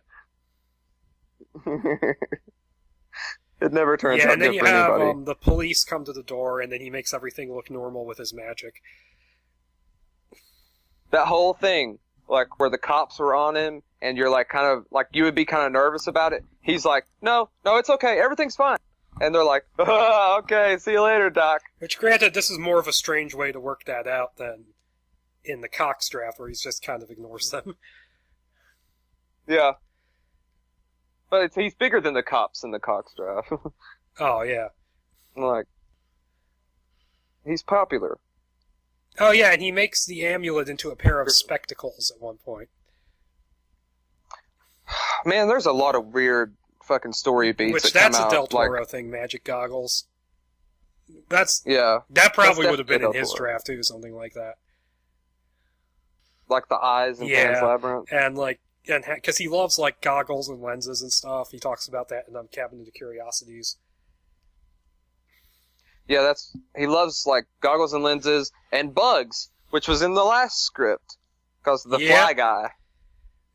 It never turns out good for anybody. Yeah, and then you have the police come to the door, and then he makes everything look normal with his magic. That whole thing, like where the cops were on him, and you're like kind of like you would be kind of nervous about it. He's like, no, it's okay, everything's fine. And they're like, oh, okay, see you later, Doc. Which, granted, this is more of a strange way to work that out than in the Cox draft, where he just kind of ignores them. Yeah. But he's bigger than the cops in the Cox draft. Oh, yeah. Like, he's popular. Oh, yeah, and he makes the amulet into a pair of spectacles at one point. Man, there's a lot of weird fucking story beats. Which, that's a Del Toro thing, magic goggles. That probably would have been in his draft, too, something like that. Like the eyes in Pan's Labyrinth? And, like, because he loves, like, goggles and lenses and stuff. He talks about that in Cabinet of Curiosities. Yeah, he loves, like, goggles and lenses and bugs, which was in the last script, because of the fly guy.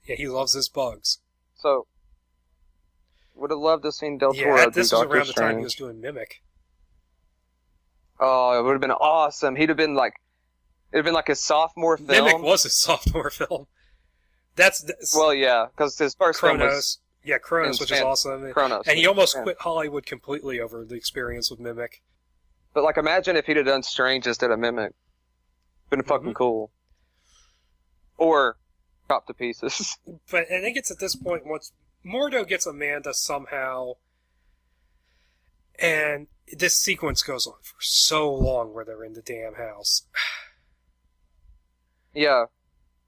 Yeah, he loves his bugs. So, would have loved to have seen Del Toro do Doctor this was around Strange. the time he was doing Mimic. Oh, it would have been awesome. It'd have been like his sophomore film. Mimic was his sophomore film. Well, yeah, because his first film was... Yeah, Kronos, which is awesome. Kronos. And he almost quit Hollywood completely over the experience with Mimic. But, like, imagine if he'd have done Strange instead of Mimic. Been fucking cool. Or chopped to pieces. But I think it's at this point, once Mordo gets Amanda somehow, and this sequence goes on for so long where they're in the damn house. Yeah.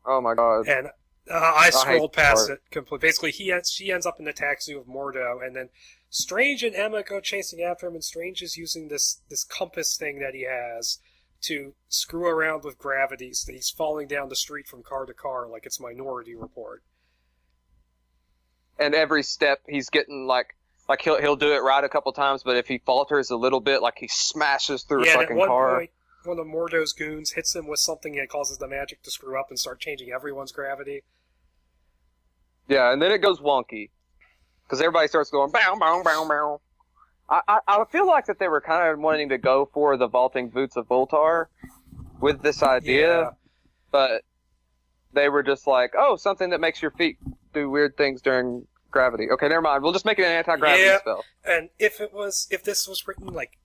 Oh my god. And I scrolled past it completely. Basically, she ends up in the taxi with Mordo, and then Strange and Emma go chasing after him, and Strange is using this compass thing that he has to screw around with gravity, so he's falling down the street from car to car like it's Minority Report. And every step he's getting like he'll do it right a couple times, but if he falters a little bit, like he smashes through a fucking car. At one point, one of Mordo's goons hits him with something that causes the magic to screw up and start changing everyone's gravity. Yeah, and then it goes wonky. Because everybody starts going, bow, bow, bow, bow. I feel like that they were kind of wanting to go for the vaulting boots of Voltar with this idea, but they were just like, oh, something that makes your feet do weird things during gravity. Okay, never mind. We'll just make it an anti-gravity spell. And if this was written like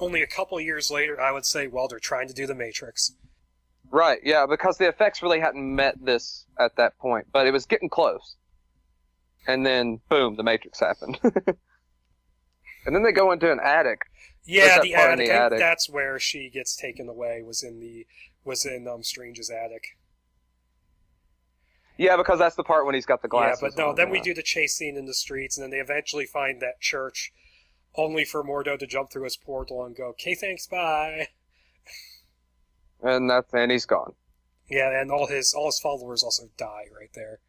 only a couple years later, I would say, well, they're trying to do the Matrix. Right, yeah, because the effects really hadn't met this at that point, but it was getting close. And then, boom, the Matrix happened. And then they go into an attic. Yeah, the attic. That's where she gets taken away. Was in Strange's attic. Yeah, because that's the part when he's got the glasses. Yeah, but no. Then we do the chase scene in the streets, and then they eventually find that church, only for Mordo to jump through his portal and go, "Okay, thanks, bye." And he's gone. Yeah, and all his followers also die right there.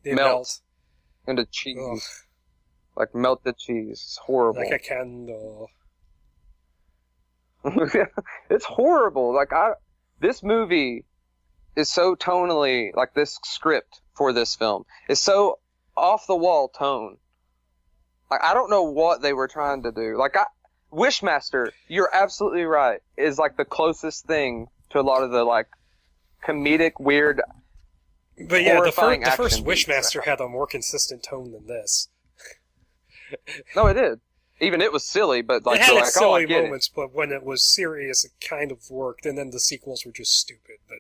They melt into cheese. Ugh. Like melted cheese. It's horrible. Like a candle. It's horrible. Like this movie is so tonally, like this script for this film is so off the wall tone. Like I don't know what they were trying to do. Like Wishmaster, you're absolutely right, is like the closest thing to a lot of the like comedic weird. But yeah, the first Wishmaster had a more consistent tone than this. No, it did. Even it was silly, but like it had its silly moments, but when it was serious, it kind of worked. And then the sequels were just stupid. But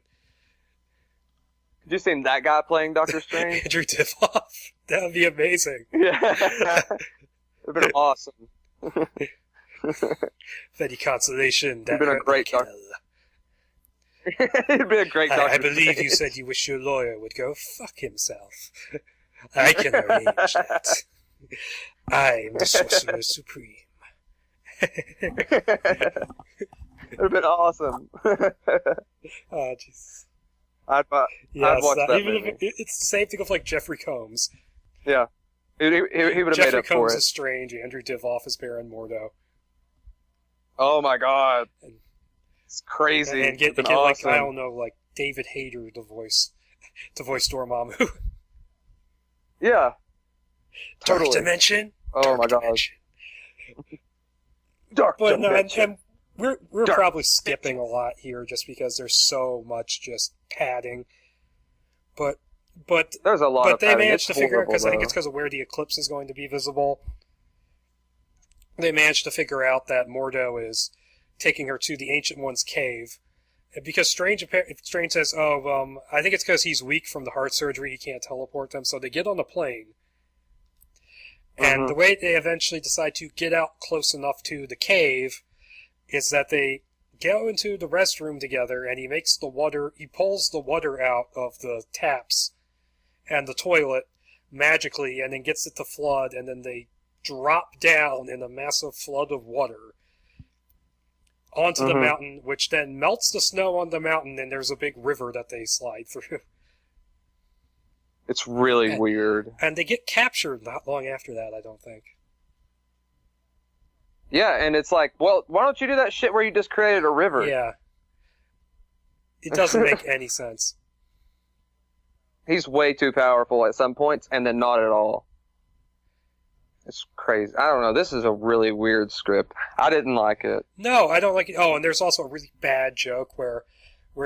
did you see that guy playing Doctor Strange? Andrew Divoff. That would be amazing. Yeah, it'd been awesome. Fetty consolation. It'd been a great Doctor. It'd be a great Doctor. I believe you said you wish your lawyer would go fuck himself. I can arrange that. I'm the Sorcerer Supreme. It'd have been awesome. Oh, Jesus. I'd watch that even movie. If it's the same thing with like Jeffrey Combs. Yeah. He would have made up for it. Jeffrey Combs is Strange. Andrew Divoff is Baron Mordo. Oh my god. It's crazy. And get awesome. Like, I don't know, like David Hayter to voice Dormammu. Yeah. Dark Totally. Dimension. Oh my god. Dark Dimension. No, we're probably skipping a lot here just because there's so much just padding. But But there's a lot. But they managed to figure out, because I think it's because of where the eclipse is going to be visible. They managed to figure out that Mordo is taking her to the Ancient One's cave. Because Strange says, I think it's because he's weak from the heart surgery, he can't teleport them, so they get on the plane. And the way they eventually decide to get out close enough to the cave is that they go into the restroom together, and he pulls the water out of the taps and the toilet magically, and then gets it to flood, and then they drop down in a massive flood of water onto the mountain, which then melts the snow on the mountain, and there's a big river that they slide through. It's really weird. And they get captured not long after that, I don't think. Yeah, and it's like, well, why don't you do that shit where you just created a river? Yeah. It doesn't make any sense. He's way too powerful at some points, and then not at all. It's crazy. I don't know. This is a really weird script. I didn't like it. No, I don't like it. Oh, and there's also a really bad joke where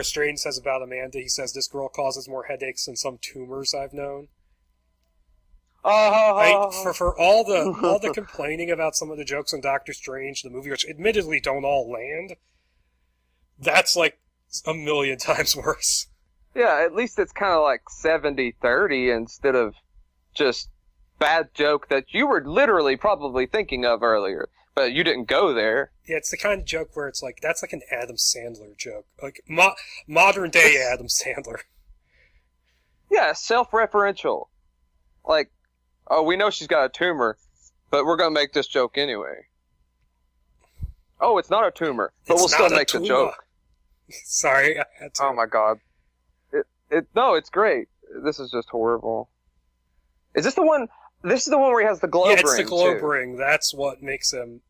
Strange says about Amanda, he says, this girl causes more headaches than some tumors I've known. For all the complaining about some of the jokes on Doctor Strange, the movie, which admittedly don't all land, that's like a million times worse. Yeah, at least it's kind of like 70-30 instead of just bad joke that you were literally probably thinking of earlier, but you didn't go there. Yeah, it's the kind of joke where it's like, that's like an Adam Sandler joke. Like, modern day Adam Sandler. Yeah, self-referential. Like, oh, we know she's got a tumor, but we're going to make this joke anyway. Oh, it's not a tumor, but we'll still make the joke. Sorry, I had to. Oh my god. No, it's great. This is just horrible. Is this the one? This is the one where he has the globe ring. Yeah, it's the globe ring. That's what makes him.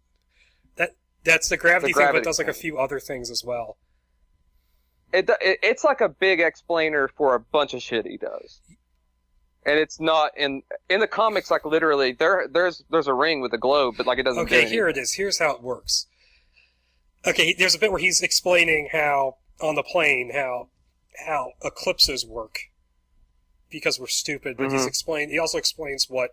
That's the gravity thing, but it does like a few other things as well. It's like a big explainer for a bunch of shit he does. And it's not in the comics, like literally there's a ring with a globe, but like it doesn't. Okay, here it is. Here's how it works. Okay, there's a bit where he's explaining how on the plane how eclipses work because we're stupid. But he also explains what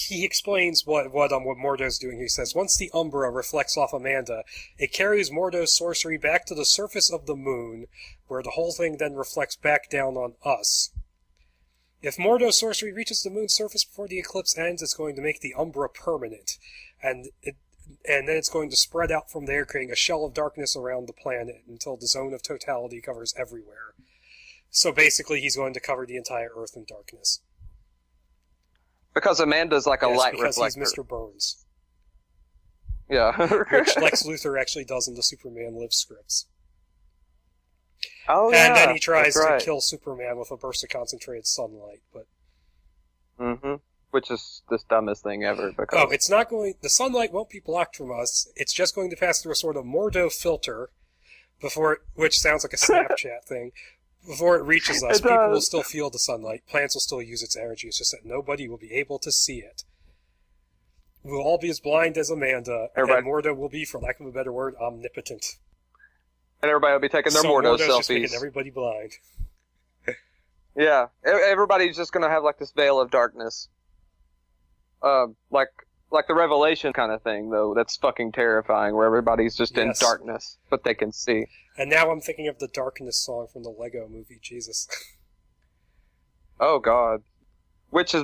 Mordo's doing. He says once the Umbra reflects off Amanda, it carries Mordo's sorcery back to the surface of the moon, where the whole thing then reflects back down on us. If Mordo's sorcery reaches the moon's surface before the eclipse ends, it's going to make the Umbra permanent, and then it's going to spread out from there, creating a shell of darkness around the planet until the zone of totality covers everywhere. So basically, he's going to cover the entire Earth in darkness. Because Amanda's like a light reflector. Because he's Mr. Burns. Yeah. Which Lex Luthor actually does in the Superman Lives scripts. Oh, yeah. And then he tries to kill Superman with a burst of concentrated sunlight, but... Which is the dumbest thing ever, because... Oh, it's not going... The sunlight won't be blocked from us. It's just going to pass through a sort of Mordo filter, which sounds like a Snapchat thing. Before it reaches us, people will still feel the sunlight. Plants will still use its energy. It's just that nobody will be able to see it. We'll all be as blind as Amanda, and Mordo will be, for lack of a better word, omnipotent. And everybody will be taking their Mordo selfies. Just making everybody blind. Yeah, everybody's just gonna have like this veil of darkness. Like the Revelation kind of thing, though. That's fucking terrifying, where everybody's just in darkness, but they can see. And now I'm thinking of the Darkness song from the Lego movie, Jesus. Oh, God. Which is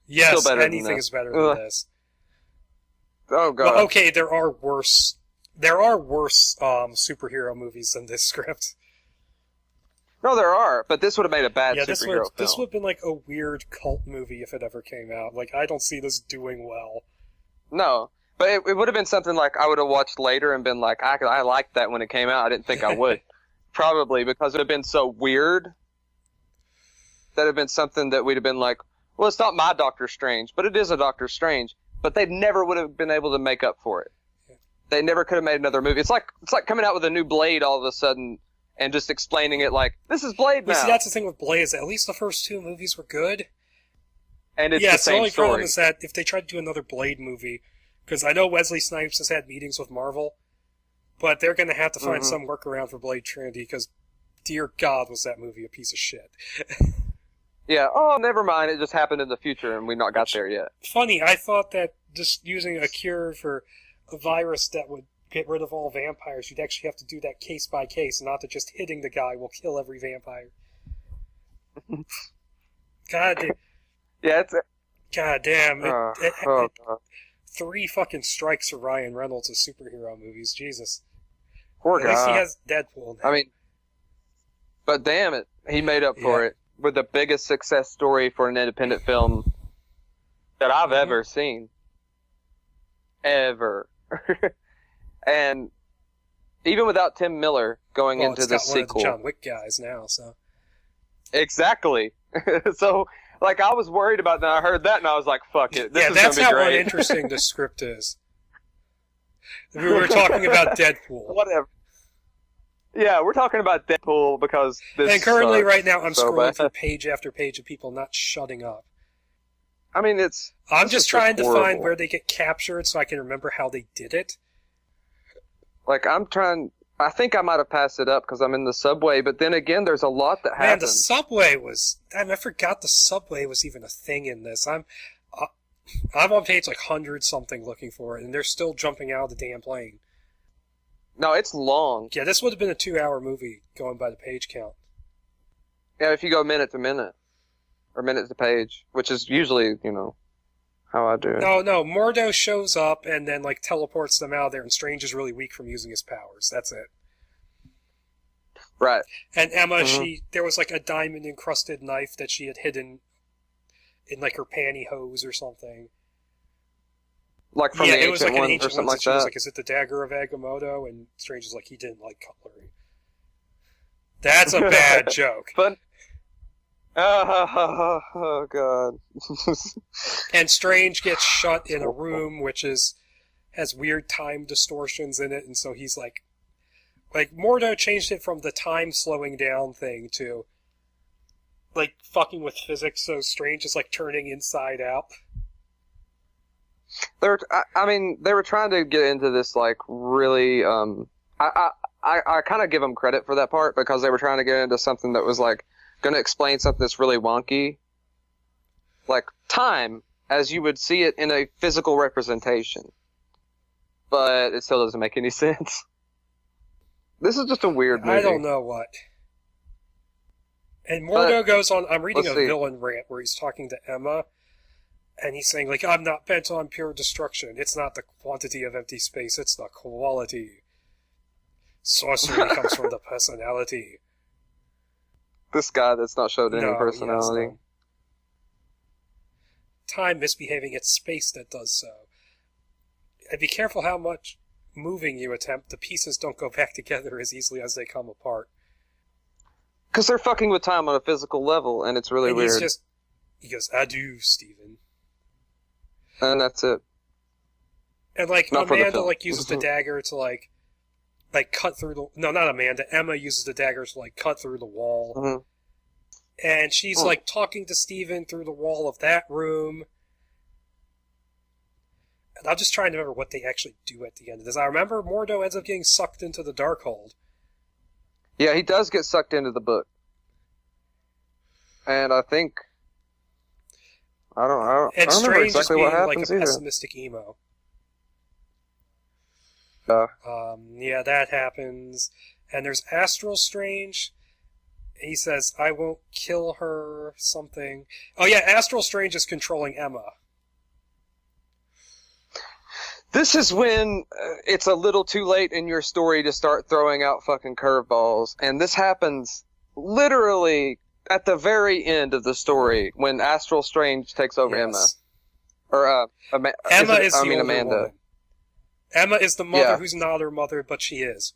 yes, still better anything than is better than this. Oh, God. Well, okay, there are worse superhero movies than this script. No, there are, but this would have made a bad superhero film. This would have been like a weird cult movie if it ever came out. Like, I don't see this doing well. No, but it would have been something like I would have watched later and been like, I liked that when it came out. I didn't think I would. Probably because it would have been so weird. That would have been something that we'd have been like, well, it's not my Doctor Strange, but it is a Doctor Strange. But they never would have been able to make up for it. Yeah. They never could have made another movie. It's like coming out with a new Blade all of a sudden and just explaining it like, this is Blade now. See, that's the thing with Blade, is that at least the first two movies were good. And it's the same only story. Problem is that if they tried to do another Blade movie, because I know Wesley Snipes has had meetings with Marvel, but they're going to have to find some workaround for Blade Trinity, because dear God, was that movie a piece of shit. Yeah, oh, never mind, it just happened in the future and we not got there yet. Funny, I thought that just using a cure for a virus that would get rid of all vampires, you'd actually have to do that case by case, not that just hitting the guy will kill every vampire. God damn. Yeah, it's... God damn. God. 3 fucking strikes for Ryan Reynolds of superhero movies, Jesus. Poor guy. At least he has Deadpool now. I mean, but damn it, he made up for it with the biggest success story for an independent film that I've ever seen. Ever. And even without Tim Miller going into the sequel. It's got one of the John Wick guys now, so. Exactly. So, like, I was worried about that. I heard that and I was like, fuck it. This is that's gonna be how great. uninteresting the script is. We were talking about Deadpool. Whatever. Yeah, we're talking about Deadpool because this And currently, sucks right now, I'm so scrolling bad. through page after page of people not shutting up. I mean, I'm just trying to horrible. find where they get captured so I can remember how they did it. Like, I think I might have passed it up because I'm in the subway, but then again, there's a lot that Man, happens. the subway was... I forgot the subway was even a thing in this. I'm on page like 100-something looking for it, and they're still jumping out of the damn plane. No, it's long. Yeah, this would have been a 2-hour movie going by the page count. Yeah, if you go minute to minute. Or minute to page, which is usually, how I do it. No, Mordo shows up and then, like, teleports them out of there, and Strange is really weak from using his powers. That's it. Right. And Emma, there was, like, a diamond-encrusted knife that she had hidden in, like, her pantyhose or something. Like from the it was like an one ancient or something one, like so she was that? like, is it the dagger of Agamotto? And Strange is like, he didn't like cutlery. That's a bad joke. But... Oh, God. And Strange gets shut in a room which has weird time distortions in it, and so he's like Mordo changed it from the time slowing down thing to like fucking with physics, so Strange is like turning inside out. They were trying to get into this like really I kind of give them credit for that part because they were trying to get into something that was like going to explain something that's really wonky, like time as you would see it in a physical representation, but it still doesn't make any sense. This is just a weird movie. I don't know what. And Mordo goes on, I'm reading a villain rant where he's talking to Emma, and he's saying, like, I'm not bent on pure destruction. It's not the quantity of empty space, it's the quality. Sorcery comes from the personality. This guy that's not showed any personality. Yes, no. Time misbehaving, it's space that does so. And be careful how much moving you attempt. The pieces don't go back together as easily as they come apart. Because they're fucking with time on a physical level, and it's really weird. He goes, adieu, Stephen. And that's it. And, like, Amanda, like, uses the dagger to, like, cut through the... No, not Amanda. Emma uses the dagger to, like, cut through the wall. Mm-hmm. And she's, like, talking to Stephen through the wall of that room. And I'm just trying to remember what they actually do at the end of this. I remember Mordo ends up getting sucked into the Darkhold. Yeah, he does get sucked into the book. And I think... I don't remember exactly what happens like a pessimistic emo. Yeah, that happens. And there's Astral Strange. He says, I won't kill her, something. Oh yeah, Astral Strange is controlling Emma. This is when it's a little too late in your story to start throwing out fucking curveballs. And this happens literally at the very end of the story when Astral Strange takes over Emma. Or, Emma is the older Amanda. woman. Emma is the mother who's not her mother, but she is.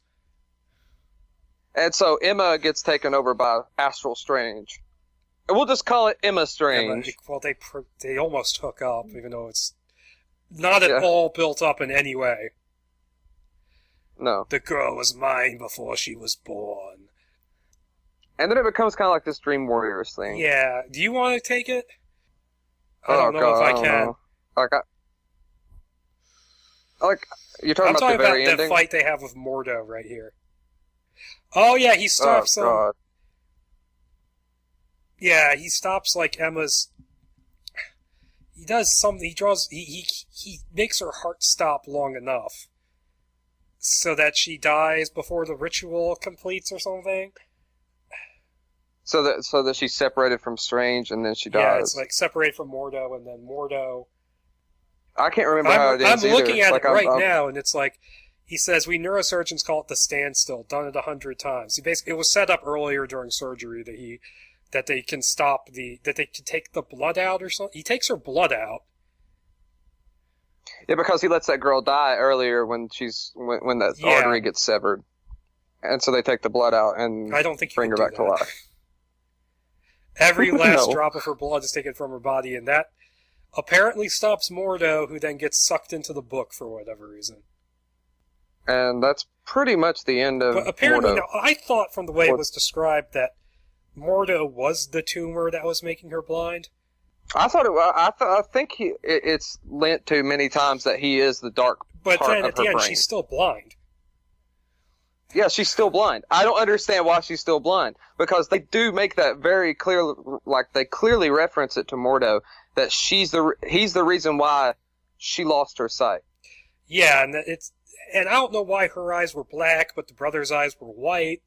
And so Emma gets taken over by Astral Strange. And we'll just call it Emma Strange. Well, they almost hook up, even though it's not at all built up in any way. No. The girl was mine before she was born. And then it becomes kind of like this Dream Warriors thing. Yeah. Do you want to take it? I don't know if I can. You're talking about the very ending? The fight they have with Mordo right here. Oh yeah, he stops him. Yeah, he stops like Emma's. He does something. He makes her heart stop long enough so that she dies before the ritual completes or something. So that she's separated from Strange and then she dies. Yeah, it's like separated from Mordo and then Mordo. I can't remember how it ends I'm looking at like, it right now, and it's like he says we neurosurgeons call it the standstill, done it 100 times. It was set up earlier during surgery that they can take the blood out or something. He takes her blood out. Yeah, because he lets that girl die earlier when that artery gets severed, and so they take the blood out and I don't think bring her back to life. Every last drop of her blood is taken from her body, and that apparently stops Mordo, who then gets sucked into the book for whatever reason. And that's pretty much the end of But apparently, Mordo. Now, I thought from the way it was described that Mordo was the tumor that was making her blind. I thought I think it's linked to many times that he is the dark but part then of at the her end, brain. she's still blind. Yeah, she's still blind. I don't understand why she's still blind, because they do make that very clear. Like, they clearly reference it to Mordo that he's the reason why she lost her sight. Yeah, and I don't know why her eyes were black, but the brother's eyes were white.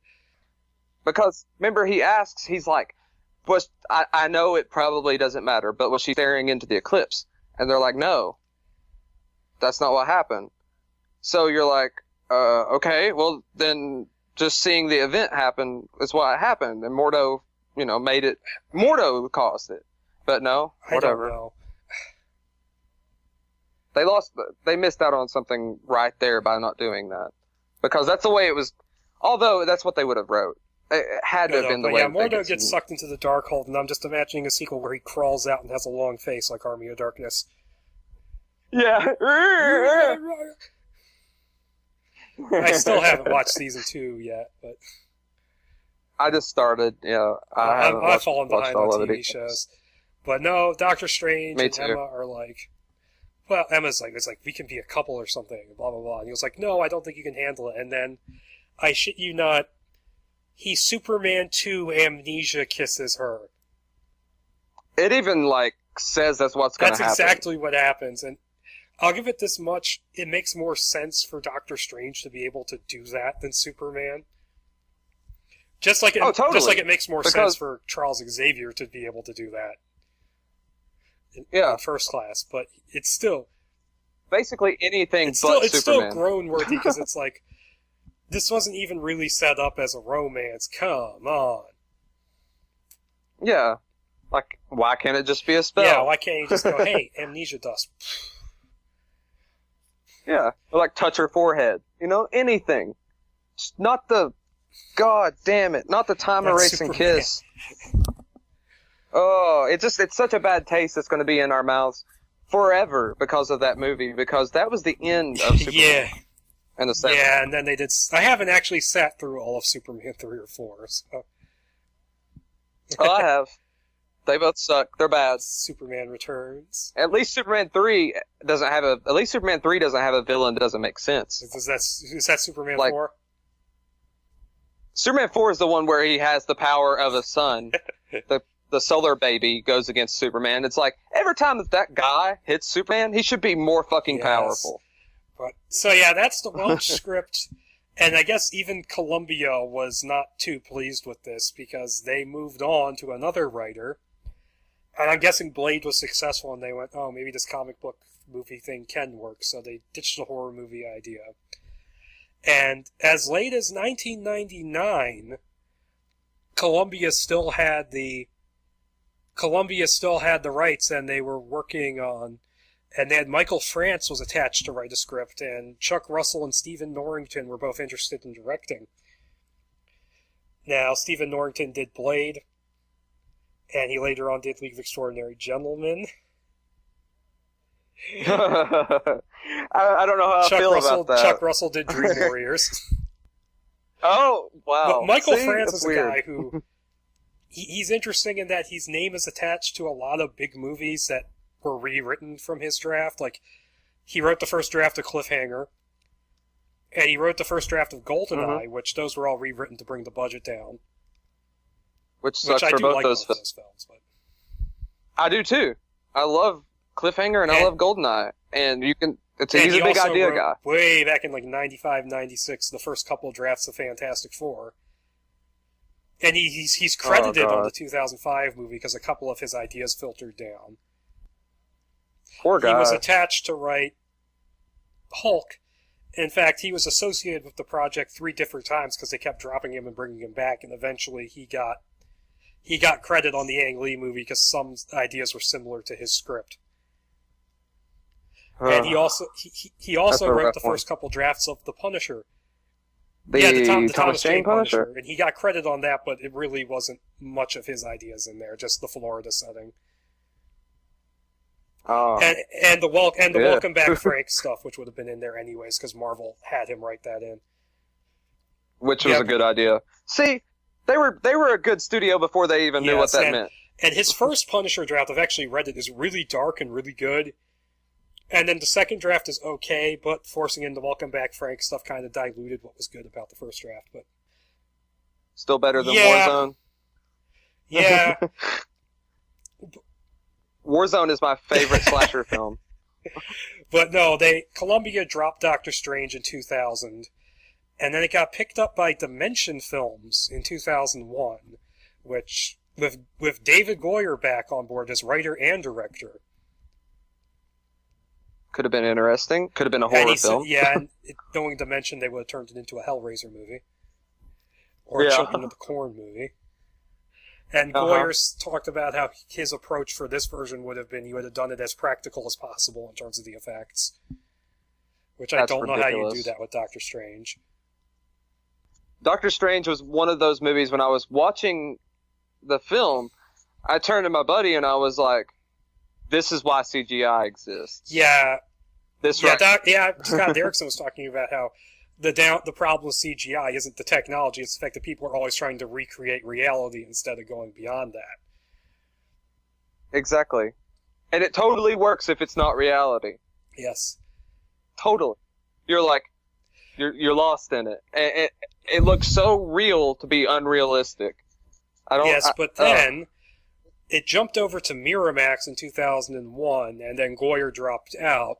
Because remember, he asks, he's like, I know it probably doesn't matter, but was she staring into the eclipse? And they're like, no, that's not what happened. So you're like, okay, well then just seeing the event happen is what happened, and Mordo, made it. Mordo caused it, but no, whatever. I don't know. They missed out on something right there by not doing that, because that's the way it was. Although that's what they would have wrote. It had to have been the way. Yeah, Mordo gets sucked into the Darkhold, and I'm just imagining a sequel where he crawls out and has a long face like Army of Darkness. Yeah. I still haven't watched season 2 yet, but I just started. Yeah, I've fallen behind on TV shows. But no, Doctor Strange and Emma are like, well, Emma's like, it's like we can be a couple or something, blah blah blah. And he was like, no, I don't think you can handle it. And then, I shit you not, he Superman 2 amnesia kisses her. It even says that's what's going to happen. That's exactly what happens, and I'll give it this much: it makes more sense for Doctor Strange to be able to do that than Superman. Just like it makes more sense for Charles Xavier to be able to do that. In First Class, but it's still basically anything it's but it's Superman. It's still groan-worthy because it's like this wasn't even really set up as a romance. Come on. Yeah, why can't it just be a spell? Yeah, why can't you just go, hey, amnesia dust? Yeah, or touch her forehead. Anything. Just not the. God damn it! Not the time-erasing kiss. Oh, it's such a bad taste that's going to be in our mouths forever because of that movie. Because that was the end of Superman. Yeah. And the 7th. Yeah, and then they did. I haven't actually sat through all of Superman 3 or 4. So. Oh, I have. They both suck. They're bad. Superman Returns. At least Superman 3 doesn't have a villain that doesn't make sense. Is that Superman 4? Superman 4 is the one where he has the power of a sun. The solar baby goes against Superman. It's like, every time that guy hits Superman, he should be more fucking powerful. But, so yeah, that's the launch script. And I guess even Columbia was not too pleased with this because they moved on to another writer. And I'm guessing Blade was successful and they went, oh, maybe this comic book movie thing can work. So they ditched the horror movie idea. And as late as 1999, Columbia still had the rights, and they were working on, and they had Michael France was attached to write a script, and Chuck Russell and Stephen Norrington were both interested in directing. Now, Stephen Norrington did Blade, and he later on did League of Extraordinary Gentlemen. I don't know how I feel about that. Chuck Russell did Dream Warriors. Oh, wow. But Michael France is a guy who... He's interesting in that his name is attached to a lot of big movies that were rewritten from his draft. Like, he wrote the first draft of Cliffhanger, and he wrote the first draft of GoldenEye, which those were all rewritten to bring the budget down. which sucks I for do both like those those films. But I do too. I love Cliffhanger and I love Goldeneye, and he's a big idea guy. Way back in like 95, 96, the first couple of drafts of Fantastic Four. And he's credited on the 2005 movie because a couple of his ideas filtered down. Poor guy. He was attached to write Hulk. In fact, he was associated with the project 3 different times because they kept dropping him and bringing him back, and eventually he got credit on the Ang Lee movie because some ideas were similar to his script. And he also wrote the first couple drafts of The Punisher. The Thomas Jane Punisher. And he got credit on that, but it really wasn't much of his ideas in there, just the Florida setting. And the Welcome Back Frank stuff, which would have been in there anyways, because Marvel had him write that in. Which was a good idea. See, they were a good studio before they even knew what that meant. And his first Punisher draft, I've actually read it, is really dark and really good. And then the second draft is okay, but forcing in the Welcome Back Frank stuff kind of diluted what was good about the first draft. But still better than Warzone? Yeah. Warzone is my favorite slasher film. But no, Columbia dropped Doctor Strange in 2000, and then it got picked up by Dimension Films in 2001, which, with David Goyer back on board as writer and director. Could have been interesting. Could have been a horror film. And knowing Dimension, they would have turned it into a Hellraiser movie. Or a Children of the Corn movie. And Goyer's talked about how his approach for this version would have been he would have done it as practical as possible in terms of the effects. Which I don't know how you do that with Doctor Strange. Doctor Strange was one of those movies when I was watching the film, I turned to my buddy and I was like, this is why CGI exists. Yeah. Scott Derrickson was talking about how the problem with CGI isn't the technology, it's the fact that people are always trying to recreate reality instead of going beyond that. Exactly. And it totally works if it's not reality. Yes. Totally. You're like, you're lost in it. And it looks so real to be unrealistic. But then it jumped over to Miramax in 2001, and then Goyer dropped out.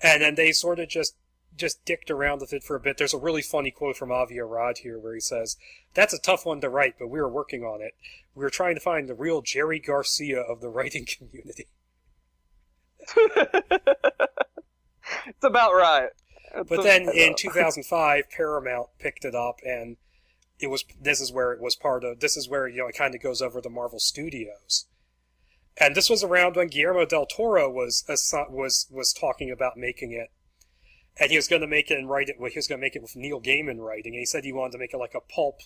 And then they sort of just dicked around with it for a bit. There's a really funny quote from Avi Arad here where he says, "That's a tough one to write, but we were working on it. We were trying to find the real Jerry Garcia of the writing community." It's about right. But then in 2005, Paramount picked it up, and this is where it kind of goes over the Marvel Studios. And this was around when Guillermo del Toro was talking about making it. And he was going to make it and write it. He was going to make it with Neil Gaiman writing. And he said he wanted to make it like a pulp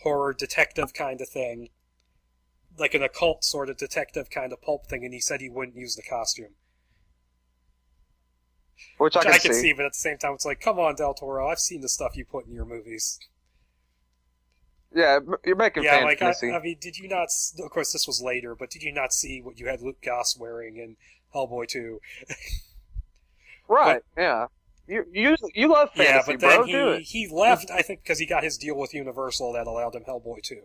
horror detective kind of thing, like an occult sort of detective kind of pulp thing. And he said he wouldn't use the costume, which I can see. But at the same time, it's like, come on, Del Toro, I've seen the stuff you put in your movies. Yeah, you're making fans messy. I mean, did you not? Of course, this was later, but did you not see what you had Luke Goss wearing in Hellboy 2? Right. Yeah. You love fantasy, bro. Do it. He left, I think, because he got his deal with Universal that allowed him Hellboy 2.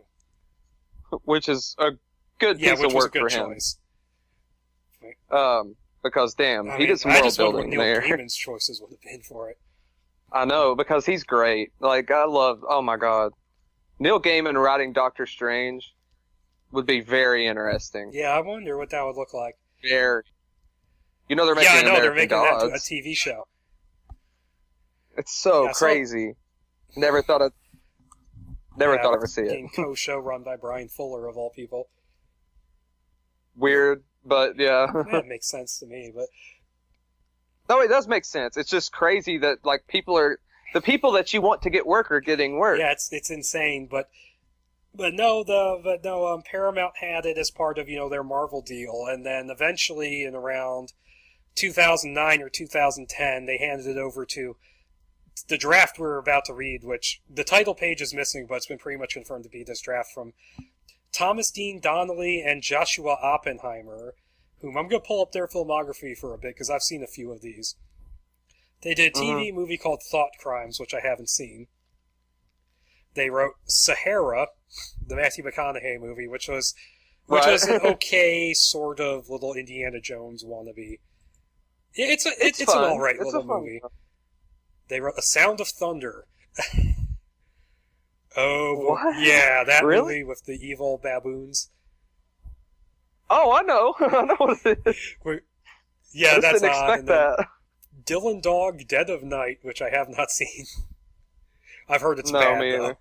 Which is a good piece of work for him. Choice. Because he did some world building there. Neil Gaiman's choices would have been for it. I know, because he's great. Like, oh my god. Neil Gaiman writing Doctor Strange would be very interesting. Yeah, I wonder what that would look like. Very. You know they're making they're making that a TV show. It's so crazy. Never thought I'd ever see it. Game Co-show run by Brian Fuller, of all people. Weird, but yeah. That makes sense to me, but... No, it does make sense. It's just crazy that, like, the people that you want to get work are getting work. Yeah, it's insane, but Paramount had it as part of, their Marvel deal, and then eventually in around 2009 or 2010, they handed it over to the draft we're about to read, which the title page is missing, but it's been pretty much confirmed to be this draft from Thomas Dean Donnelly and Joshua Oppenheimer, whom I'm going to pull up their filmography for a bit, because I've seen a few of these. They did a TV movie called Thought Crimes, which I haven't seen. They wrote Sahara, the Matthew McConaughey movie, which was an okay sort of little Indiana Jones wannabe. It's an alright little movie. They wrote A Sound of Thunder. What? Yeah, that movie with the evil baboons. Oh, I know. I know what it is. Yeah, that's didn't expect that. Dylan Dog, Dead of Night, which I have not seen. I've heard it's No, bad, me though. either.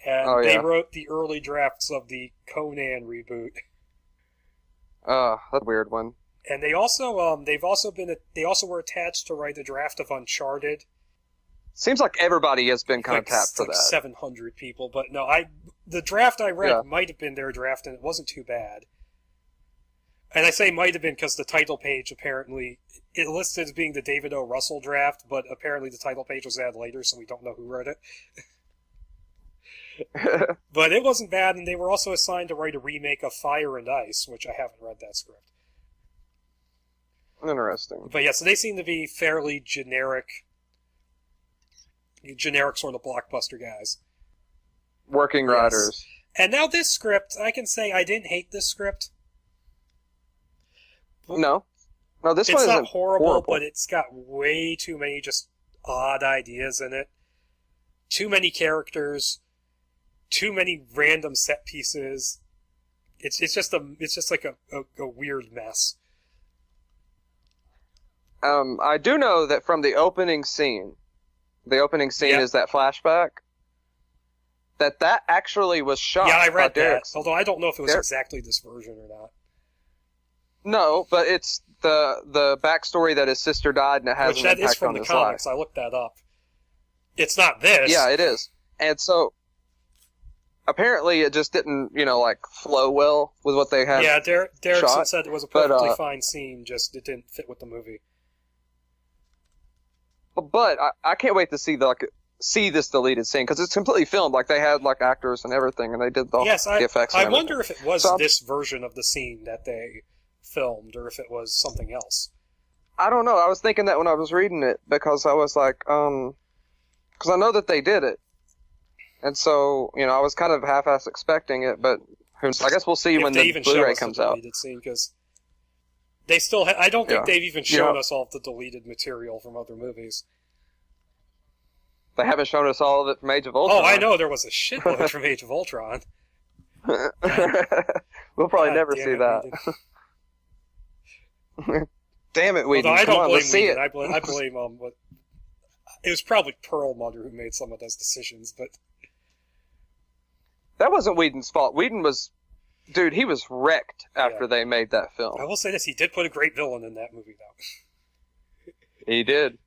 And they wrote the early drafts of the Conan reboot. That's a weird one. And they also were attached to write a draft of Uncharted. Seems like everybody has been kind of tapped for that. 700 people, but no, the draft I read might have been their draft, and it wasn't too bad. And I say might have been because the title page apparently it listed as being the David O. Russell draft, but apparently the title page was added later, so we don't know who wrote it. But it wasn't bad, and they were also assigned to write a remake of Fire and Ice, which I haven't read that script. Interesting. But yeah, so they seem to be fairly generic sort of blockbuster guys. Working writers. And now this script, I can say I didn't hate this script. No, this one isn't It's not horrible, but it's got way too many just odd ideas in it. Too many characters. Too many random set pieces. It's just like a weird mess. I do know that from the opening scene is that flashback. That actually was shot. Yeah, I read that. Although I don't know if it was exactly this version or not. No, but it's the backstory that his sister died and it has an impact on his life. Which that is from the comics. I looked that up. It's not this. Yeah, it is. And so apparently it just didn't, flow well with what they had. Yeah, Derrickson said it was a perfectly fine scene, just it didn't fit with the movie. But I can't wait to see this deleted scene because it's completely filmed. Like they had actors and everything, and they did the effects. I wonder if it was this version of the scene that they filmed, or if it was something else. I don't know. I was thinking that when I was reading it because I was like, because I know that they did it, and so I was kind of half-ass expecting it, but I guess we'll see when the Blu-ray comes out. Because they still, I don't think they've even shown us all of the deleted material from other movies. They haven't shown us all of it from Age of Ultron. Oh, I know there was a shitload from Age of Ultron. We'll probably never see that. Damn it, Whedon! I don't blame Whedon. I blame it was probably Perlmutter who made some of those decisions, but that wasn't Whedon's fault. Whedon was, dude, he was wrecked after they made that film. I will say this: he did put a great villain in that movie, though. He did.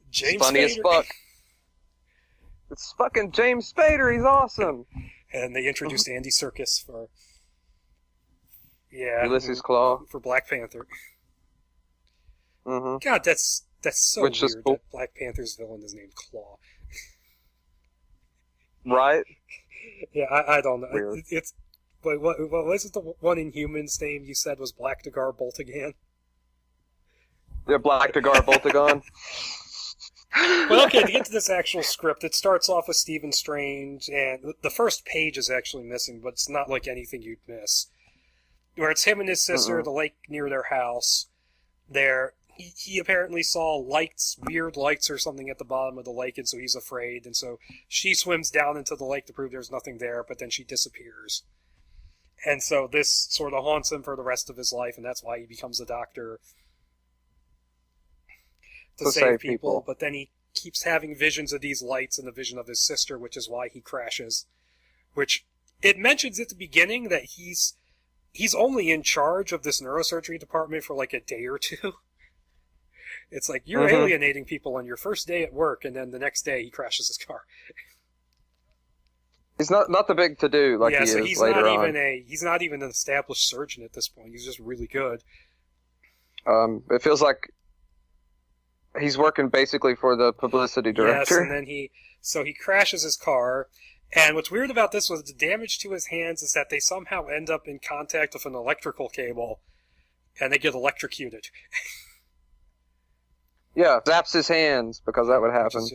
James funny Spader. As fuck. It's fucking James Spader. He's awesome. And they introduced Andy Serkis for Ulysses Claw for Black Panther. Mm-hmm. God, that's so Which weird. is cool. That Black Panther's villain is named Claw. Right? Yeah, I don't know. Weird. But what was it? The one Inhuman's name you said was Black Dagar Boltagan? Yeah, Black Dagar Boltagon. Well, okay, to get to this actual script, it starts off with Stephen Strange, and the first page is actually missing, but it's not like anything you'd miss. Where it's him and his sister at the lake near their house. He apparently saw weird lights or something at the bottom of the lake, and so he's afraid, and so she swims down into the lake to prove there's nothing there, but then she disappears. And so this sort of haunts him for the rest of his life, and that's why he becomes a doctor to save people. But then he keeps having visions of these lights and the vision of his sister, which is why he crashes. Which, it mentions at the beginning that he's only in charge of this neurosurgery department for like a day or two. It's like, you're alienating people on your first day at work, and then the next day he crashes his car. He's not the big to-do like he is later on. He's not even an established surgeon at this point. He's just really good. It feels like he's working basically for the publicity director. Yes, and then he crashes his car, and what's weird about this was the damage to his hands is that they somehow end up in contact with an electrical cable, and they get electrocuted. Yeah, zaps his hands, because that would happen.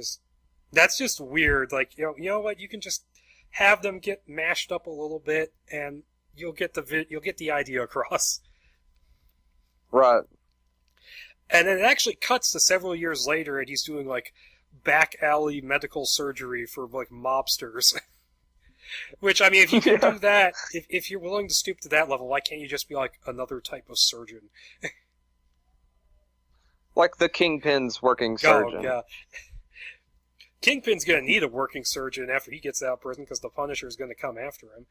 That's just weird. Like, you know what? You can just have them get mashed up a little bit, and you'll get the idea across. Right. And then it actually cuts to several years later, and he's doing like back alley medical surgery for like mobsters. Which, I mean, if you can do that, if you're willing to stoop to that level, why can't you just be like another type of surgeon? Like the Kingpin's working surgeon. Oh, yeah. Kingpin's going to need a working surgeon after he gets out of prison because the Punisher is going to come after him.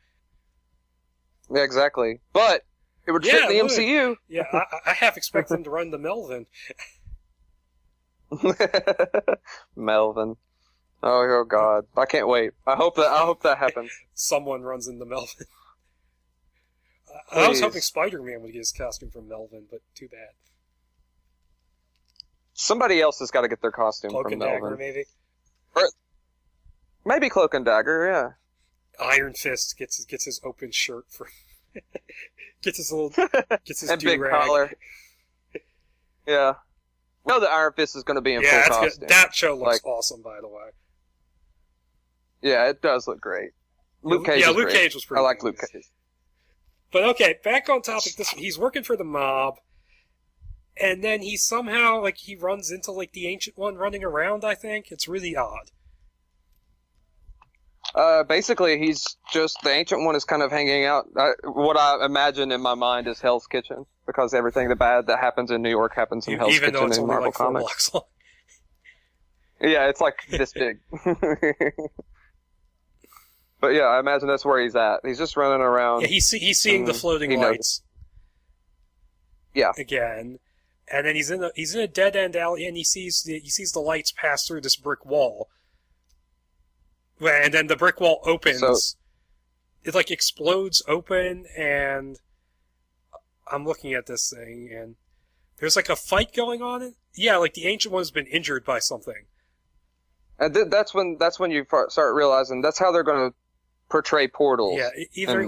Yeah, exactly. But it would fit the MCU. Yeah, I half expect them to run the Melvin. Melvin. Oh God! I can't wait. I hope that happens. Someone runs into Melvin. Please. I was hoping Spider-Man would get his costume from Melvin, but too bad. Somebody else has got to get their costume Cloak from and Melvin. Dagger, maybe. Or maybe Cloak and Dagger. Yeah. Iron Fist gets his open shirt for gets his and big do-rag. collar. Yeah. No, the Iron Fist is going to be in full costume. Good. That show looks awesome, by the way. Yeah, it does look great. Luke Cage was pretty. I like good. Luke Cage. But okay, back on topic. He's working for the mob, and then he somehow he runs into the Ancient One running around. I think it's really odd. Basically, he's just the Ancient One is kind of hanging out. What I imagine in my mind is Hell's Kitchen, because everything the bad that happens in New York happens in Hell's Even Kitchen though it's in only Marvel like 4 Comics. blocks long. Yeah, it's like this big. But yeah, I imagine that's where he's at. He's just running around. Yeah, he's seeing the floating lights. Yeah. Again, and then he's in a dead end alley, and he sees the lights pass through this brick wall. And then the brick wall opens. It explodes open, and I'm looking at this thing, and there's a fight going on. Yeah, the Ancient One's been injured by something. And that's when you start realizing that's how they're going to portray portals. Yeah, either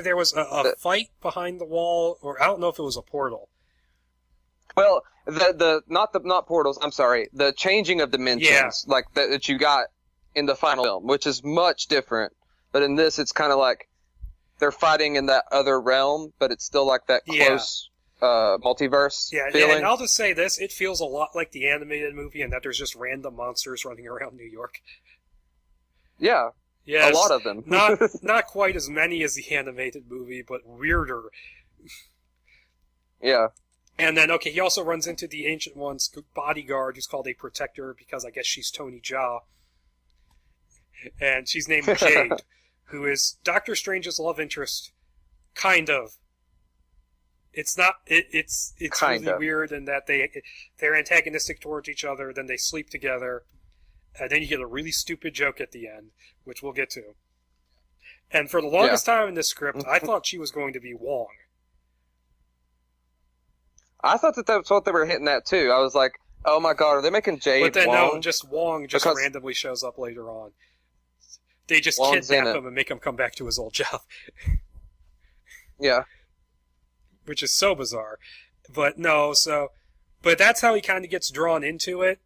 there was a fight behind the wall, or I don't know if it was a portal. Well, not portals. I'm sorry, the changing of dimensions, that you got in the final film, which is much different. But in this, it's kind of like they're fighting in that other realm, but it's still like that close multiverse feeling. Yeah, and I'll just say this: it feels a lot like the animated movie, in that there's just random monsters running around New York. Yeah. Yes, a lot of them. not quite as many as the animated movie, but weirder. Yeah. And then, he also runs into the Ancient One's bodyguard, who's called a Protector, because I guess she's Tony Jaa. And she's named Jade, who is Doctor Strange's love interest. Kind of. It's not. It's really weird in that they're antagonistic towards each other, then they sleep together. And then you get a really stupid joke at the end, which we'll get to. And for the longest time in this script, I thought she was going to be Wong. I thought that's what they were hitting at, too. I was like, oh my god, are they making Jade But then, Wong? no, just Wong randomly shows up later on. They just kidnap him and make him come back to his old job. Yeah. Which is so bizarre. But but that's how he kind of gets drawn into it.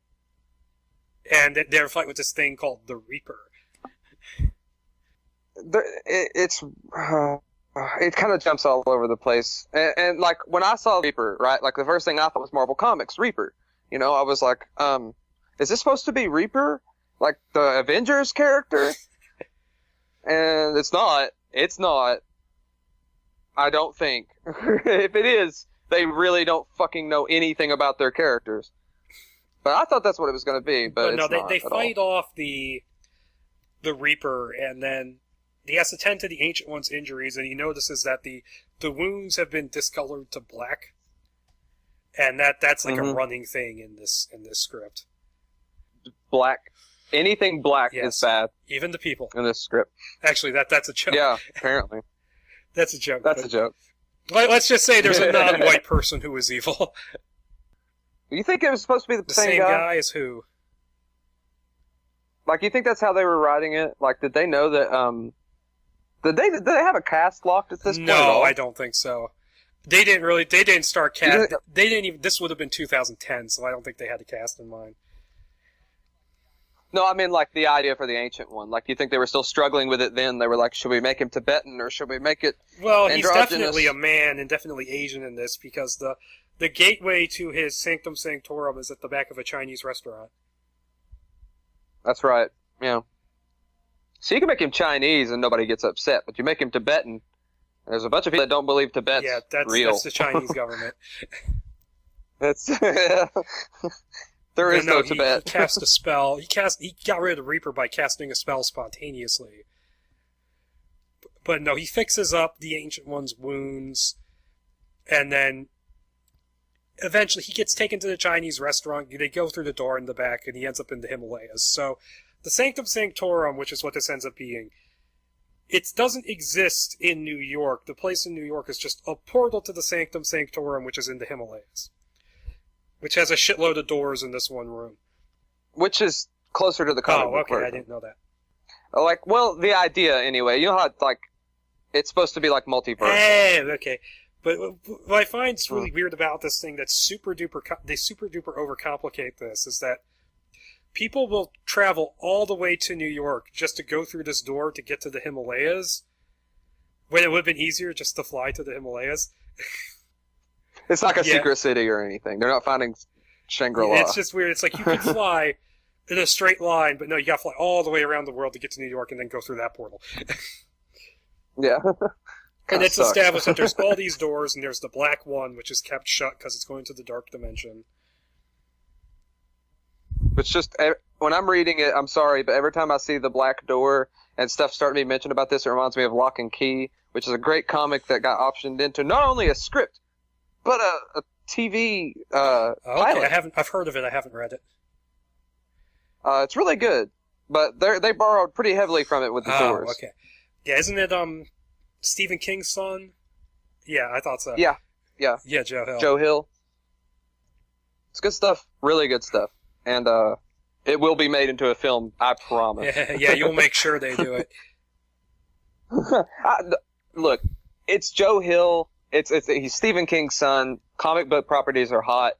And they're fighting with this thing called the Reaper. It kind of jumps all over the place. And when I saw Reaper, right, the first thing I thought was Marvel Comics, Reaper. I was like, is this supposed to be Reaper? Like the Avengers character? And it's not. It's not. I don't think. If it is, they really don't fucking know anything about their characters. But I thought that's what it was going to be. But no, they fight off the Reaper, and then he has to tend to the Ancient One's injuries, and he notices that the wounds have been discolored to black, and that's a running thing in this script. Black, anything black is bad. Even the people in this script. Actually, that's a joke. Yeah, apparently. That's a joke. That's a joke. Let's just say there's a non-white person who is evil. You think it was supposed to be the same guy as who? You think that's how they were writing it? Did they know that? Did they have a cast locked at this point? No, I don't think so. They didn't start cast. They didn't even. This would have been 2010, so I don't think they had a cast in mind. No, I mean like the idea for the Ancient One. Like, you think they were still struggling with it then? They were like, should we make him Tibetan or should we make it Well, androgynous? he's definitely a man and definitely Asian in this because the gateway to his sanctum sanctorum is at the back of a Chinese restaurant. That's right. Yeah. So you can make him Chinese and nobody gets upset, but you make him Tibetan. There's a bunch of people that don't believe Tibet's real. That's the Chinese government. That's there is no Tibet. He cast a spell. He got rid of the Reaper by casting a spell spontaneously. But no, he fixes up the Ancient One's wounds, and then eventually he gets taken to the Chinese restaurant. They go through the door in the back, and he ends up in the Himalayas. So the Sanctum Sanctorum, which is what this ends up being, it doesn't exist in New York. The place in New York is just a portal to the Sanctum Sanctorum, which is in the Himalayas, which has a shitload of doors in this one room. Which is closer to the comic book version. I didn't know that. Like, well, the idea anyway. You know how it's supposed to be like multiverse. Hey, okay. But what I find really weird about this thing they super duper overcomplicate this is that people will travel all the way to New York just to go through this door to get to the Himalayas, when it would have been easier just to fly to the Himalayas. It's like a secret city or anything. They're not finding Shangri-La. It's just weird. It's like you could fly in a straight line, but no, you got to fly all the way around the world to get to New York and then go through that portal. Yeah. And it's established that there's all these doors, and there's the black one, which is kept shut because it's going to the dark dimension. It's just, when I'm reading it, I'm sorry, but every time I see the black door and stuff starting to be mentioned about this, it reminds me of Lock and Key, which is a great comic that got optioned into not only a script, but a TV pilot. I've heard of it. I haven't read it. It's really good, but they borrowed pretty heavily from it with the doors. Okay. Yeah, isn't it Stephen King's son? Yeah, I thought so. Yeah, Joe Hill. Joe Hill. It's good stuff. Really good stuff. And it will be made into a film, I promise. Yeah, you'll make sure they do it. Look, it's Joe Hill. He's Stephen King's son. Comic book properties are hot.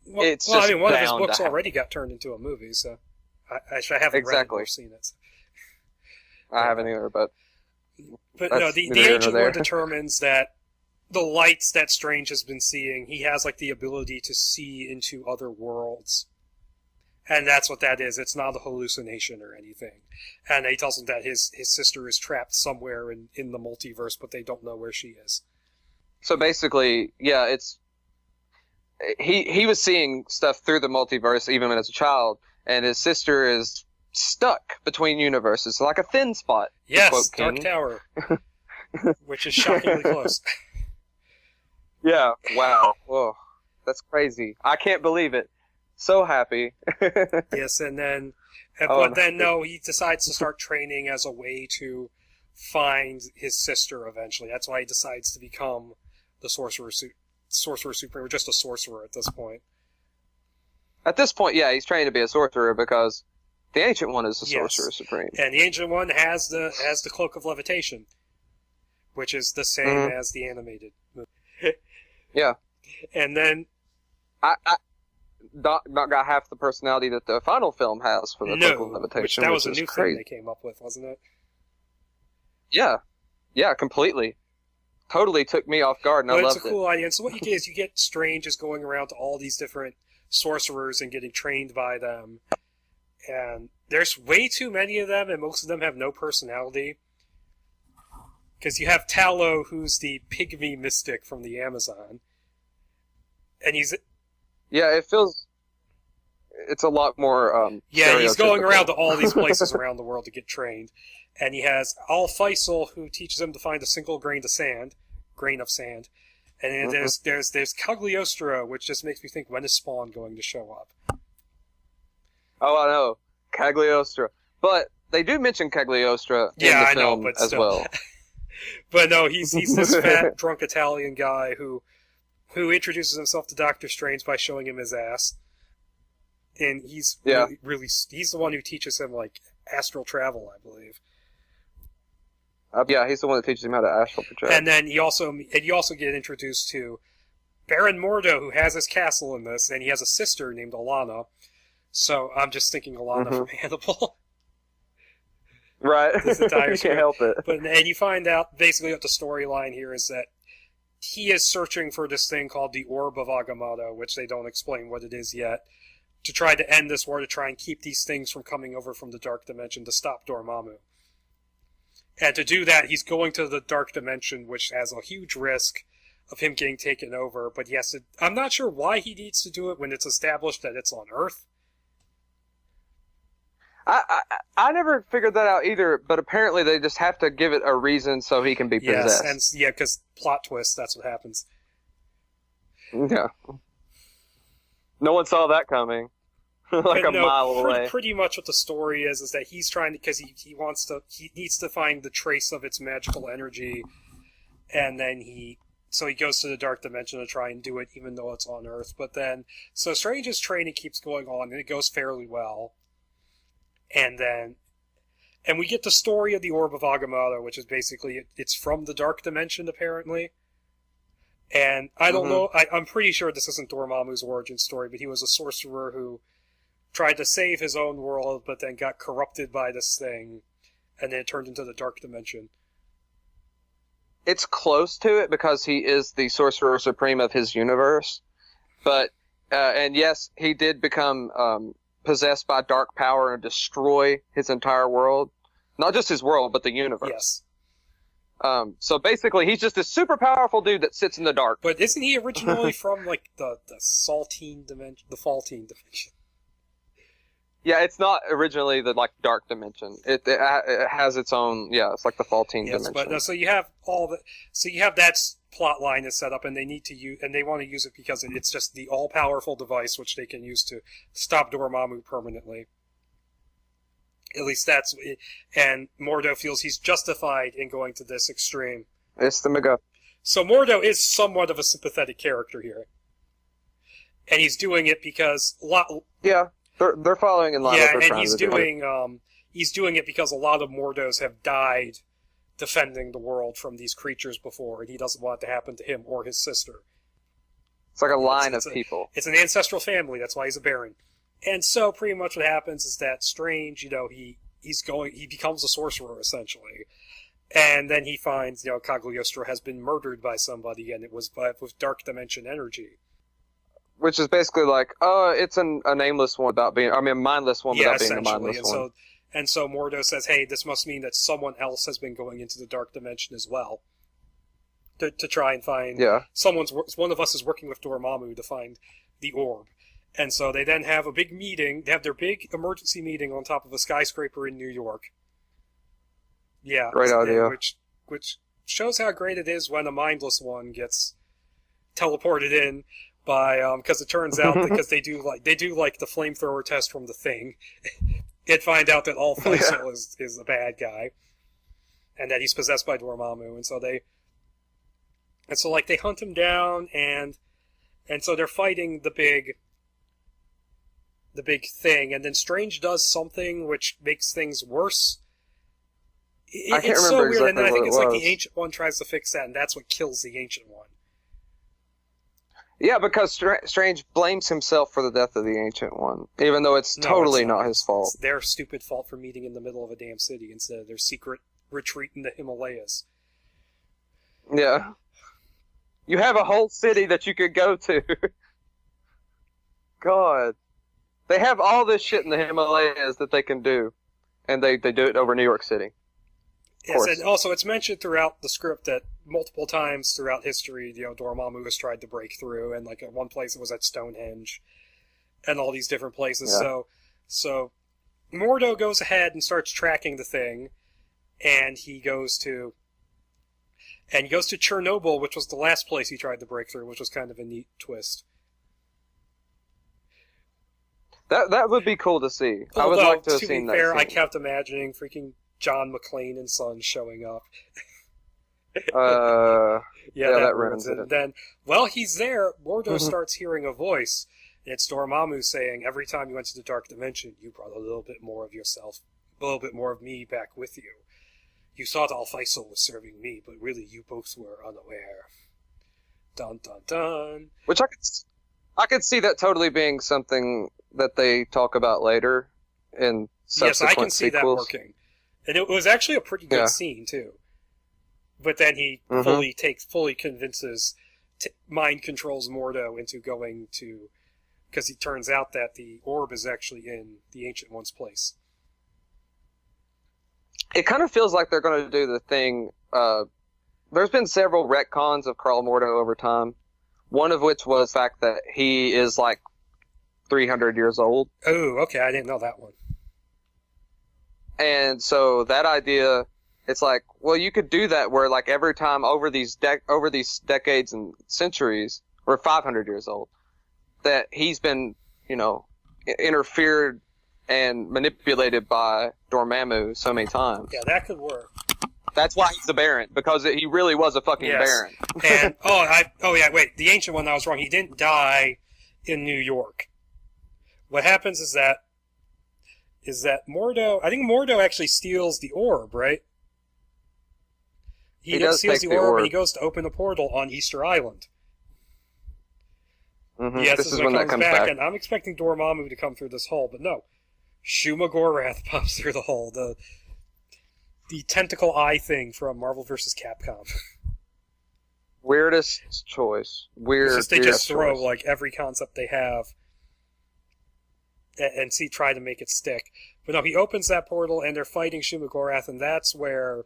One of his books already got turned into a movie, so I haven't read it or seen it. So. I haven't either, but no, the Ancient One determines that the lights that Strange has been seeing, he has like the ability to see into other worlds. And that's what that is. It's not a hallucination or anything. And he tells him that his sister is trapped somewhere in the multiverse, but they don't know where she is. So basically, yeah, it's he was seeing stuff through the multiverse even when as a child, and his sister is stuck between universes, like a thin spot. Yes, Dark Tower, which is shockingly close. Yeah, wow. Whoa, that's crazy. I can't believe it. So happy. Yes, and then, he decides to start training as a way to find his sister eventually. That's why he decides to become the Sorcerer Supreme, or just a sorcerer at this point. At this point, yeah, he's trained to be a sorcerer because the Ancient One is the Sorcerer Supreme. And the Ancient One has the Cloak of Levitation, which is the same as the animated movie. Yeah. And then I not got half the personality that the final film has for the Cloak of Levitation. That was a new thing they came up with, wasn't it? Yeah, completely. Totally took me off guard, and I loved it. It's a cool idea. And so what you get is Strange is going around to all these different sorcerers and getting trained by them. And there's way too many of them, and most of them have no personality. Because you have Tallow, who's the pygmy mystic from the Amazon. And he's... Yeah, it's a lot more, he's going around to all these places around the world to get trained. And he has Al-Faisal, who teaches him to find a single grain of sand. And then there's Cagliostro, which just makes me think, when is Spawn going to show up? Oh, I know. Cagliostro. But they do mention Cagliostro in the film as well. But no, he's this fat, drunk Italian guy who introduces himself to Doctor Strange by showing him his ass. And he's really he's the one who teaches him, like, astral travel, I believe. He's the one that teaches him how to astral project. And then you also get introduced to Baron Mordo, who has his castle in this, and he has a sister named Alana. So I'm just thinking Alana from Hannibal. Right. This entire You script. can't help it. And you find out basically what the storyline here is that he is searching for this thing called the Orb of Agamotto, which they don't explain what it is yet, to try to end this war, to try and keep these things from coming over from the Dark Dimension, to stop Dormammu. And to do that, he's going to the Dark Dimension, which has a huge risk of him getting taken over. But yes, I'm not sure why he needs to do it when it's established that it's on Earth. I never figured that out either, but apparently they just have to give it a reason so he can be possessed. Yes, and because plot twist, that's what happens. Yeah. No one saw that coming. Like a mile away. Pretty much what the story is that he's trying to, because he needs to find the trace of its magical energy, and then so he goes to the Dark Dimension to try and do it, even though it's on Earth. But then, so Strange's training keeps going on, and it goes fairly well. And we get the story of the Orb of Agamotto, which is basically, it's from the Dark Dimension, apparently. And I don't know, I'm pretty sure this isn't Dormammu's origin story, but he was a sorcerer who tried to save his own world, but then got corrupted by this thing, and then it turned into the Dark Dimension. It's close to it because he is the Sorcerer Supreme of his universe. But, and yes, he did become possessed by dark power and destroy his entire world. Not just his world, but the universe. Yes. So basically, he's just a super powerful dude that sits in the dark. But isn't he originally from, like, the Saltine dimension, the Faultine dimension? Yeah, it's not originally the, like, dark dimension. It has its own, it's like the Faultine dimension. But, so you have that plot line is set up, and they need to use, and they want to use it because it's just the all-powerful device which they can use to stop Dormammu permanently. At least that's it. And Mordo feels he's justified in going to this extreme. It's the MacGuffin. So Mordo is somewhat of a sympathetic character here. And he's doing it because Yeah, they're following in line with and he's doing it because a lot of Mordos have died defending the world from these creatures before, and he doesn't want it to happen to him or his sister. It's like a line of people. It's an ancestral family, that's why he's a Baron. And so pretty much what happens is that Strange, he becomes a sorcerer, essentially. And then he finds, Cagliostro has been murdered by somebody, and it was with Dark Dimension energy. Which is basically like, it's a nameless one without being, a mindless one without being a mindless one. And so Mordo says, hey, this must mean that someone else has been going into the Dark Dimension as well. To try and find, one of us is working with Dormammu to find the orb. And so they then have a big meeting. They have their big emergency meeting on top of a skyscraper in New York. Yeah. Great idea. Which shows how great it is when a mindless one gets teleported in by, because it turns out because they do like the flamethrower test from The Thing. It find out that All Faisal is a bad guy. And that he's possessed by Dormammu. And so they hunt him down and so they're fighting the big thing, and then Strange does something which makes things worse. It's so weird, and then I think it's like the Ancient One tries to fix that, and that's what kills the Ancient One. Yeah, because Strange blames himself for the death of the Ancient One, even though it's totally not his fault. It's their stupid fault for meeting in the middle of a damn city instead of their secret retreat in the Himalayas. Yeah. You have a whole city that you could go to. God. They have all this shit in the Himalayas that they can do, and they do it over New York City. Yes, and also it's mentioned throughout the script that multiple times throughout history, Dormammu has tried to break through, and like at one place it was at Stonehenge, and all these different places. Yeah. So Mordo goes ahead and starts tracking the thing, and he goes to Chernobyl, which was the last place he tried to break through, which was kind of a neat twist. That would be cool to see. I would like to have seen that. To be fair, I kept imagining freaking John McClane and Son showing up. That ruins it. And then, while he's there, Mordo starts hearing a voice. And it's Dormammu saying, every time you went to the Dark Dimension, you brought a little bit more of yourself, a little bit more of me back with you. You thought Al Faisal was serving me, but really you both were unaware. Dun dun dun. Which I could see that totally being something that they talk about later in subsequent Yes, I can see sequels. that working. And it was actually a pretty good scene, too. But then he fully convinces, mind controls Mordo into going to... Because it turns out that the orb is actually in the Ancient One's place. It kind of feels like they're going to do the thing... there's been several retcons of Carl Mordo over time. One of which was the fact that he is like 300 years old. Oh, okay, I didn't know that one. And so that idea, it's like, well, you could do that where like every time over these decades and centuries, or 500 years old, that he's been, interfered and manipulated by Dormammu so many times. Yeah, that could work. That's why he's a Baron, because he really was a fucking Baron. And the Ancient One, I was wrong. He didn't die in New York. What happens is that Mordo, I think Mordo actually steals the orb, right? He steals the orb and he goes to open a portal on Easter Island. Mm-hmm. Yes, this is when that comes back. And I'm expecting Dormammu to come through this hole, but no. Shuma Gorath pops through the hole. The tentacle eye thing from Marvel vs. Capcom. Weirdest choice. They just throw like every concept they have and try to make it stick. But no, he opens that portal and they're fighting Shuma Gorath, and that's where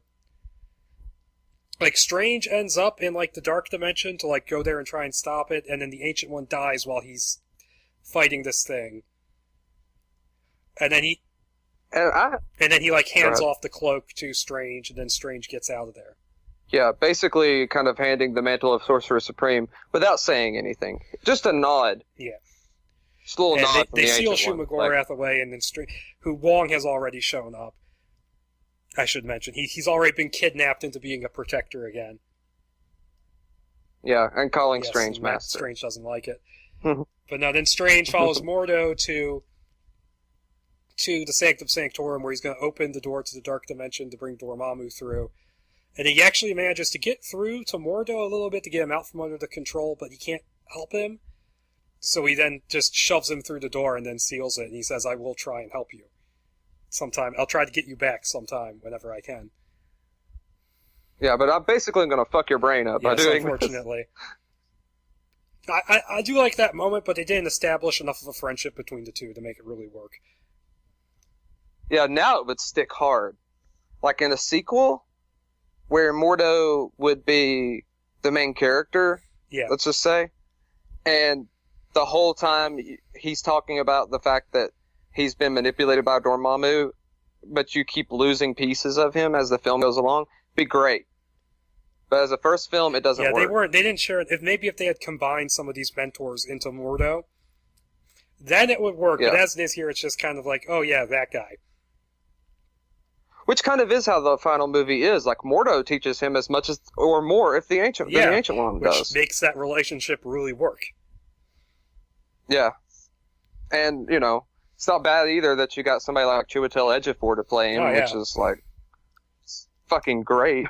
like Strange ends up in like the Dark Dimension to like go there and try and stop it, and then the Ancient One dies while he's fighting this thing. And then he like hands off the cloak to Strange, and then Strange gets out of there. Yeah, basically kind of handing the mantle of Sorcerer Supreme without saying anything. Just a nod. Yeah. Just a little nod from they the seal Ancient Shuma One. Gorath away, and then who Wong has already shown up. I should mention. He's already been kidnapped into being a protector again. Yeah, and calling Strange Master. Strange doesn't like it. But no, then Strange follows Mordo to the Sanctum Sanctorum, where he's going to open the door to the Dark Dimension to bring Dormammu through. And he actually manages to get through to Mordo a little bit to get him out from under the control, but he can't help him. So he then just shoves him through the door and then seals it, and he says, I will try and help you. Sometime. I'll try to get you back sometime, whenever I can. Yeah, but I'm basically going to fuck your brain up by doing unfortunately. I do like that moment, but they didn't establish enough of a friendship between the two to make it really work. Yeah, now it would stick hard. Like in a sequel, where Mordo would be the main character, let's just say, and the whole time he's talking about the fact that he's been manipulated by Dormammu, but you keep losing pieces of him as the film goes along, be great. But as a first film, it doesn't work. They didn't share it. If they had combined some of these mentors into Mordo, then it would work. Yeah. But as it is here, it's just kind of like, oh yeah, that guy. Which kind of is how the final movie is. Like, Mordo teaches him as much as, or more, if the Ancient One does. Which makes that relationship really work. Yeah. And, it's not bad either that you got somebody like Chiwetel Ejiofor to play him, which is, like, fucking great.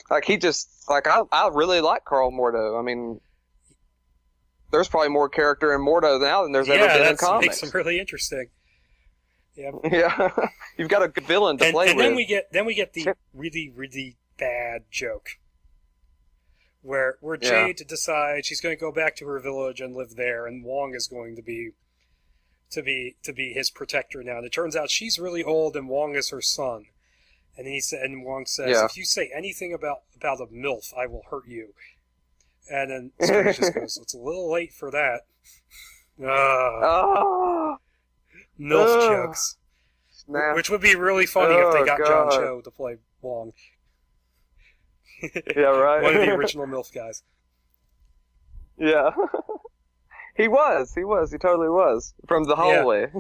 Like, he just, like, I really like Carl Mordo. I mean, there's probably more character in Mordo now than there's ever been in comics. Yeah, that makes him really interesting. Yeah. Yeah. You've got a good villain to play with. And then we get the really, really bad joke. Where Jade decides she's going to go back to her village and live there, and Wong is going to be his protector now. And it turns out she's really old, and Wong is her son. And Wong says, if you say anything about a MILF, I will hurt you. And then Strange just goes, it's a little late for that. MILF jokes. Snap. Which would be really funny if they got John Cho to play Wong. Yeah, right. One of the original MILF guys. Yeah. He totally was. From the hallway.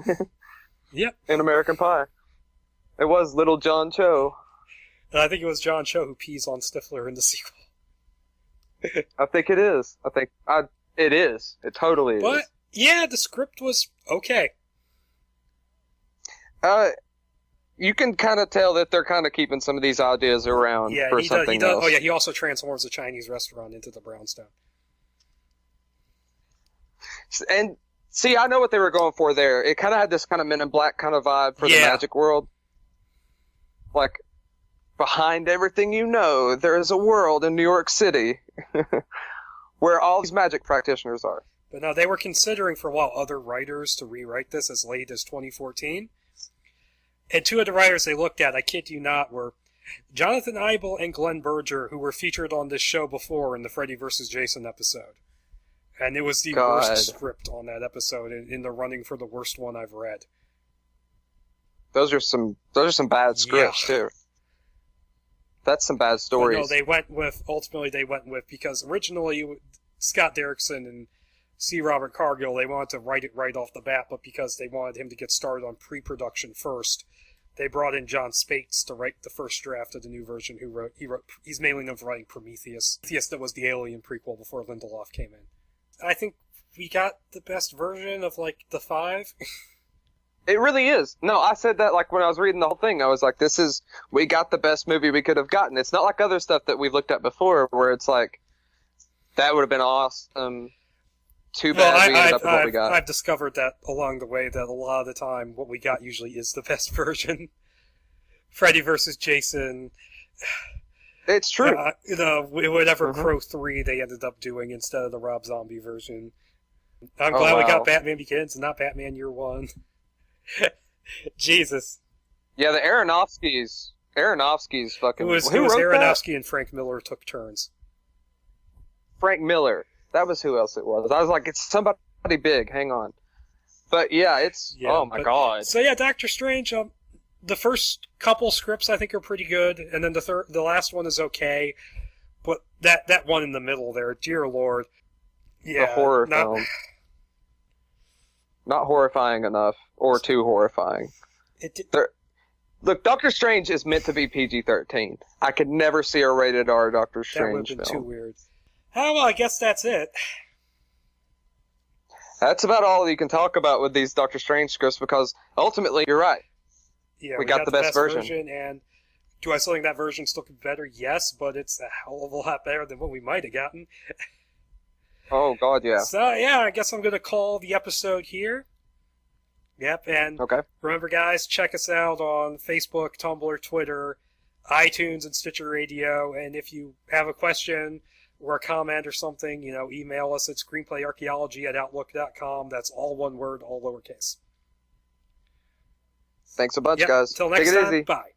Yep. In American Pie. It was little John Cho. And I think it was John Cho who pees on Stifler in the sequel. I think it is. It is. It totally is. But, yeah, the script was okay. You can kind of tell that they're kind of keeping some of these ideas around for something else. Oh, yeah, he also transforms a Chinese restaurant into the Brownstone. And see, I know what they were going for there. It kind of had this kind of Men in Black kind of vibe for the magic world. Like, behind everything you know, there is a world in New York City where all these magic practitioners are. But no, they were considering for a while other writers to rewrite this as late as 2014. And two of the writers they looked at, I kid you not, were Jonathan Eibel and Glenn Berger, who were featured on this show before in the Freddy vs. Jason episode. And it was the worst script on that episode, in the running for the worst one I've read. Those are some bad scripts, too. That's some bad stories. But no, ultimately they went with, because originally Scott Derrickson and C. Robert Cargill, they wanted to write it right off the bat, but because they wanted him to get started on pre-production first, they brought in John Spates to write the first draft of the new version. He's mainly known for writing Prometheus. Prometheus, that was the Alien prequel before Lindelof came in. I think we got the best version of, like, the 5. It really is. No, I said that, like, when I was reading the whole thing. I was like, we got the best movie we could have gotten. It's not like other stuff that we've looked at before, where it's like, that would have been awesome. Too bad we ended up with what we got. I've discovered that along the way, that a lot of the time, what we got usually is the best version. Freddy vs. Jason. It's true. Whatever Crow 3 they ended up doing instead of the Rob Zombie version. I'm glad we got Batman Begins and not Batman Year One. Jesus. Yeah, the Aronofsky's fucking... Who wrote Aronofsky that? And Frank Miller took turns. Frank Miller. That was who else it was. I was like, it's somebody big. Hang on. But yeah, oh my god. So yeah, Doctor Strange, the first couple scripts I think are pretty good, and then the last one is okay. But that one in the middle there, dear lord. Yeah. The horror film. Not horrifying enough, or too horrifying. Look, Doctor Strange is meant to be PG-13. I could never see a rated R Doctor Strange film. That would have been too weird. Oh, well, I guess that's it. That's about all you can talk about with these Doctor Strange scripts, because ultimately, you're right. Yeah, we got the best version. And do I still think that version still could be better? Yes, but it's a hell of a lot better than what we might have gotten. Oh, God, yeah. So, yeah, I guess I'm going to call the episode here. Yep, and remember, guys, check us out on Facebook, Tumblr, Twitter, iTunes, and Stitcher Radio. And if you have a question or a comment or something, email us at screenplayarchaeology@outlook.com. That's all one word, all lowercase. Thanks a bunch, guys. Until next time, bye.